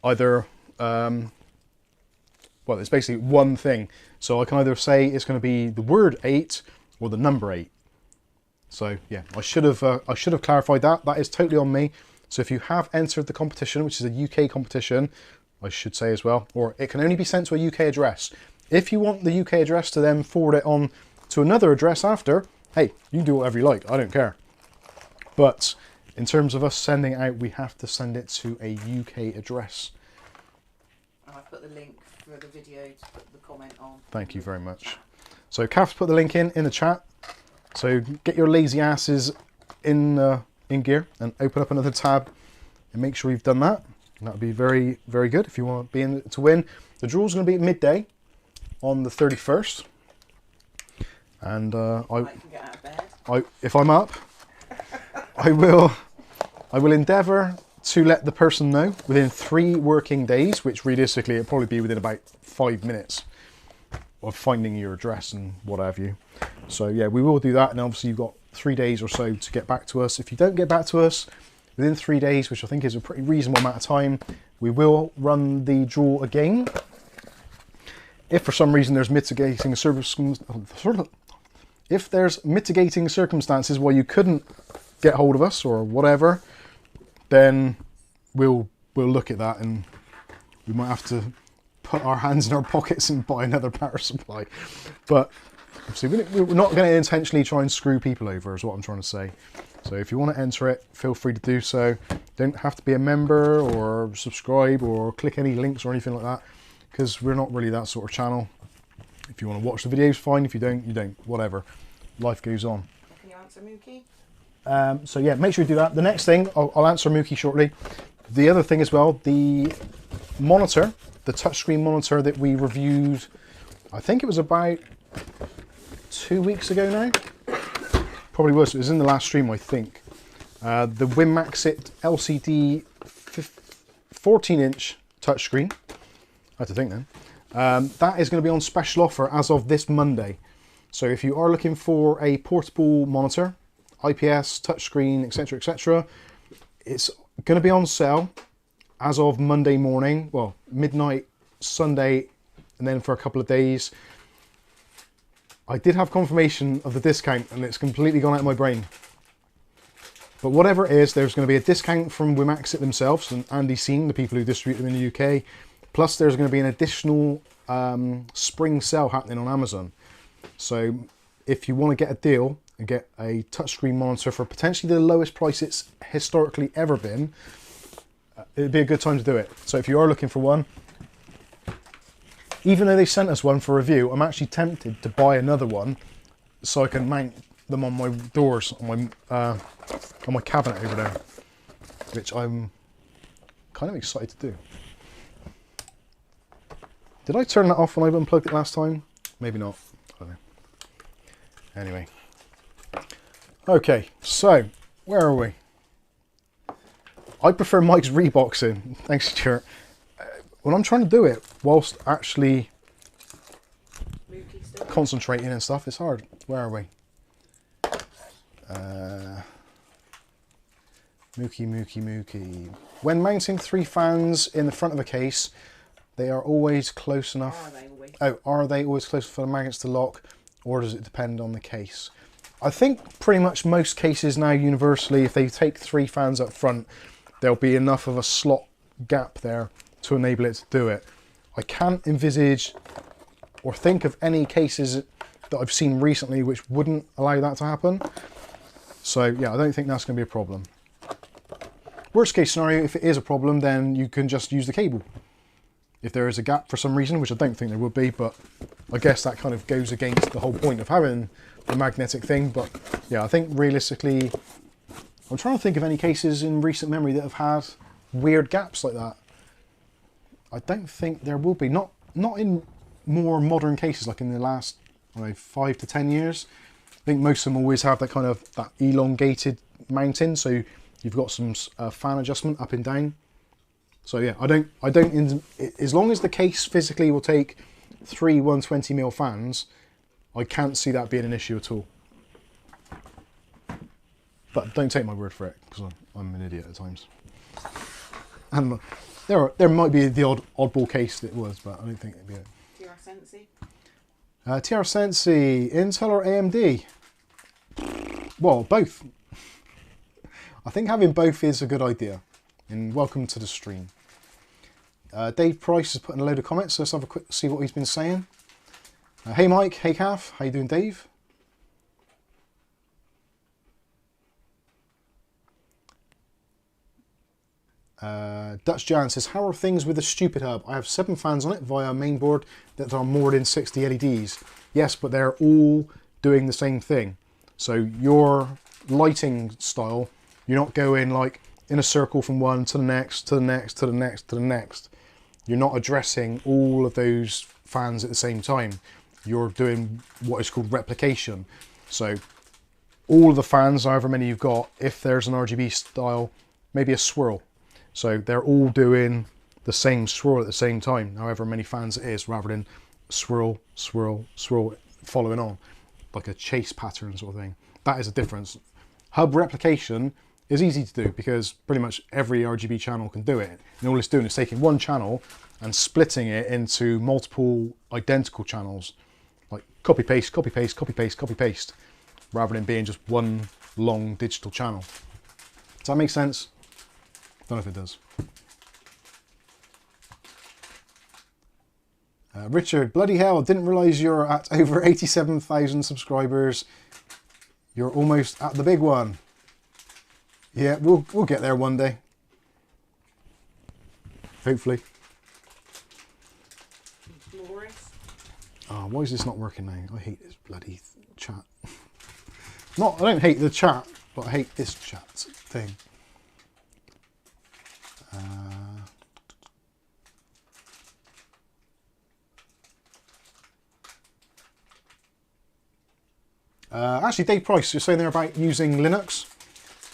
either, well, it's basically one thing. So I can either say it's going to be the word 8 or the number 8. So yeah, I should have clarified that. That is totally on me. So if you have entered the competition, which is a UK competition, I should say as well, or it can only be sent to a UK address. If you want the UK address to then forward it on to another address after, hey, you can do whatever you like, I don't care. But in terms of us sending it out, we have to send it to a UK address. And I've put the link for the video to put the comment on. Thank you very much. So Kath's put the link in the chat. So get your lazy asses in gear and open up another tab and make sure you've done that. And that would be very, very good if you want to be in to win. The draw's going to be at midday on the 31st. And if I'm up, I will endeavour to let the person know within 3 working days, which realistically it'll probably be within about 5 minutes of finding your address and what have you. So yeah, we will do that, and obviously you've got 3 days or so to get back to us. If you don't get back to us within 3 days, which I think is a pretty reasonable amount of time, we will run the draw again. If for some reason there's mitigating circumstances why you couldn't get hold of us or whatever, then we'll look at that, and we might have to put our hands in our pockets and buy another power supply. But obviously we're not going to intentionally try and screw people over, is what I'm trying to say. So if you want to enter it, feel free to do so. Don't have to be a member or subscribe or click any links or anything like that, because we're not really that sort of channel. If you want to watch the videos, fine. If you don't, you don't. Whatever. Life goes on. Can you answer Mookie? So yeah, make sure you do that. The next thing, I'll answer Mookie shortly. The other thing as well, the monitor, the touchscreen monitor that we reviewed, I think it was about 2 weeks ago now. Probably was. It was in the last stream, I think. The wimaxit LCD 14-inch touchscreen. I had to think then. That is going to be on special offer as of this Monday. So if you are looking for a portable monitor, IPS, touchscreen, etc., etc., it's going to be on sale as of Monday morning, well, midnight Sunday, and then for a couple of days. I did have confirmation of the discount, and it's completely gone out of my brain. But whatever it is, there's going to be a discount from wimaxit themselves and ANDYCINE, the people who distribute them in the UK. Plus, there's going to be an additional spring sale happening on Amazon. So if you want to get a deal and get a touchscreen monitor for potentially the lowest price it's historically ever been, it'd be a good time to do it. So if you are looking for one, even though they sent us one for review, I'm actually tempted to buy another one so I can mount them on my doors, on my cabinet over there, which I'm kind of excited to do. Did I turn that off when I unplugged it last time? Maybe not. I don't know. Anyway. Okay, so where are we? I prefer Mike's reboxing. Thanks, Stuart. When I'm trying to do it whilst actually concentrating and stuff, it's hard. Where are we? Mookie. When mounting 3 fans in the front of a case, they are always close enough. Are they always? Oh, are they always close for the magnets to lock, or does it depend on the case? I think pretty much most cases now, universally, if they take 3 fans up front, there'll be enough of a slot gap there to enable it to do it. I can't envisage or think of any cases that I've seen recently which wouldn't allow that to happen. So yeah, I don't think that's going to be a problem. Worst case scenario, if it is a problem, then you can just use the cable. If there is a gap for some reason, which I don't think there would be, but I guess that kind of goes against the whole point of having the magnetic thing. But yeah, I think realistically, I'm trying to think of any cases in recent memory that have had weird gaps like that. I don't think there will be. Not in more modern cases, like in the last 5 to 10 years. I think most of them always have that kind of that elongated mounting, so you've got some fan adjustment up and down. So yeah, I don't. As long as the case physically will take 3 120mm fans, I can't see that being an issue at all. But don't take my word for it, because I'm an idiot at times. And there might be the oddball case that it was, but I don't think it'd be it. TR Sensi? TR Sensi, Intel or AMD? Well, both. I think having both is a good idea. And welcome to the stream. Dave Price has put in a load of comments, so let's have a quick see what he's been saying. Hey Mike, hey Kath, how you doing, Dave? Dutch Jan says, how are things with the stupid hub? I have 7 fans on it via mainboard that are moored in 60 LEDs. Yes, but they're all doing the same thing. So your lighting style, you're not going like in a circle from one to the next, to the next, to the next, to the next. You're not addressing all of those fans at the same time. You're doing what is called replication. So all of the fans, however many you've got, if there's an RGB style, maybe a swirl. So they're all doing the same swirl at the same time, however many fans it is, rather than swirl, swirl, swirl, following on, like a chase pattern sort of thing. That is a difference. Hub replication is easy to do because pretty much every RGB channel can do it. And all it's doing is taking one channel and splitting it into multiple identical channels, like copy paste, copy paste, copy paste, copy paste, rather than being just one long digital channel. Does that make sense? Don't know if it does. Richard, bloody hell, didn't realise you're at over 87,000 subscribers. You're almost at the big one. Yeah, we'll get there one day. Hopefully. Oh, why is this not working now? I hate this bloody chat. I don't hate the chat, but I hate this chat thing. Actually, Dave Price, you're saying there about using Linux,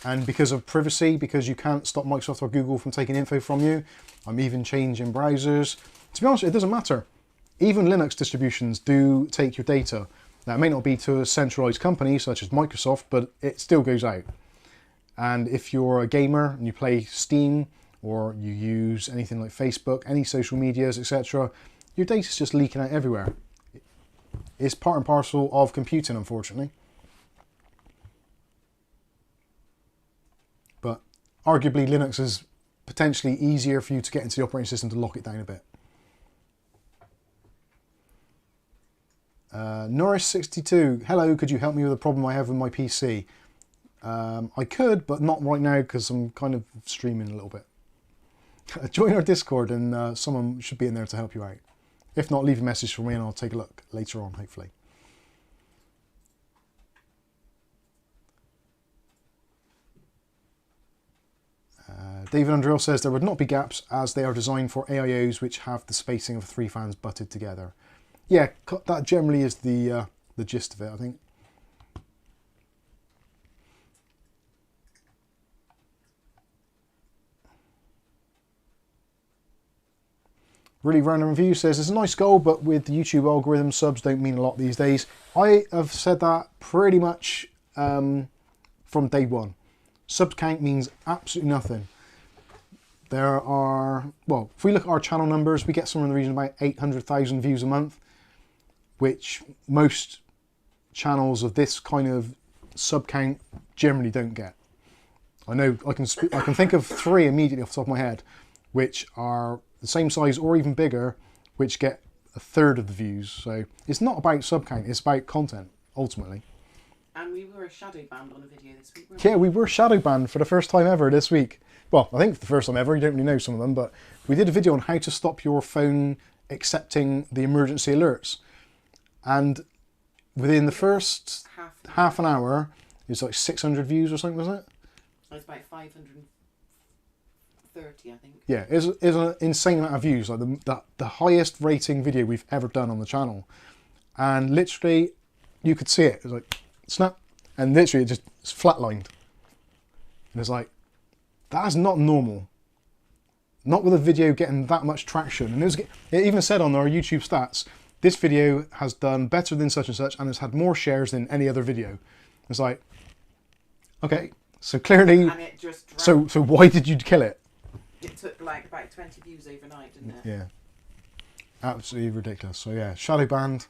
and because of privacy, because you can't stop Microsoft or Google from taking info from you. I'm even changing browsers. To be honest, it doesn't matter. Even Linux distributions do take your data. Now, it may not be to a centralized company such as Microsoft, but it still goes out. And if you're a gamer and you play Steam, or you use anything like Facebook, any social medias, etc., your data's just leaking out everywhere. It's part and parcel of computing, unfortunately. But arguably Linux is potentially easier for you to get into the operating system to lock it down a bit. Norris62, hello, could you help me with a problem I have with my PC? I could, but not right now because I'm kind of streaming a little bit. Join our Discord and someone should be in there to help you out. If not, leave a message for me and I'll take a look later on, hopefully. David Underhill says there would not be gaps as they are designed for AIOs which have the spacing of 3 fans butted together. Yeah, that generally is the gist of it, I think. Really Random Review says, it's a nice goal, but with the YouTube algorithm, subs don't mean a lot these days. I have said that pretty much from day one. Sub count means absolutely nothing. There are, well, if we look at our channel numbers, we get somewhere in the region of about 800,000 views a month, which most channels of this kind of sub count generally don't get. I know I can think of 3 immediately off the top of my head, which are the same size or even bigger, which get 1/3 of the views. So it's not about sub count, it's about content ultimately. And we were shadow banned on a video this week, weren't Yeah, we were shadow banned for the first time ever this week. Well, I think for the first time ever, you don't really know some of them, but we did a video on how to stop your phone accepting the emergency alerts. And within the first half an hour, it was like 600 views or something, wasn't it? It was about 530, I think. Yeah, it's an insane amount of views, like the highest rating video we've ever done on the channel. And literally, you could see it. It was like, snap, and literally it just flatlined. And it's like, that is not normal. Not with a video getting that much traction. And it even said on our YouTube stats, this video has done better than such and such and has had more shares than any other video. It's like, okay, so clearly, And it just so why did you kill it? It took like about 20 views overnight, didn't it? Yeah, absolutely ridiculous. So yeah, shadow banned.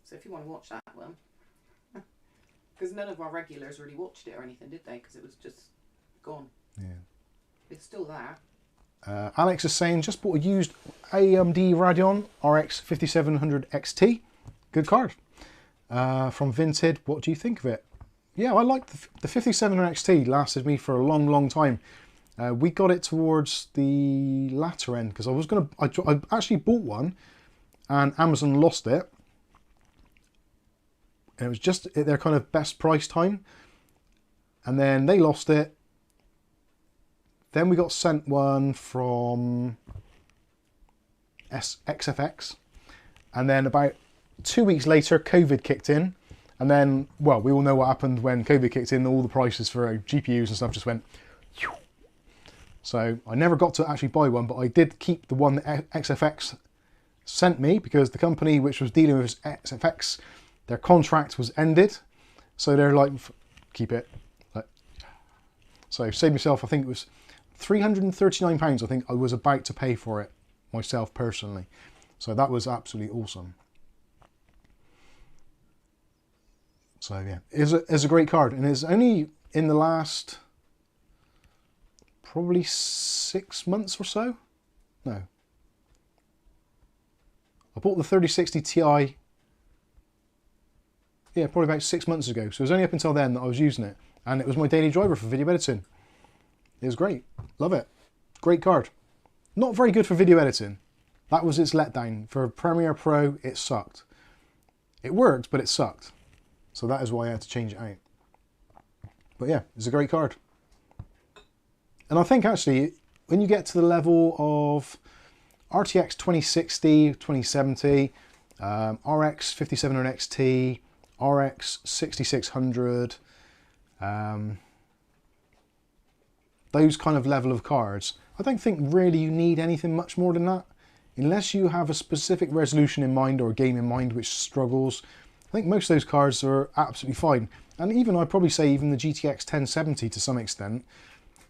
So if you want to watch that one, because none of our regulars really watched it or anything, did they? Because it was just gone. Yeah. It's still there. Alex is saying, just bought a used AMD Radeon RX 5700 XT. Good card. From Vinted, what do you think of it? Yeah, I like the 5700 XT. Lasted me for a long, long time. We got it towards the latter end because I actually bought one and Amazon lost it. And it was just at their kind of best price time. And then they lost it. Then we got sent one from XFX. And then about 2 weeks later, COVID kicked in. And then, well, we all know what happened when COVID kicked in. All the prices for GPUs and stuff just went. So I never got to actually buy one, but I did keep the one that XFX sent me because the company which was dealing with XFX, their contract was ended. So they're like, keep it. So save myself, I think it was £339, I think I was about to pay for it myself personally. So that was absolutely awesome. So yeah, it's a great card, and it's only in the last probably 6 months or so. No. I bought the 3060 Ti, yeah, probably about 6 months ago. So it was only up until then that I was using it. And it was my daily driver for video editing. It was great. Love it. Great card. Not very good for video editing. That was its letdown. For Premiere Pro, it sucked. It worked, but it sucked. So that is why I had to change it out. But yeah, it's a great card. And I think actually, when you get to the level of RTX 2060, 2070, RX 5700 XT, RX 6600, those kind of level of cards, I don't think really you need anything much more than that. Unless you have a specific resolution in mind or a game in mind which struggles, I think most of those cards are absolutely fine. And even, I'd probably say even the GTX 1070 to some extent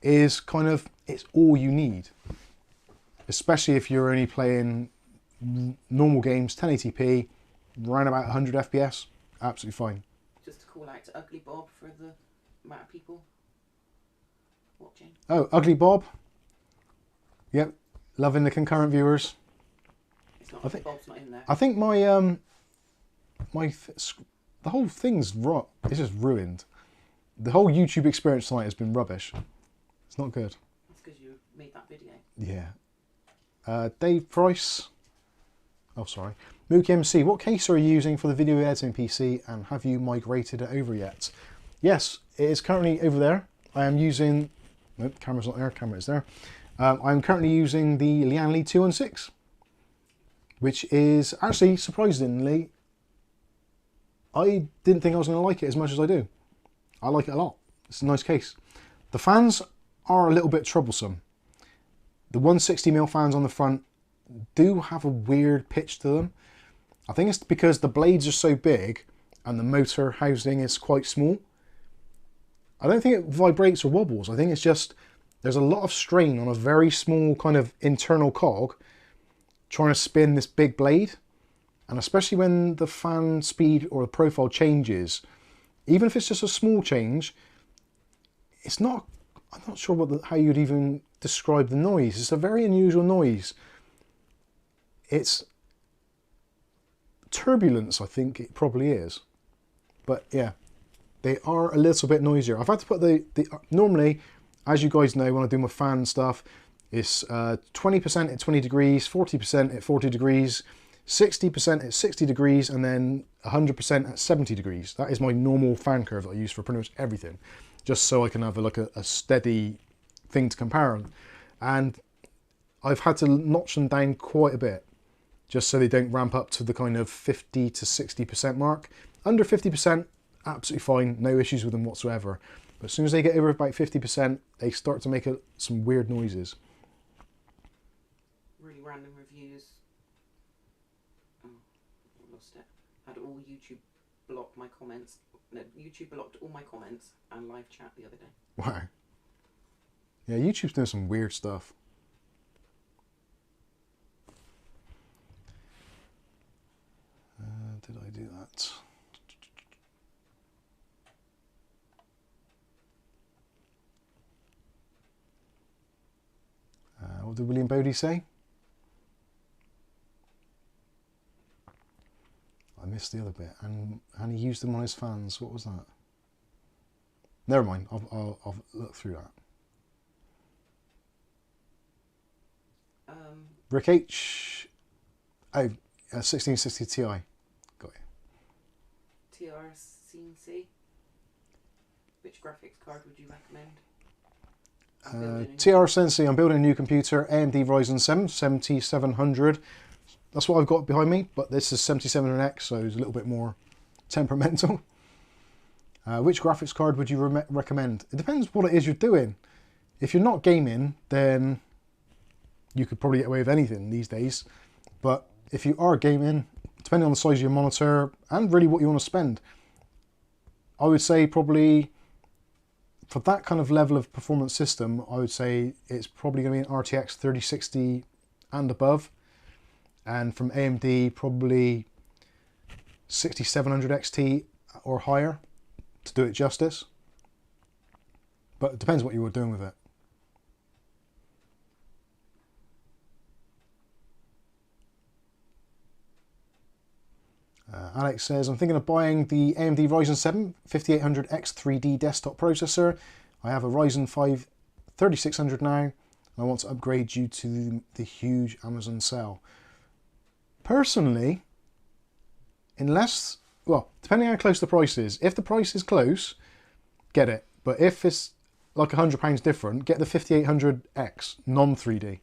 is kind of, it's all you need. Especially if you're only playing normal games, 1080p, around about 100 FPS, absolutely fine. Just to call out to Ugly Bob for the amount of people watching. Oh, Ugly Bob. Yep, loving the concurrent viewers. It's not Ugly Bob's not in there. I think my the whole thing's it's just ruined. The whole YouTube experience tonight has been rubbish. It's not good. That's because you made that video. Yeah. Dave Price. Oh, sorry. Mook MC, what case are you using for the video editing PC and have you migrated it over yet? Yes, it is currently over there. I am using, nope, camera's not there, camera is there. I'm currently using the Lianli 216, which is actually, surprisingly, I didn't think I was going to like it as much as I do. I like it a lot. It's a nice case. The fans are a little bit troublesome. The 160mm fans on the front do have a weird pitch to them. I think it's because the blades are so big and the motor housing is quite small. I don't think it vibrates or wobbles. I think it's just there's a lot of strain on a very small kind of internal cog trying to spin this big blade. And especially when the fan speed or the profile changes, even if it's just a small change, it's not, I'm not sure how you'd even describe the noise. It's a very unusual noise. It's turbulence, I think it probably is. But yeah, they are a little bit noisier. I've had to put normally, as you guys know, when I do my fan stuff, it's 20% at 20 degrees, 40% at 40 degrees, 60% at 60 degrees, and then 100% at 70 degrees. That is my normal fan curve that I use for pretty much everything, just so I can have a steady thing to compare on. And I've had to notch them down quite a bit, just so they don't ramp up to the kind of 50 to 60% mark. Under 50%, absolutely fine, no issues with them whatsoever. But as soon as they get over about 50%, they start to make some weird noises. Really random reviews. Oh, I lost it. Had all YouTube block my comments. No, YouTube blocked all my comments and live chat the other day. Wow. Yeah, YouTube's doing some weird stuff. Did I do that? What did William Bodie say? I missed the other bit. And he used them on his fans. What was that? Never mind. I'll look through that. Rick H. Oh, 1660 Ti. Got it. TRCC. Which graphics card would you recommend? TR Sensei, I'm building a new computer, AMD Ryzen 7 7700. That's what I've got behind me, but this is 7700X, so it's a little bit more temperamental. Which graphics card would you recommend? It depends what it is you're doing. If you're not gaming, then you could probably get away with anything these days. But if you are gaming, depending on the size of your monitor and really what you want to spend, I would say probably for that kind of level of performance system, I would say it's probably going to be an RTX 3060 and above. And from AMD, probably 6700 XT or higher to do it justice. But it depends what you were doing with it. Alex says, I'm thinking of buying the AMD Ryzen 7 5800X 3D desktop processor. I have a Ryzen 5 3600 now, and I want to upgrade due to the huge Amazon sale. Personally, unless, well, depending on how close the price is, if the price is close, get it. But if it's like £100 different, get the 5800X non-3D.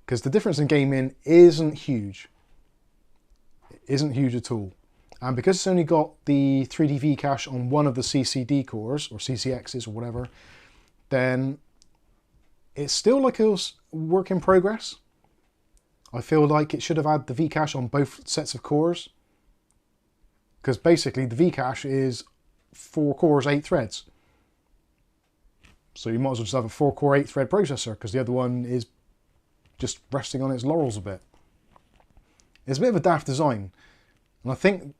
Because the difference in gaming isn't huge. Isn't huge at all, and because it's only got the 3D V cache on one of the CCD cores or CCXs or whatever, then it's still like a work in progress. I feel like it should have had the V cache on both sets of cores, because basically the V cache is 4 cores, 8 threads. So you might as well just have a 4-core 8-thread processor, because the other one is just resting on its laurels a bit. It's a bit of a daft design, and I think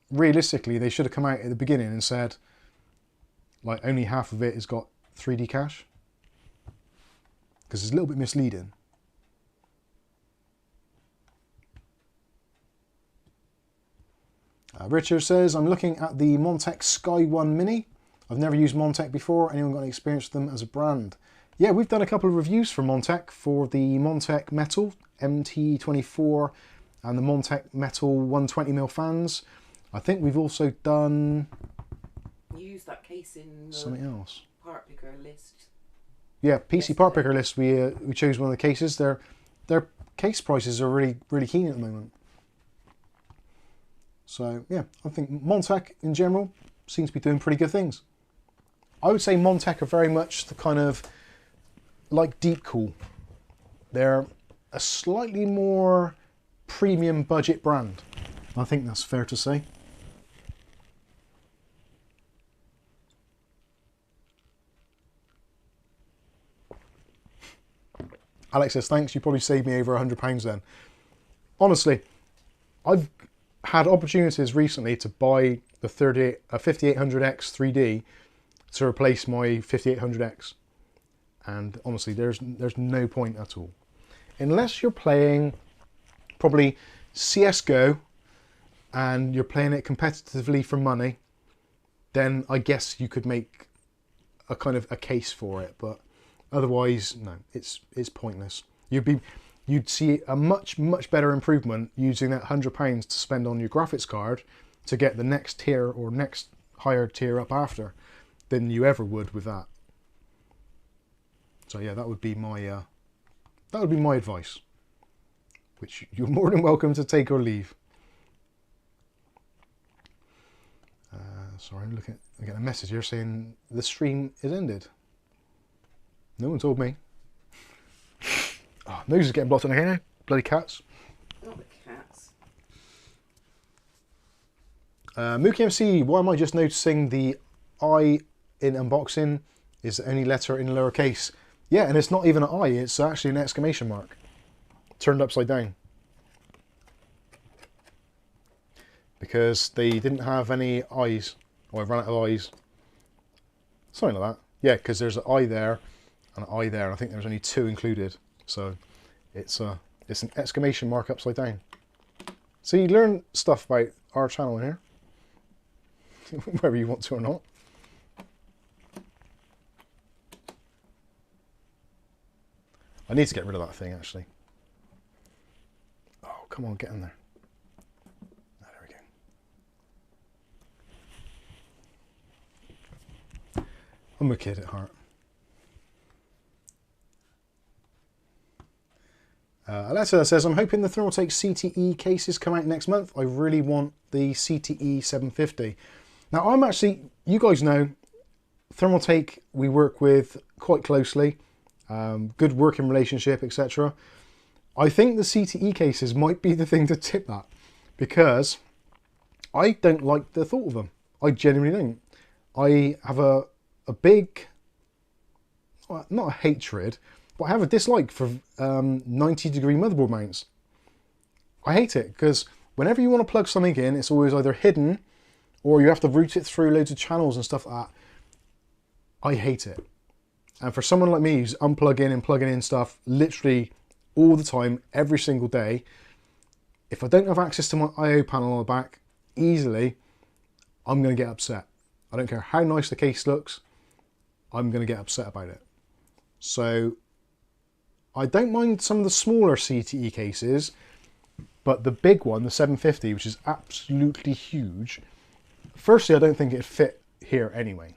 realistically they should have come out at the beginning and said like only half of it has got 3D cache, because it's a little bit misleading. Richard says, I'm looking at the Montech Sky 1 Mini. I've never used Montech before. Anyone got any experience with them as a brand? Yeah, we've done a couple of reviews for Montech, for the Montech Metal MT24 and the Montech Metal 120mm fans. I think we've also done... You use that case in the something else. part picker list. Yeah, PC part picker list. We chose one of the cases. Their case prices are really keen at the moment. So yeah, I think Montech in general seems to be doing pretty good things. I would say Montech are very much the kind of like Deepcool. They're a slightly more premium budget brand. I think that's fair to say. Alex says, thanks, you probably saved me over £100 then. Honestly, I've had opportunities recently to buy the 5800X 3D to replace my 5800X. And honestly, there's no point at all. Unless you're playing probably CSGO and you're playing it competitively for money, then I guess you could make a kind of a case for it. But otherwise, no, it's pointless. You'd see a much better improvement using that £100 to spend on your graphics card to get the next tier or next higher tier up after than you ever would with that. So yeah, that would be my advice, which you're more than welcome to take or leave. Sorry, I'm getting a message here saying the stream is ended. No one told me. Oh, nose is getting blocked on again now. Bloody cats. Not the cats. Mookie MC, why am I just noticing the I in unboxing is the only letter in lowercase? Yeah, and it's not even an I, it's actually an exclamation mark. Turned upside down. Because they didn't have any I's, or I've run out of I's. Something like that. Yeah, because there's an I there and an I there, and I think there's only 2 included. So it's an exclamation mark upside down. So you learn stuff about our channel in here, whether you want to or not. I need to get rid of that thing, actually. Oh, come on, get in there. Oh, there we go. I'm a kid at heart. Alexa says, I'm hoping the Thermaltake CTE cases come out next month. I really want the CTE 750. Now, I'm actually, you guys know, Thermaltake we work with quite closely. Good working relationship, etc. I think the CTE cases might be the thing to tip that, because I don't like the thought of them. I genuinely don't. I have a big, well, not a hatred, but I have a dislike for 90-degree motherboard mounts. I hate it, because whenever you want to plug something in, it's always either hidden or you have to route it through loads of channels and stuff like that. I hate it. And for someone like me who's unplugging and plugging in stuff literally all the time, every single day, if I don't have access to my I/O panel on the back easily, I'm going to get upset. I don't care how nice the case looks, I'm going to get upset about it. So I don't mind some of the smaller CTE cases, but the big one, the 750, which is absolutely huge, firstly, I don't think it'd fit here anyway.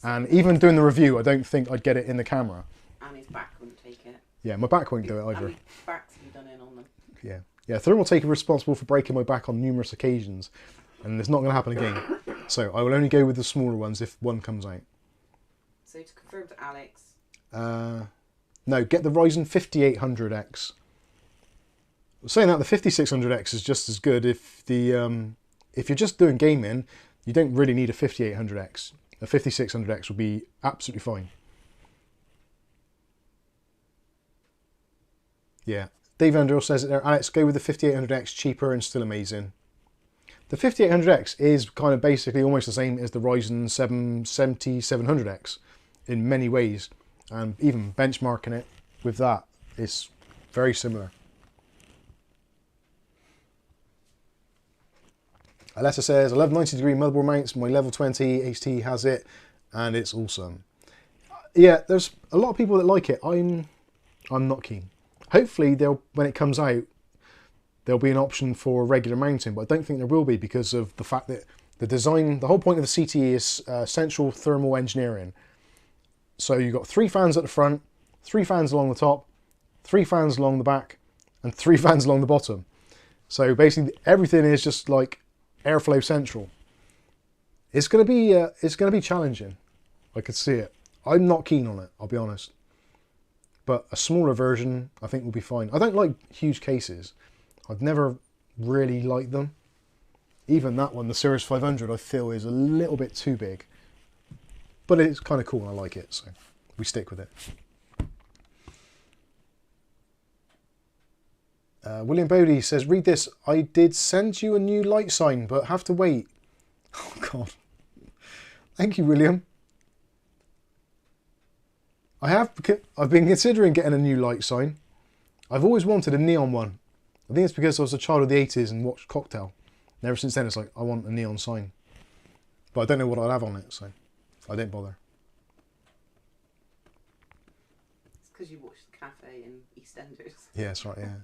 And even doing the review, I don't think I'd get it in the camera. And his back wouldn't take it. Yeah, my back won't do it either. And his back's been done in on them. Yeah. Yeah, Thermaltake are responsible for breaking my back on numerous occasions, and it's not going to happen again. So I will only go with the smaller ones if one comes out. So to confirm to Alex... No, get the Ryzen 5800X. Saying that, the 5600X is just as good. If you're just doing gaming, you don't really need a 5800X. A 5600X will be absolutely fine. Yeah, Dave Andrew says it there. Alex, go with the 5800X, cheaper and still amazing. The 5800X is kind of basically almost the same as the Ryzen 700X in many ways, and even benchmarking it with that is very similar. Alessa says, I love 90-degree motherboard mounts. My level 20 HT has it, and it's awesome. Yeah, there's a lot of people that like it. I'm not keen. Hopefully, when it comes out, there'll be an option for regular mounting, but I don't think there will be because of the fact that the design, the whole point of the CTE is central thermal engineering. So you've got 3 fans at the front, 3 fans along the top, 3 fans along the back, and 3 fans along the bottom. So basically, everything is just like airflow central. It's going to be challenging. I could see it. I'm not keen on it, I'll be honest. But a smaller version, I think, will be fine. I don't like huge cases. I've never really liked them. Even that one, the Series 500, I feel is a little bit too big. But it's kind of cool and I like it, so we stick with it. William Bodie says, read this. I did send you a new light sign, but have to wait. Oh, God. Thank you, William. I've been considering getting a new light sign. I've always wanted a neon one. I think it's because I was a child of the 80s and watched Cocktail. And ever since then, it's like, I want a neon sign. But I don't know what I'll have on it, so I didn't bother. It's because you watched the Cafe in EastEnders. Yeah, that's right, yeah.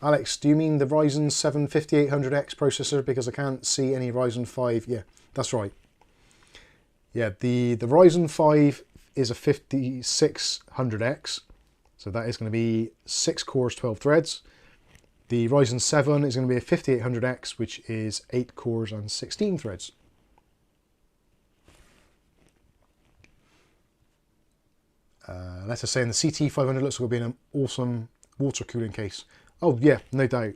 Alex, do you mean the Ryzen 7 5800X processor? Because I can't see any Ryzen 5. Yeah, that's right. Yeah, the Ryzen 5 is a 5600X. So that is going to be 6 cores, 12 threads. The Ryzen 7 is going to be a 5800X, which is 8 cores and 16 threads. Let's just say in the CT500 looks like it'll be an awesome water cooling case. Oh yeah, no doubt.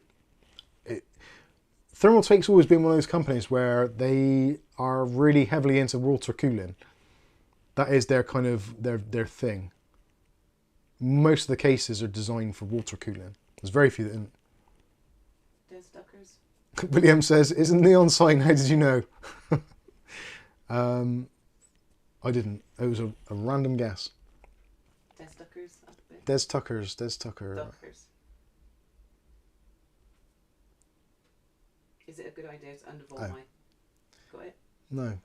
Thermaltake's always been one of those companies where they are really heavily into water cooling. That is their kind of their thing. Most of the cases are designed for water cooling. There's very few that didn't. There's Duckers. William says, isn't neon sign? How did you know? I didn't. It was a random guess. Des Duckers. Des Tuckers. Des Tucker. Duckers. Is it a good idea to undervolt my... Got it? No.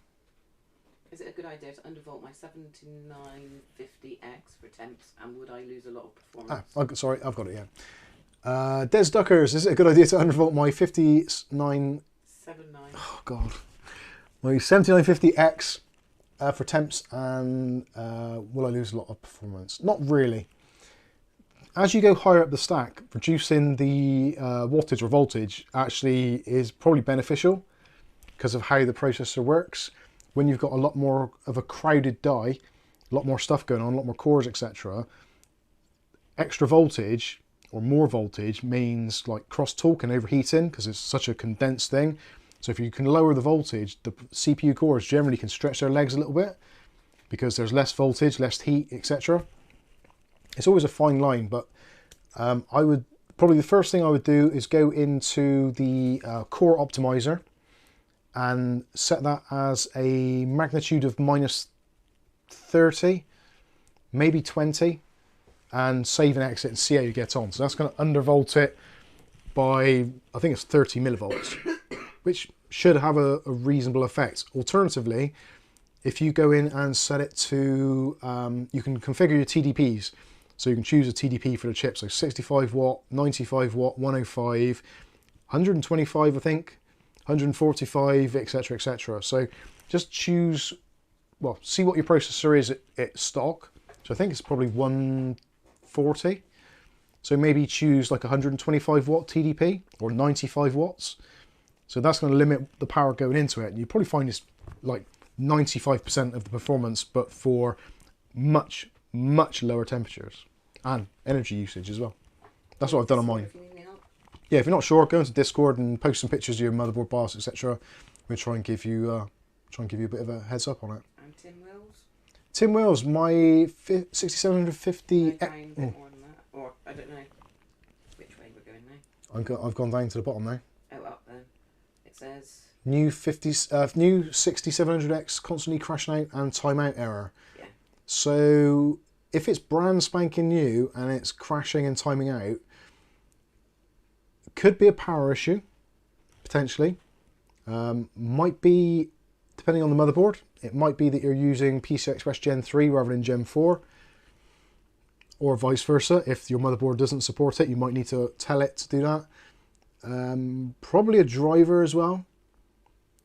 Is it a good idea to undervolt my 7950X for temps, and would I lose a lot of performance? Sorry, I've got it, yeah. Des Duckers, is it a good idea to undervolt my 59... 79. Oh, God. My 7950X for temps, and will I lose a lot of performance? Not really. As you go higher up the stack, reducing the wattage or voltage actually is probably beneficial because of how the processor works. When you've got a lot more of a crowded die, a lot more stuff going on, a lot more cores, etc., extra voltage or more voltage means like crosstalk and overheating because it's such a condensed thing. So if you can lower the voltage, the CPU cores generally can stretch their legs a little bit because there's less voltage, less heat, etc. It's always a fine line, but I would probably the first thing I would do is go into the core optimizer and set that as a magnitude of -30, maybe 20, and save and exit and see how you get on. So that's going to undervolt it by, I think it's 30 millivolts, which should have a reasonable effect. Alternatively, if you go in and set it to, you can configure your TDPs. So you can choose a TDP for the chip. So 65 watt, 95 watt, 105, 125, I think, 145, etc., etc. So just choose, well, see what your processor is at stock. So I think it's probably 140. So maybe choose like 125 watt TDP or 95 watts. So that's going to limit the power going into it. And you probably find it's like 95% of the performance, but for much, much lower temperatures and energy usage as well. That's what I've done on mine. Yeah, if you're not sure, go into Discord and post some pictures of your motherboard BIOS, etc. We'll try and give you a bit of a heads up on it. And Tim Wills? Tim Wills, my 6750. Or I don't know which way we're going now. I've gone down to the bottom now. Oh, up then. It says new 6700X constantly crashing out and timeout error. Yeah. So if it's brand spanking new and it's crashing and timing out, could be a power issue, potentially. Might be, depending on the motherboard, it might be that you're using PCI Express Gen 3 rather than Gen 4, or vice versa. If your motherboard doesn't support it, you might need to tell it to do that. Probably a driver as well.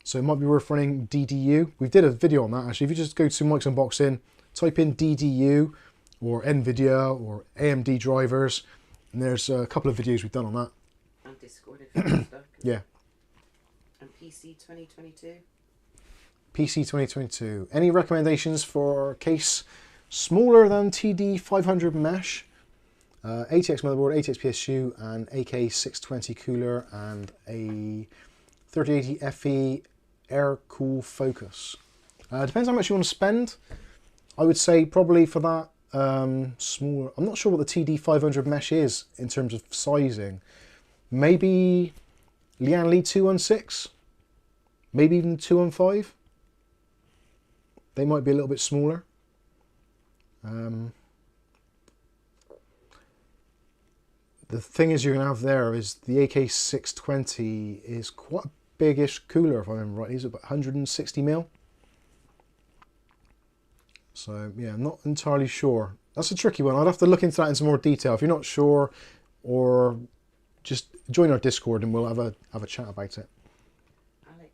So it might be worth running DDU. We did a video on that actually. If you just go to Mike's Unboxing, type in DDU or NVIDIA or AMD drivers, and there's a couple of videos we've done on that. and Discord if you're stuck. Yeah. And PC 2022. PC 2022. Any recommendations for case smaller than TD500 mesh? ATX motherboard, ATX PSU, and AK620 cooler, and a 3080 FE air cool focus. Depends how much you want to spend. I would say probably for that smaller. I'm not sure what the TD500 mesh is in terms of sizing. Maybe Lian Li 216, maybe even 215. They might be a little bit smaller. The thing is you're going to have there is the AK620 is quite a biggish cooler, if I remember right. It's about 160 mil. So yeah, I'm not entirely sure. That's a tricky one. I'd have to look into that in some more detail. If you're not sure, or just join our Discord and we'll have a chat about it. Alex.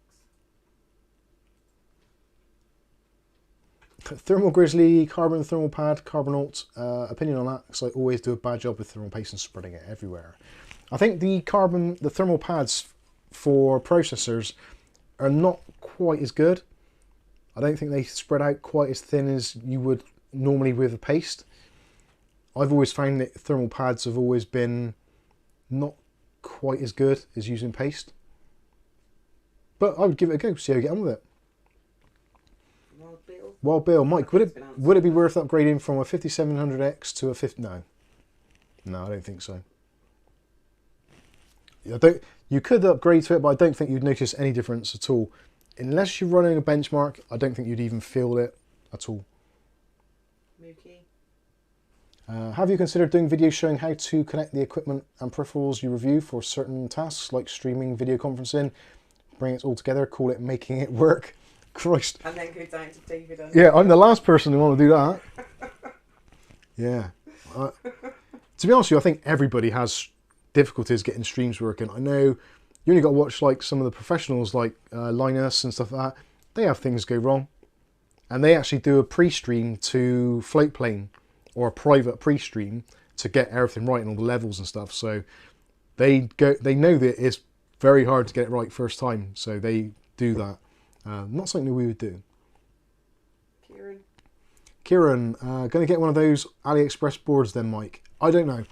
Thermal Grizzly, Carbon Thermal Pad, Carbonalt. Opinion on that, because I always do a bad job with thermal paste and spreading it everywhere. I think the thermal pads for processors are not quite as good. I don't think they spread out quite as thin as you would normally with a paste. I've always found that thermal pads have always been not quite as good as using paste. But I would give it a go, see how you get on with it. Wild Bill. Wild Bill, Mike, would it be worth upgrading from a 5700X to a 50? No, I don't think so. You could upgrade to it, but I don't think you'd notice any difference at all. Unless you're running a benchmark, I don't think you'd even feel it at all. Mookie. Have you considered doing videos showing how to connect the equipment and peripherals you review for certain tasks like streaming, video conferencing? Bring it all together, call it making it work. Christ. And then go down to David. Yeah, I'm the last person who want to do that. Yeah. To be honest with you, I think everybody has difficulties getting streams working. I know you only got to watch like some of the professionals like Linus and stuff like that. They have things go wrong. And they actually do a pre-stream to Floatplane or a private pre-stream to get everything right and all the levels and stuff. So they know that it's very hard to get it right first time. So they do that. Not something that we would do. Kieran, going to get one of those AliExpress boards then, Mike? I don't know.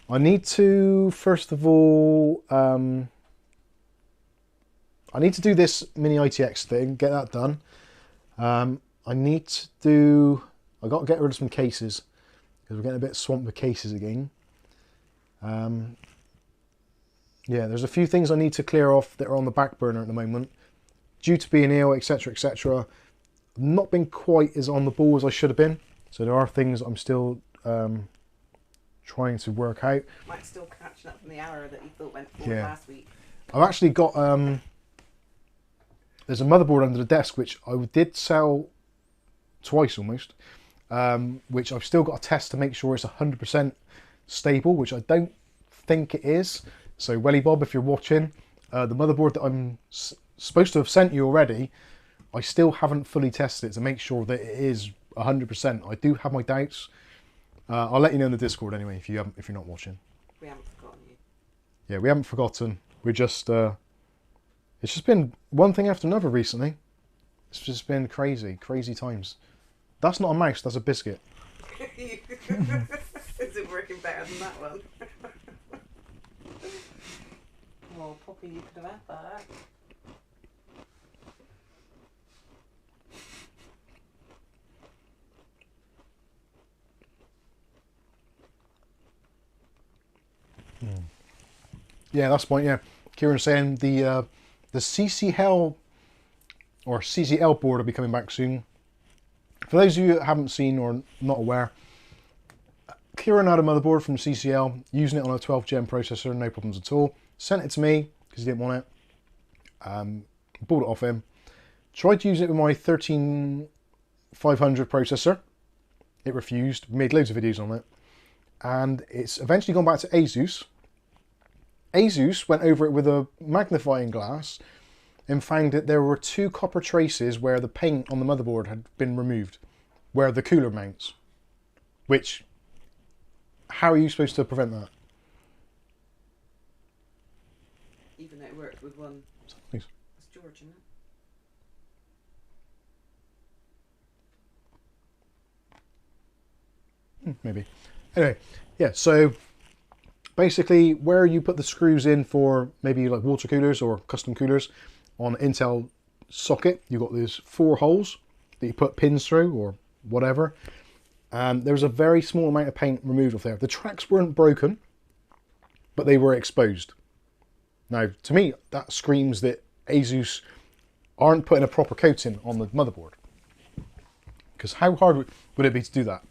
I need to, first of all, I need to do this Mini ITX thing, get that done. I need to do, I got to get rid of some cases because we're getting a bit swamped with cases again. Yeah, there's a few things I need to clear off that are on the back burner at the moment. Due to being ill, etc, etc. I've not been quite as on the ball as I should have been. So there are things I'm still trying to work out. Mike's still catching up from the hour that he thought went forward last week. I've actually got, there's a motherboard under the desk which I did sell twice almost, which I've still got to test to make sure it's 100% stable, which I don't think it is. So Welly Bob, if you're watching, the motherboard that I'm supposed to have sent you already, I still haven't fully tested it to make sure that it is 100%. I do have my doubts. I'll let you know in the Discord anyway if you're not watching. We haven't forgotten you. Yeah, we haven't forgotten. We're just it's just been one thing after another recently. It's just been crazy times. That's not a mouse, that's a biscuit. Is it working better than that one? Oh, Poppy, you could have had that. Yeah, that's the point. Yeah, Kieran's saying the CCL or CCL board will be coming back soon. For those of you that haven't seen or not aware, Kieran had a motherboard from CCL, using it on a 12 gen processor, no problems at all. Sent it to me because he didn't want it. Bought it off him. Tried to use it with my 13500 processor. It refused. Made loads of videos on it. And it's eventually gone back to ASUS. ASUS went over it with a magnifying glass and found that there were 2 copper traces where the paint on the motherboard had been removed, where the cooler mounts. Which, how are you supposed to prevent that? Even though it worked with one. Thanks. That's George, isn't it? Maybe. Anyway, yeah, so basically where you put the screws in for maybe like water coolers or custom coolers on an Intel socket, you've got these 4 holes that you put pins through or whatever. And there was a very small amount of paint removed off there. The tracks weren't broken, but they were exposed. Now, to me, that screams that ASUS aren't putting a proper coating on the motherboard. Because how hard would it be to do that?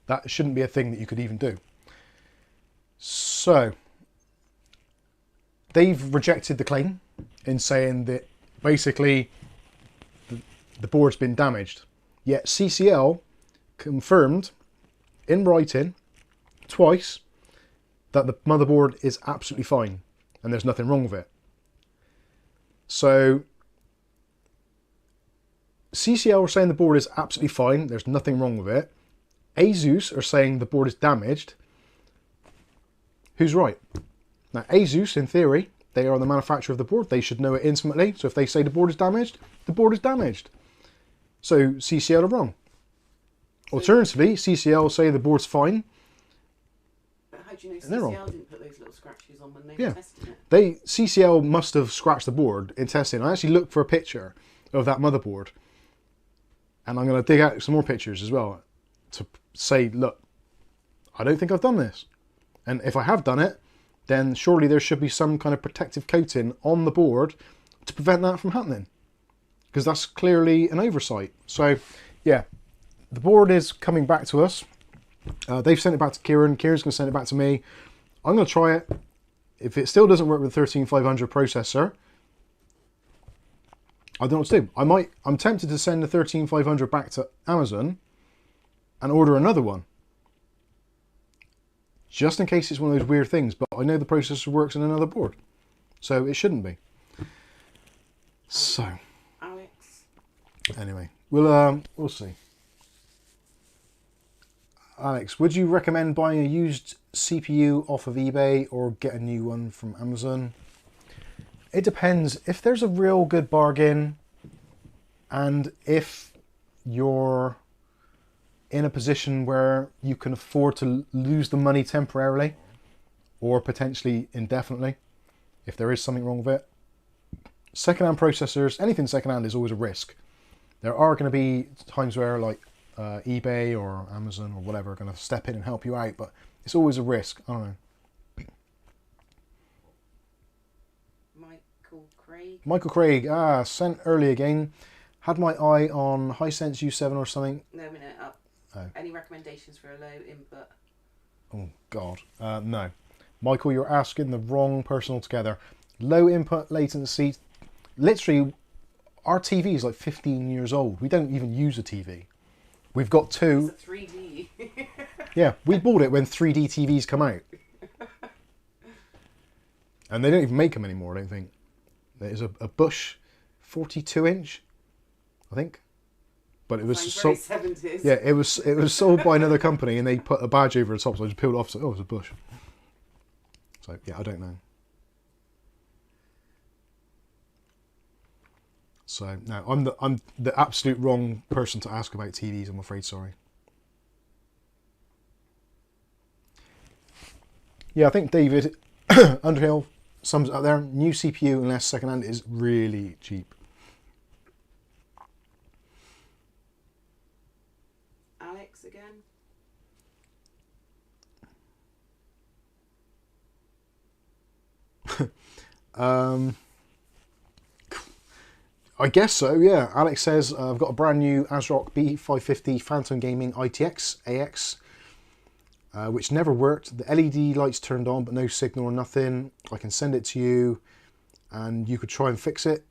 That shouldn't be a thing that you could even do. So, they've rejected the claim in saying that basically the board's been damaged. Yet CCL confirmed in writing twice that the motherboard is absolutely fine and there's nothing wrong with it. So CCL are saying the board is absolutely fine, there's nothing wrong with it. ASUS are saying the board is damaged. Who's right? Now ASUS, in theory, they are the manufacturer of the board, they should know it intimately, so if they say the board is damaged, the board is damaged. So CCL are wrong. Alternatively, CCL say the board's fine. But how do you know they're wrong. CCL didn't put those little scratches on when they Yeah. were testing it? CCL must have scratched the board in testing. I actually looked for a picture of that motherboard, and I'm going to dig out some more pictures as well to say, look, I don't think I've done this. And if I have done it, then surely there should be some kind of protective coating on the board to prevent that from happening. Because that's clearly an oversight. So, yeah, the board is coming back to us. They've sent it back to Kieran. Kieran's going to send it back to me. I'm going to try it. If it still doesn't work with the 13500 processor, I don't know what to do. I'm tempted to send the 13500 back to Amazon and order another one. Just in case it's one of those weird things, but I know the processor works in another board. So it shouldn't be. So, Alex. anyway, we'll see. Alex, would you recommend buying a used CPU off of eBay or get a new one from Amazon? It depends. If there's a real good bargain and if you're in a position where you can afford to lose the money temporarily or potentially indefinitely, if there is something wrong with it. Second-hand processors, anything second-hand is always a risk. There are going to be times where like eBay or Amazon or whatever are going to step in and help you out, but it's always a risk. I don't know. Michael Craig, sent early again. Had my eye on Hisense U7 or something. No, a minute up. Oh. Any recommendations for a low input? Oh, God. No. Michael, you're asking the wrong person altogether. Low input latency. Literally, our TV is like 15 years old. We don't even use a TV. We've got two. It's a 3D. Yeah, we bought it when 3D TVs come out. And they don't even make them anymore, I don't think. There's a Bush 42-inch, I think. But it was sold. 70s. Yeah, it was sold by another company, and they put a badge over the top, so I just peeled it off. So, oh, it's a Bush. So yeah, I don't know. So no, I'm the absolute wrong person to ask about TVs. I'm afraid. Sorry. Yeah, I think David Underhill sums it up there. New CPU unless secondhand is really cheap. Alex again. I guess so, yeah. Alex says, I've got a brand new ASRock B550 Phantom Gaming ITX AX, which never worked. The LED lights turned on, but no signal or nothing. I can send it to you, and you could try and fix it.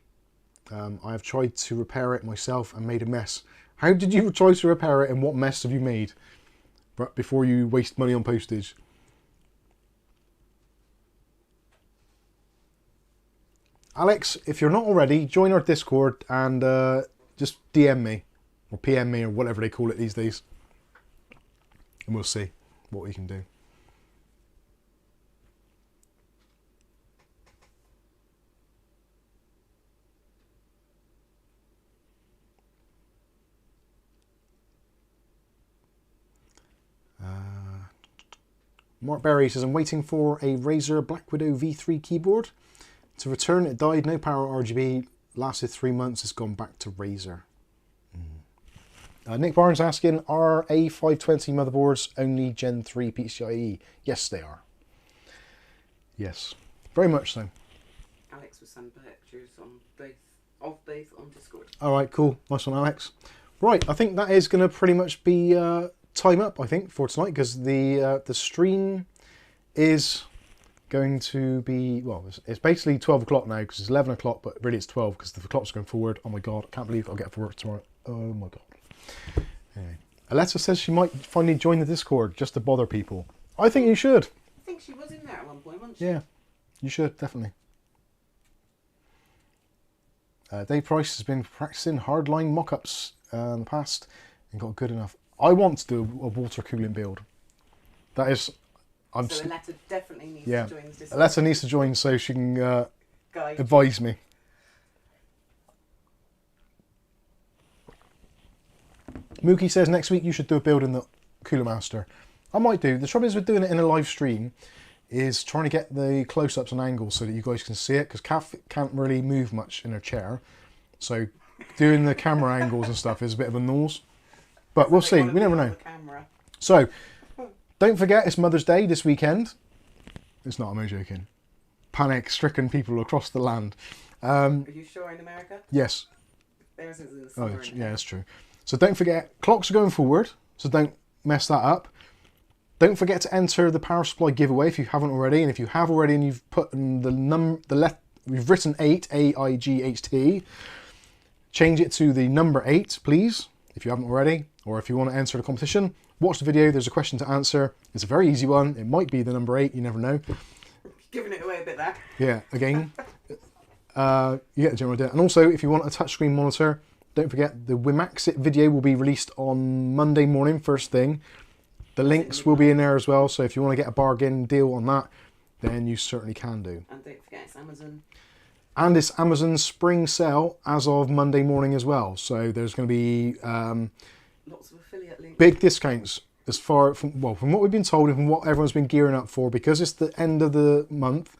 I have tried to repair it myself and made a mess. How did you try to repair it, and what mess have you made before you waste money on postage? Alex, if you're not already, join our Discord and just DM me or PM me or whatever they call it these days. And we'll see what we can do. Mark Berry says, I'm waiting for a Razer Black Widow V3 keyboard. To return, it died, no power RGB, lasted 3 months, it's gone back to Razer. Nick Barnes asking, are A520 motherboards only Gen 3 PCIe? Yes, they are. Yes, very much so. Alex will send pictures of both on Discord. Alright, cool. Nice one, Alex. Right, I think that is going to pretty much be time up, I think, for tonight, because the stream is going to be, well, it's basically 12 o'clock now because it's 11 o'clock, but really it's 12 because the clock's going forward. Oh my god, I can't believe I'll get for work tomorrow. Oh my god. Anyway, Alexa says she might finally join the Discord just to bother people. I think you should. I think she was in there at one point, wasn't she? Yeah, you should, definitely. Dave Price has been practicing hardline mock-ups in the past and got good enough. I want to do a water cooling build. That is... So Aletta definitely needs to join this Discord. Aletta needs to join so she can advise me. Mookie says next week you should do a build in the Coolermaster. I might do. The trouble is with doing it in a live stream is trying to get the close-ups and angles so that you guys can see it, because Kath can't really move much in her chair. So doing the camera angles and stuff is a bit of a nose. But we'll see. We never know. So... don't forget, it's Mother's Day this weekend. It's not, I'm joking. Panic-stricken people across the land. Are you sure in America? Yes. Theirs is in the summer. Yeah, that's true. So don't forget, clocks are going forward, so don't mess that up. Don't forget to enter the power supply giveaway if you haven't already, and if you have already and you've put in we've written 8, AIGHT, change it to the number 8, please, if you haven't already, or if you want to enter the competition. Watch the video, there's a question to answer. It's a very easy one. It might be the number 8, you never know. Giving it away a bit there. Yeah, again, you get the general idea. And also, if you want a touchscreen monitor, don't forget the wimaxit video will be released on Monday morning, first thing. The links will be in there as well, so if you want to get a bargain deal on that, then you certainly can do. And don't forget it's Amazon. And it's Amazon's spring sale as of Monday morning as well. So there's going to be Lots of affiliate links. big discounts as far from what we've been told and from what everyone's been gearing up for, because it's the end of the month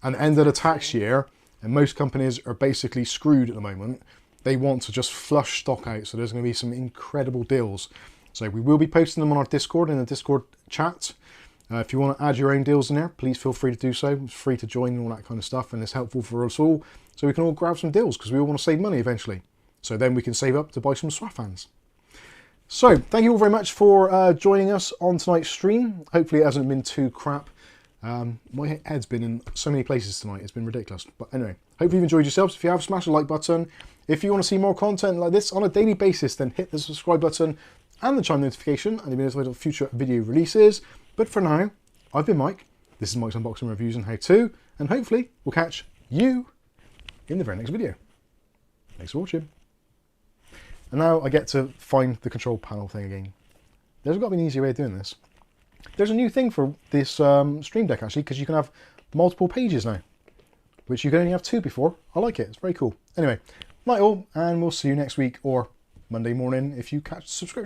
and end of the tax year, and most companies are basically screwed at the moment. They want to just flush stock out, so there's going to be some incredible deals. So we will be posting them on our Discord, in the Discord chat. If you want to add your own deals in there, please feel free to do so. It's free to join and all that kind of stuff, and it's helpful for us all, so we can all grab some deals, because we all want to save money eventually. So then we can save up to buy some Swafans. So thank you all very much for joining us on tonight's stream. Hopefully it hasn't been too crap. My head's been in so many places tonight, it's been ridiculous. But anyway, hopefully you've enjoyed yourselves. If you have, smash the like button. If you want to see more content like this on a daily basis, then hit the subscribe button and the chime notification, and you'll be notified of future video releases. But for now, I've been Mike. This is Mike's Unboxing Reviews and How To, and hopefully we'll catch you in the very next video. Thanks for watching. And now I get to find the control panel thing again. There's got to be an easier way of doing this. There's a new thing for this Stream Deck actually, because you can have multiple pages now, which you could only have 2 before. I like it, it's very cool. Anyway, night all, and we'll see you next week or Monday morning if you catch the subscription.